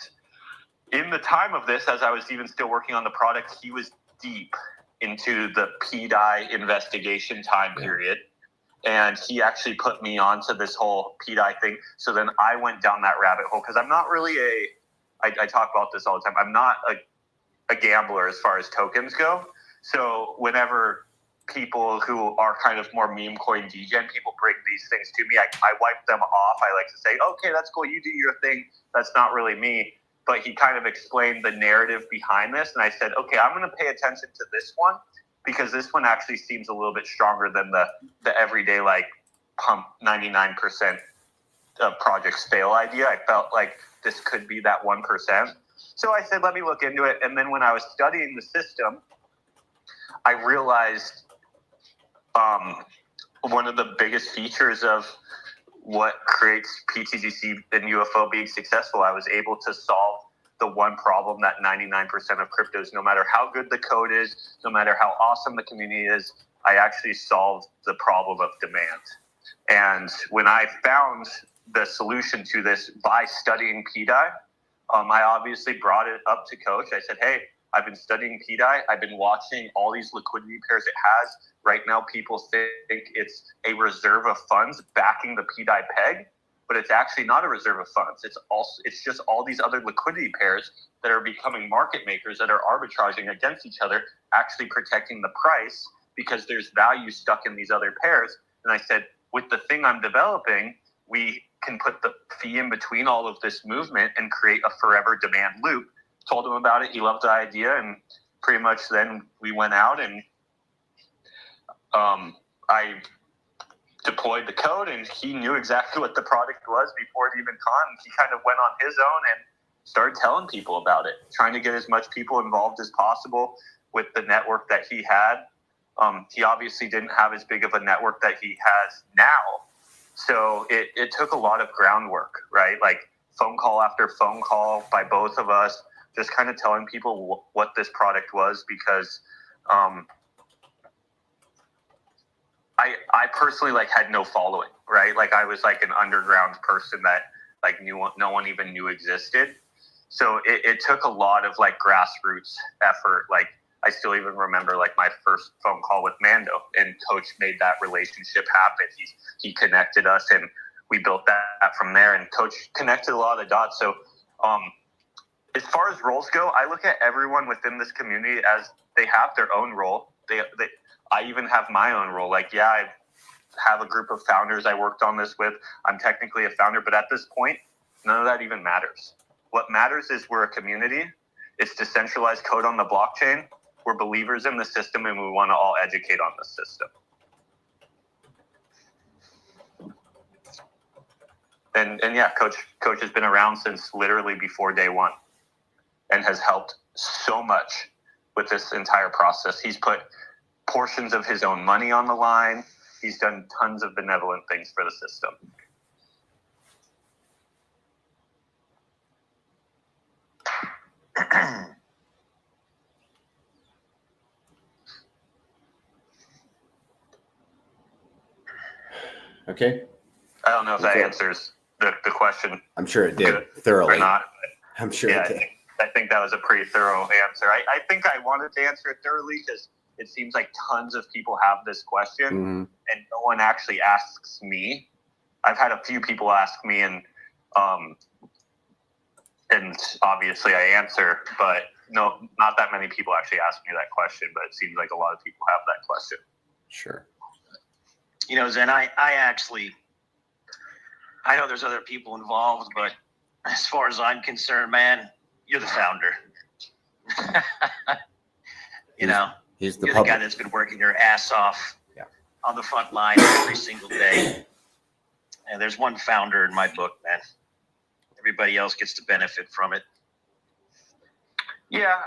in the time of this, as I was even still working on the product, he was deep into the PDI investigation time period. And he actually put me onto this whole PDI thing. So then I went down that rabbit hole, because I'm not really I talk about this all the time. I'm not a gambler as far as tokens go. So whenever people who are kind of more meme coin degen people bring these things to me, I wipe them off. I like to say, okay, that's cool, you do your thing, that's not really me. But he kind of explained the narrative behind this, and I said, okay, I'm going to pay attention to this one, because this one actually seems a little bit stronger than the everyday pump 99% of projects fail idea. I felt like this could be that 1%. So I said, let me look into it. And then when I was studying the system, I realized one of the biggest features of what creates pTGC and UFO being successful, I was able to solve the one problem that 99% of cryptos, no matter how good the code is, no matter how awesome the community is, I actually solved the problem of demand. And when I found the solution to this by studying PDI, I obviously brought it up to Coach. I said, hey, I've been studying PDI. I've been watching all these liquidity pairs it has. Right now, people think it's a reserve of funds backing the PDI peg, but it's actually not a reserve of funds. It's just all these other liquidity pairs that are becoming market makers that are arbitraging against each other, actually protecting the price because there's value stuck in these other pairs. And I said, with the thing I'm developing, we can put the fee in between all of this movement and create a forever demand loop. Told him about it. He loved the idea. And pretty much then we went out and I deployed the code, and he knew exactly what the product was before it even caught. He kind of went on his own and started telling people about it, trying to get as much people involved as possible with the network that he had. He obviously didn't have as big of a network that he has now. So it took a lot of groundwork, right? Like phone call after phone call by both of us, just kind of telling people what this product was, because I personally like had no following, right? Like I was like an underground person that like no one even knew existed. So it took a lot of like grassroots effort. Like I still even remember like my first phone call with Mando, and Coach made that relationship happen. He connected us, and we built that from there. And Coach connected a lot of the dots. So as far as roles go, I look at everyone within this community as they have their own role. I even have my own role. Like, yeah, I have a group of founders I worked on this with. I'm technically a founder, but at this point, none of that even matters. What matters is we're a community. It's decentralized code on the blockchain. We're believers in the system, and we want to all educate on the system. And yeah, Coach has been around since literally before day one, and has helped so much with this entire process. He's put portions of his own money on the line. He's done tons of benevolent things for the system. Okay. I don't know if that answers the question. I'm sure it did thoroughly. Or not. I'm sure Yeah, it did. I think that was a pretty thorough answer. I think I wanted to answer it thoroughly because it seems like tons of people have this question, and no one actually asks me. I've had a few people ask me, and obviously I answer, but no, not that many people actually ask me that question, but it seems like a lot of people have that question. Sure. You know, Zen, I know there's other people involved, but as far as I'm concerned, man, you're the founder. He's the you're the guy that's been working your ass off on the front line every single day. And there's one founder in my book, man. Everybody else gets to benefit from it. Yeah,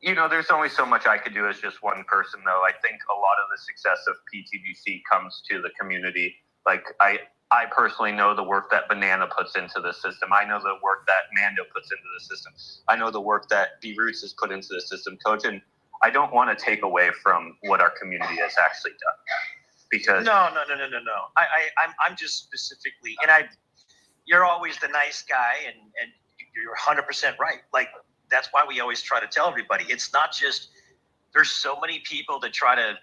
there's only so much I could do as just one person, though. I think a lot of the success of pTGC comes to the community. Like, I personally know the work that Banana puts into the system. I know the work that Mando puts into the system. I know the work that B-Roots has put into the system, Coach. And I don't want to take away from what our community has actually done. Because No. I'm just specifically, and you're always the nice guy, and you're 100% right. Like, that's why we always try to tell everybody. It's not just, there's so many people that try to,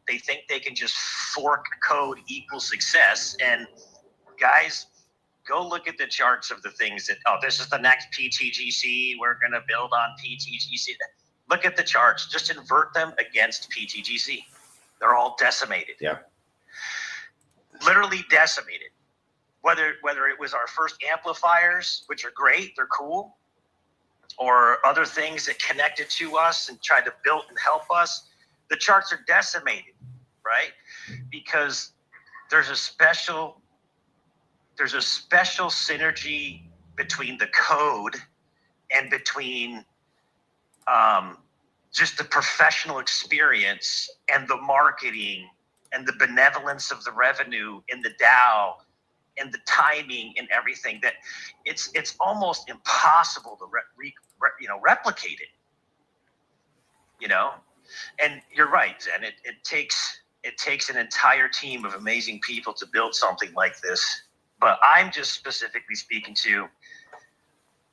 they think they can just fork code equals success. And guys, go look at the charts of the things that, this is the next pTGC. We're going to build on pTGC. Look at the charts. Just invert them against pTGC. They're all decimated. Yeah. Literally decimated. Whether it was our first amplifiers, which are great, they're cool, or other things that connected to us and tried to build and help us, the charts are decimated, right? Because there's a special synergy between the code and between just the professional experience and the marketing and the benevolence of the revenue in the DAO and the timing and everything, that it's almost impossible to replicate it. And you're right, Zen. It takes an entire team of amazing people to build something like this. But I'm just specifically speaking to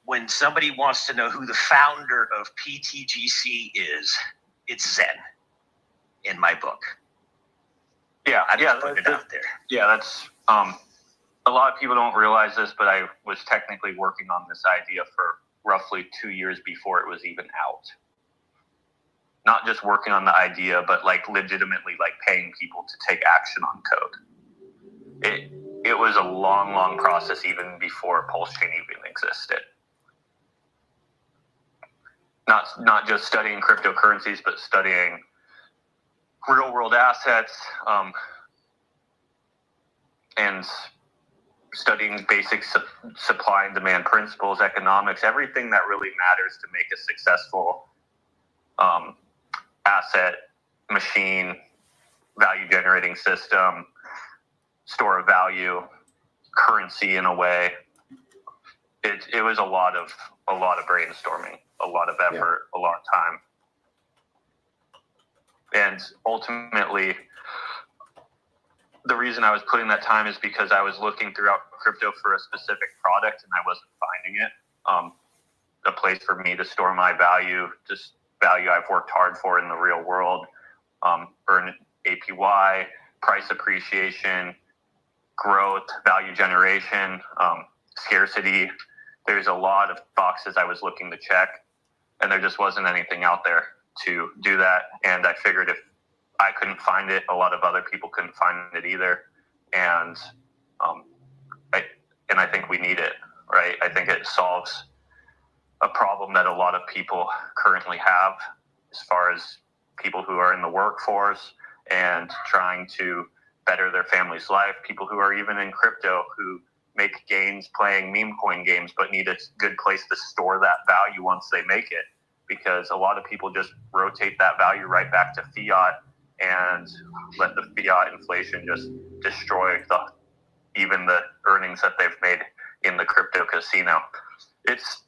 when somebody wants to know who the founder of pTGC is, it's Zen in my book. Yeah, I just put it out there. Yeah, that's a lot of people don't realize this, but I was technically working on this idea for roughly 2 years before it was even out. Not just working on the idea, but like legitimately like paying people to take action on code. It was a long process even before PulseChain even existed. Not just studying cryptocurrencies, but studying real world assets, and studying basic supply and demand principles, economics, everything that really matters to make a successful asset, machine, value generating system, store of value, currency in a way. It was a lot of brainstorming, a lot of effort, a lot of time. And ultimately, the reason I was putting that time is because I was looking throughout crypto for a specific product and I wasn't finding it. A place for me to store my value, just value I've worked hard for in the real world, earn APY, price appreciation, growth, value generation, scarcity. There's a lot of boxes I was looking to check, and there just wasn't anything out there to do that. And I figured if I couldn't find it, a lot of other people couldn't find it either. And I think we need it, right? I think it solves a problem that a lot of people currently have as far as people who are in the workforce and trying to better their family's life, people who are even in crypto who make gains playing meme coin games but need a good place to store that value once they make it, because a lot of people just rotate that value right back to fiat and let the fiat inflation just destroy even the earnings that they've made in the crypto casino. It's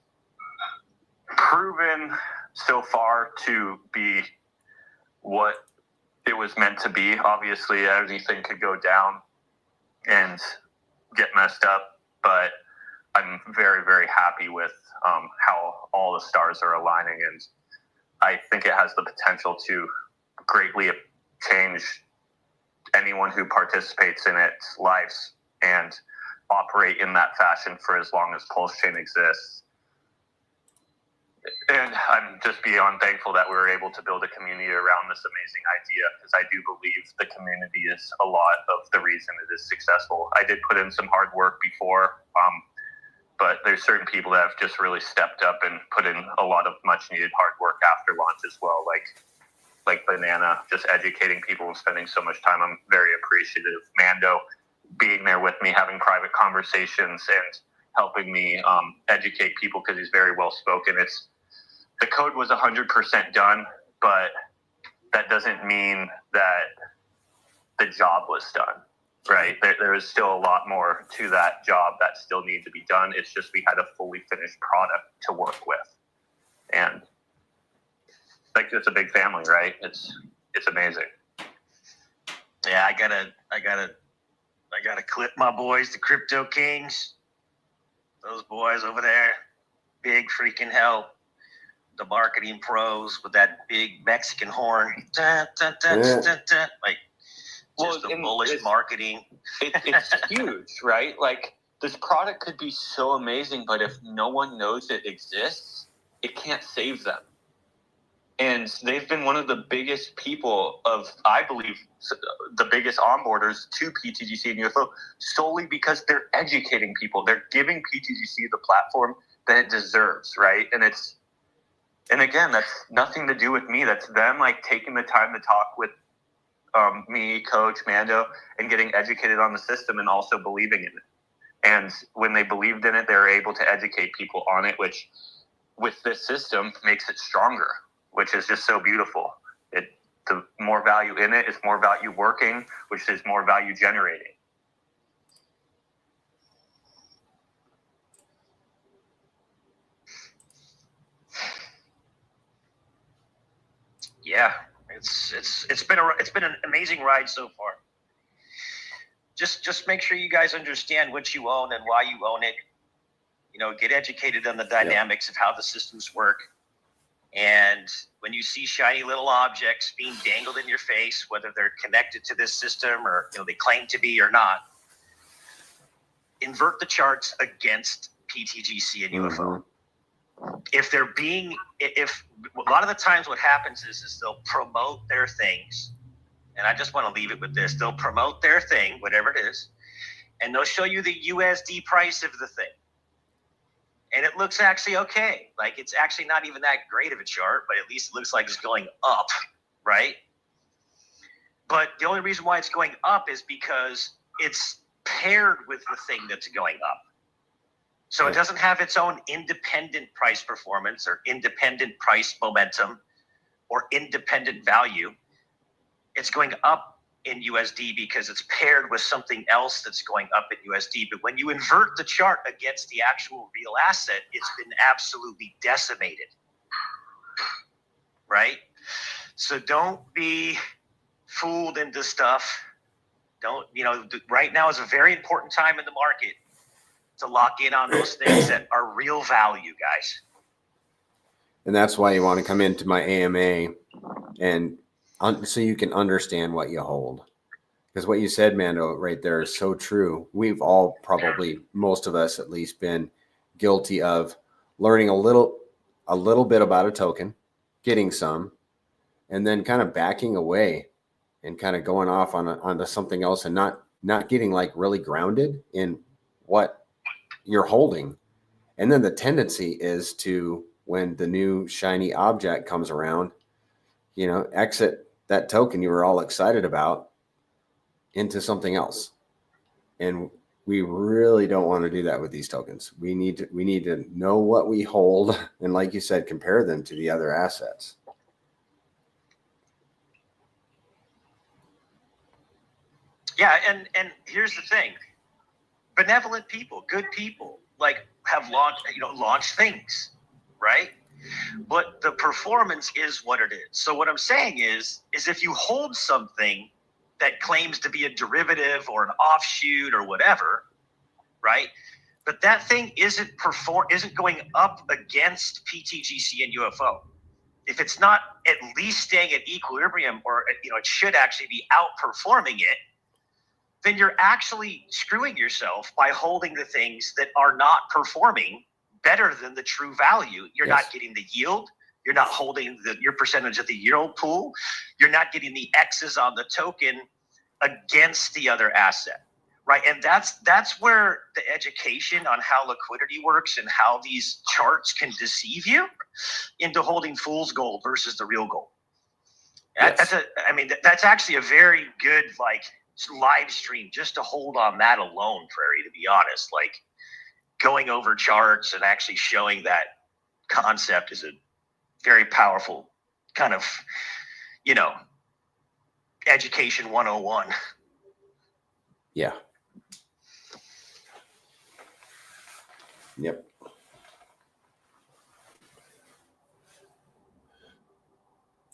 proven so far to be what it was meant to be. Obviously, everything could go down and get messed up, but I'm very, very happy with how all the stars are aligning, and I think it has the potential to greatly change anyone who participates in its lives and operate in that fashion for as long as PulseChain exists. And I'm just beyond thankful that we were able to build a community around this amazing idea, because I do believe the community is a lot of the reason it is successful. I did put in some hard work before, but there's certain people that have just really stepped up and put in a lot of much needed hard work after launch as well, like Banana, just educating people and spending so much time. I'm very appreciative. Mando being there with me, having private conversations and helping me educate people, because he's very well spoken. The code was 100% done, but that doesn't mean that the job was done, right? There is still a lot more to that job that still needs to be done. It's just we had a fully finished product to work with. And it's a big family, right? It's amazing. Yeah, I gotta clip my boys, the Crypto Kings. Those boys over there, big freaking help. The marketing pros with that big Mexican horn. Dun, dun, dun, Yeah. dun, dun. Just the bullish marketing. It's huge, right? This product could be so amazing, but if no one knows it exists, it can't save them. And they've been one of the biggest people I believe, the biggest onboarders to pTGC and UFO, solely because they're educating people. They're giving pTGC the platform that it deserves, right? And again, that's nothing to do with me. That's them taking the time to talk with me, Coach, Mando, and getting educated on the system and also believing in it. And when they believed in it, they were able to educate people on it, which with this system makes it stronger, which is just so beautiful. The more value in it is more value working, which is more value generating. Yeah, it's been an amazing ride so far. Just make sure you guys understand what you own and why you own it. Get educated on the dynamics of how the systems work. And when you see shiny little objects being dangled in your face, whether they're connected to this system or they claim to be or not, invert the charts against pTGC and UFO. If a lot of the times what happens is they'll promote their things, and I just want to leave it with this. They'll promote their thing, whatever it is, and they'll show you the USD price of the thing. And it looks actually okay. It's actually not even that great of a chart, but at least it looks like it's going up, right? But the only reason why it's going up is because it's paired with the thing that's going up. So it doesn't have its own independent price performance or independent price momentum or independent value. It's going up in USD because it's paired with something else that's going up in USD. But when you invert the chart against the actual real asset, it's been absolutely decimated, right? So don't be fooled into stuff. Don't, right now is a very important time in the market to lock in on those things that are real value, guys. And that's why you want to come into my AMA and so you can understand what you hold. Because what you said, Mando, right there is so true. We've all probably, most of us at least, been guilty of learning a little bit about a token, getting some, and then kind of backing away and kind of going off onto something else and not getting like really grounded in what you're holding. And then the tendency is to, when the new shiny object comes around, exit that token you were all excited about into something else. And we really don't want to do that with these tokens. We need to know what we hold, and like you said, compare them to the other assets. Yeah, and here's the thing. Benevolent people, good people, like have launched things, right? But the performance is what it is. So what I'm saying is if you hold something that claims to be a derivative or an offshoot or whatever, right? But that thing isn't going up against pTGC and UFO. If it's not at least staying at equilibrium, or it should actually be outperforming it, then you're actually screwing yourself by holding the things that are not performing better than the true value. You're not getting the yield. You're not holding your percentage of the yield pool. You're not getting the X's on the token against the other asset, right? And that's where the education on how liquidity works and how these charts can deceive you into holding fool's gold versus the real gold. Yes. That's actually a very good live stream just to hold on that alone, Prairie, to be honest. Like going over charts and actually showing that concept is a very powerful kind of, education 101. Yeah. Yep.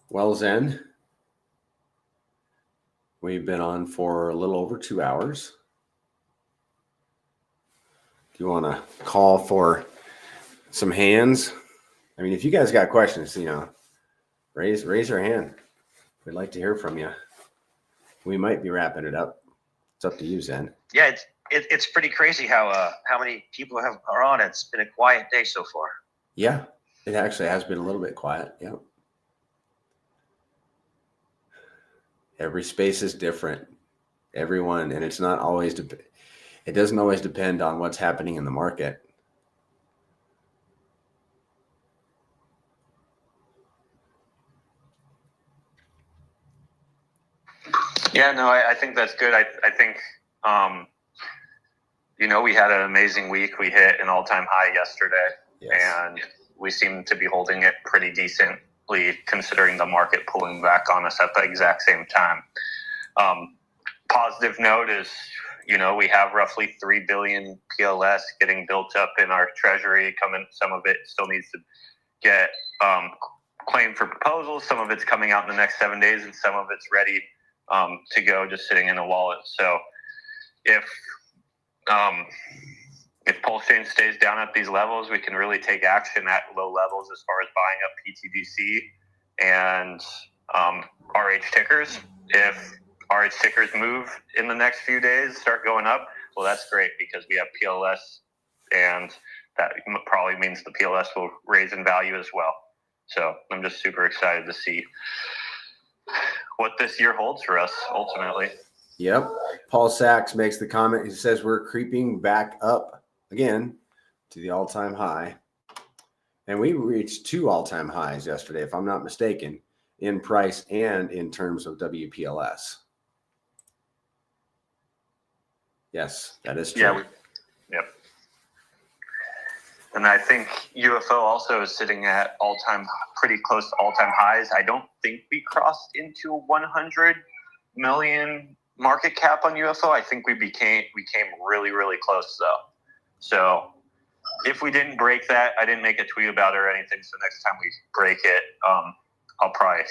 Well, Zen, we've been on for a little over 2 hours. Do you want to call for some hands? I mean, if you guys got questions, raise your hand. We'd like to hear from you. We might be wrapping it up. It's up to you, Zen. Yeah, it's pretty crazy how many people are on it. It's been a quiet day so far. Yeah, it actually has been a little bit quiet. Yeah. Every space is different. Everyone, and it's not always. It doesn't always depend on what's happening in the market. Yeah, no, I think that's good. I think, we had an amazing week. We hit an all-time high yesterday, and we seem to be holding it pretty decently considering the market pulling back on us at the exact same time. Positive note is, we have roughly 3 billion PLS getting built up in our treasury. Some of it still needs to get claimed for proposals. Some of it's coming out in the next 7 days, and some of it's ready to go, just sitting in a wallet. So if PulseChain stays down at these levels, we can really take action at low levels as far as buying up pTGC and RH tickers. If RH tickers move in the next few days, start going up, well, that's great because we have PLS, and that probably means the PLS will raise in value as well. So I'm just super excited to see what this year holds for us ultimately. Yep. Paul Sachs makes the comment. He says we're creeping back up again to the all-time high. And we reached 2 all-time highs yesterday, if I'm not mistaken, in price and in terms of WPLS. Yes, that is true. Yeah. Yep. And I think UFO also is sitting at pretty close to all-time highs. I don't think we crossed into 100 million market cap on UFO. I think we came really, really close though. So if we didn't break that, I didn't make a tweet about it or anything. So next time we break it, I'll probably,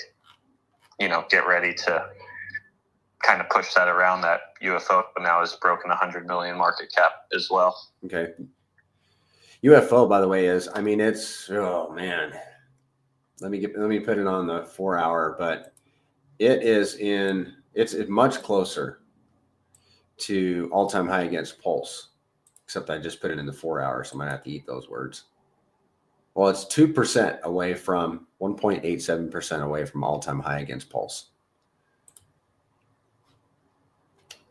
get ready to kind of push that around. That UFO now has broken 100 million market cap as well. Okay. UFO, by the way, is, I mean, it's, oh man, let me put it on the 4 hour, but it's much closer to all-time high against Pulse, except I just put it in the 4 hours, so I'm gonna have to eat those words. Well, it's 2% away from 1.87% away from all-time high against Pulse.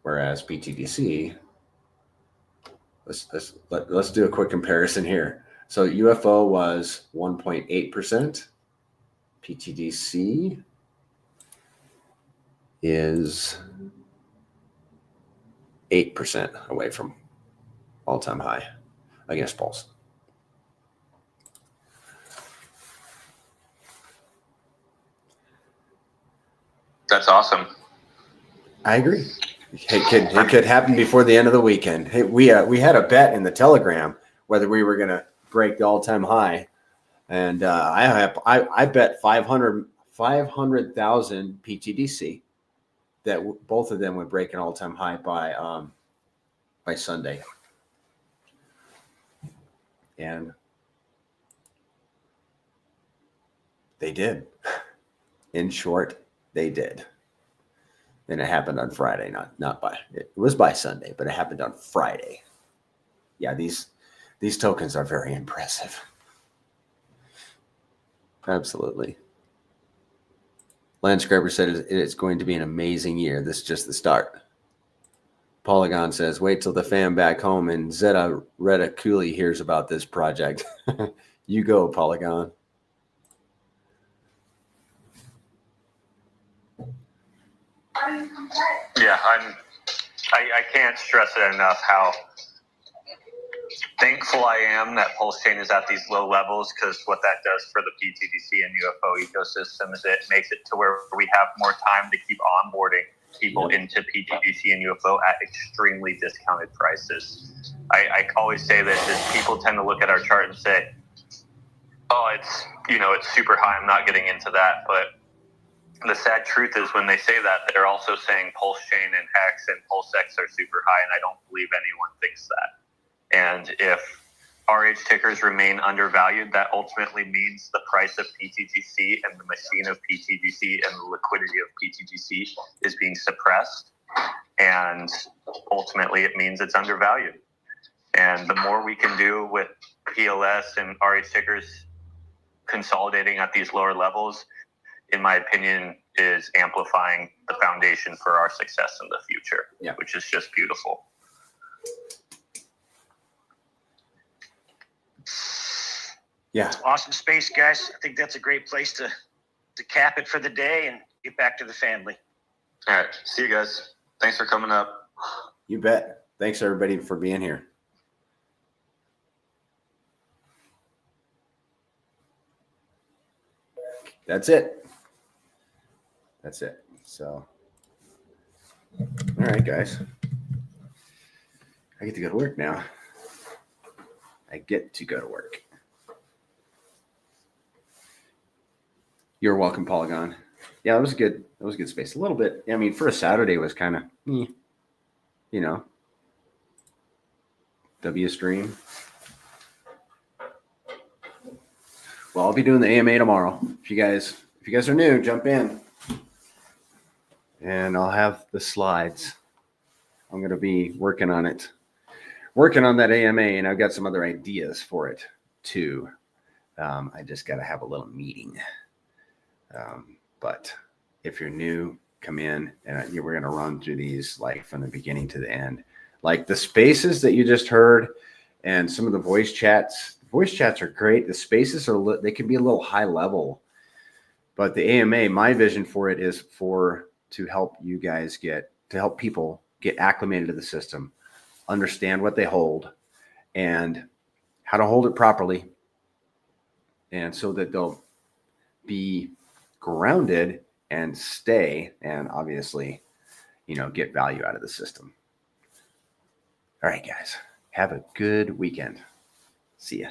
Whereas pTGC, let's do a quick comparison here. So UFO was 1.8%. pTGC is 8% away from all-time high against Pulse. That's awesome. I agree. It could happen before the end of the weekend. Hey, we had a bet in the Telegram whether we were going to break the all-time high, and I bet 500,000 pTGC that both of them would break an all-time high by Sunday, and they did. In short, they did. And it happened on Friday, it was by Sunday, but it happened on Friday. Yeah, these tokens are very impressive. Absolutely. Landscraper said it's going to be an amazing year. This is just the start. Polygon says, wait till the fam back home and Zeta Retta Cooley hears about this project. You go, Polygon. Yeah, I can't stress it enough how thankful I am that PulseChain is at these low levels, because what that does for the pTGC and UFO ecosystem is it makes it to where we have more time to keep onboarding people into pTGC and UFO at extremely discounted prices. I always say this is people tend to look at our chart and say, oh, it's super high, I'm not getting into that. But the sad truth is when they say that, they're also saying PulseChain and Hex and PulseX are super high, and I don't believe anyone thinks that. And if RH tickers remain undervalued, that ultimately means the price of pTGC and the machine of pTGC and the liquidity of pTGC is being suppressed. And ultimately, it means it's undervalued. And the more we can do with PLS and RH tickers consolidating at these lower levels, in my opinion, is amplifying the foundation for our success in the future, which is just beautiful. Yeah. Awesome space, guys. I think that's a great place to cap it for the day and get back to the family. All right. See you guys. Thanks for coming up. You bet. Thanks, everybody, for being here. That's it. That's it. So, all right, guys. I get to go to work now. I get to go to work. You're welcome, Polygon. Yeah, that was good. That was a good space. A little bit. I mean, for a Saturday, it was kind of, W stream. Well, I'll be doing the AMA tomorrow. If you guys are new, jump in. And I'll have the slides. I'm going to be working on it. Working on that AMA, and I've got some other ideas for it too. I just got to have a little meeting. But if you're new, come in, and we're going to run through these like from the beginning to the end. Like the spaces that you just heard and some of the voice chats. The voice chats are great. The spaces they can be a little high level. But the AMA, my vision for it is to help you guys to help people get acclimated to the system, understand what they hold and how to hold it properly. And so that they'll be grounded and stay and obviously, get value out of the system. All right, guys, have a good weekend. See ya.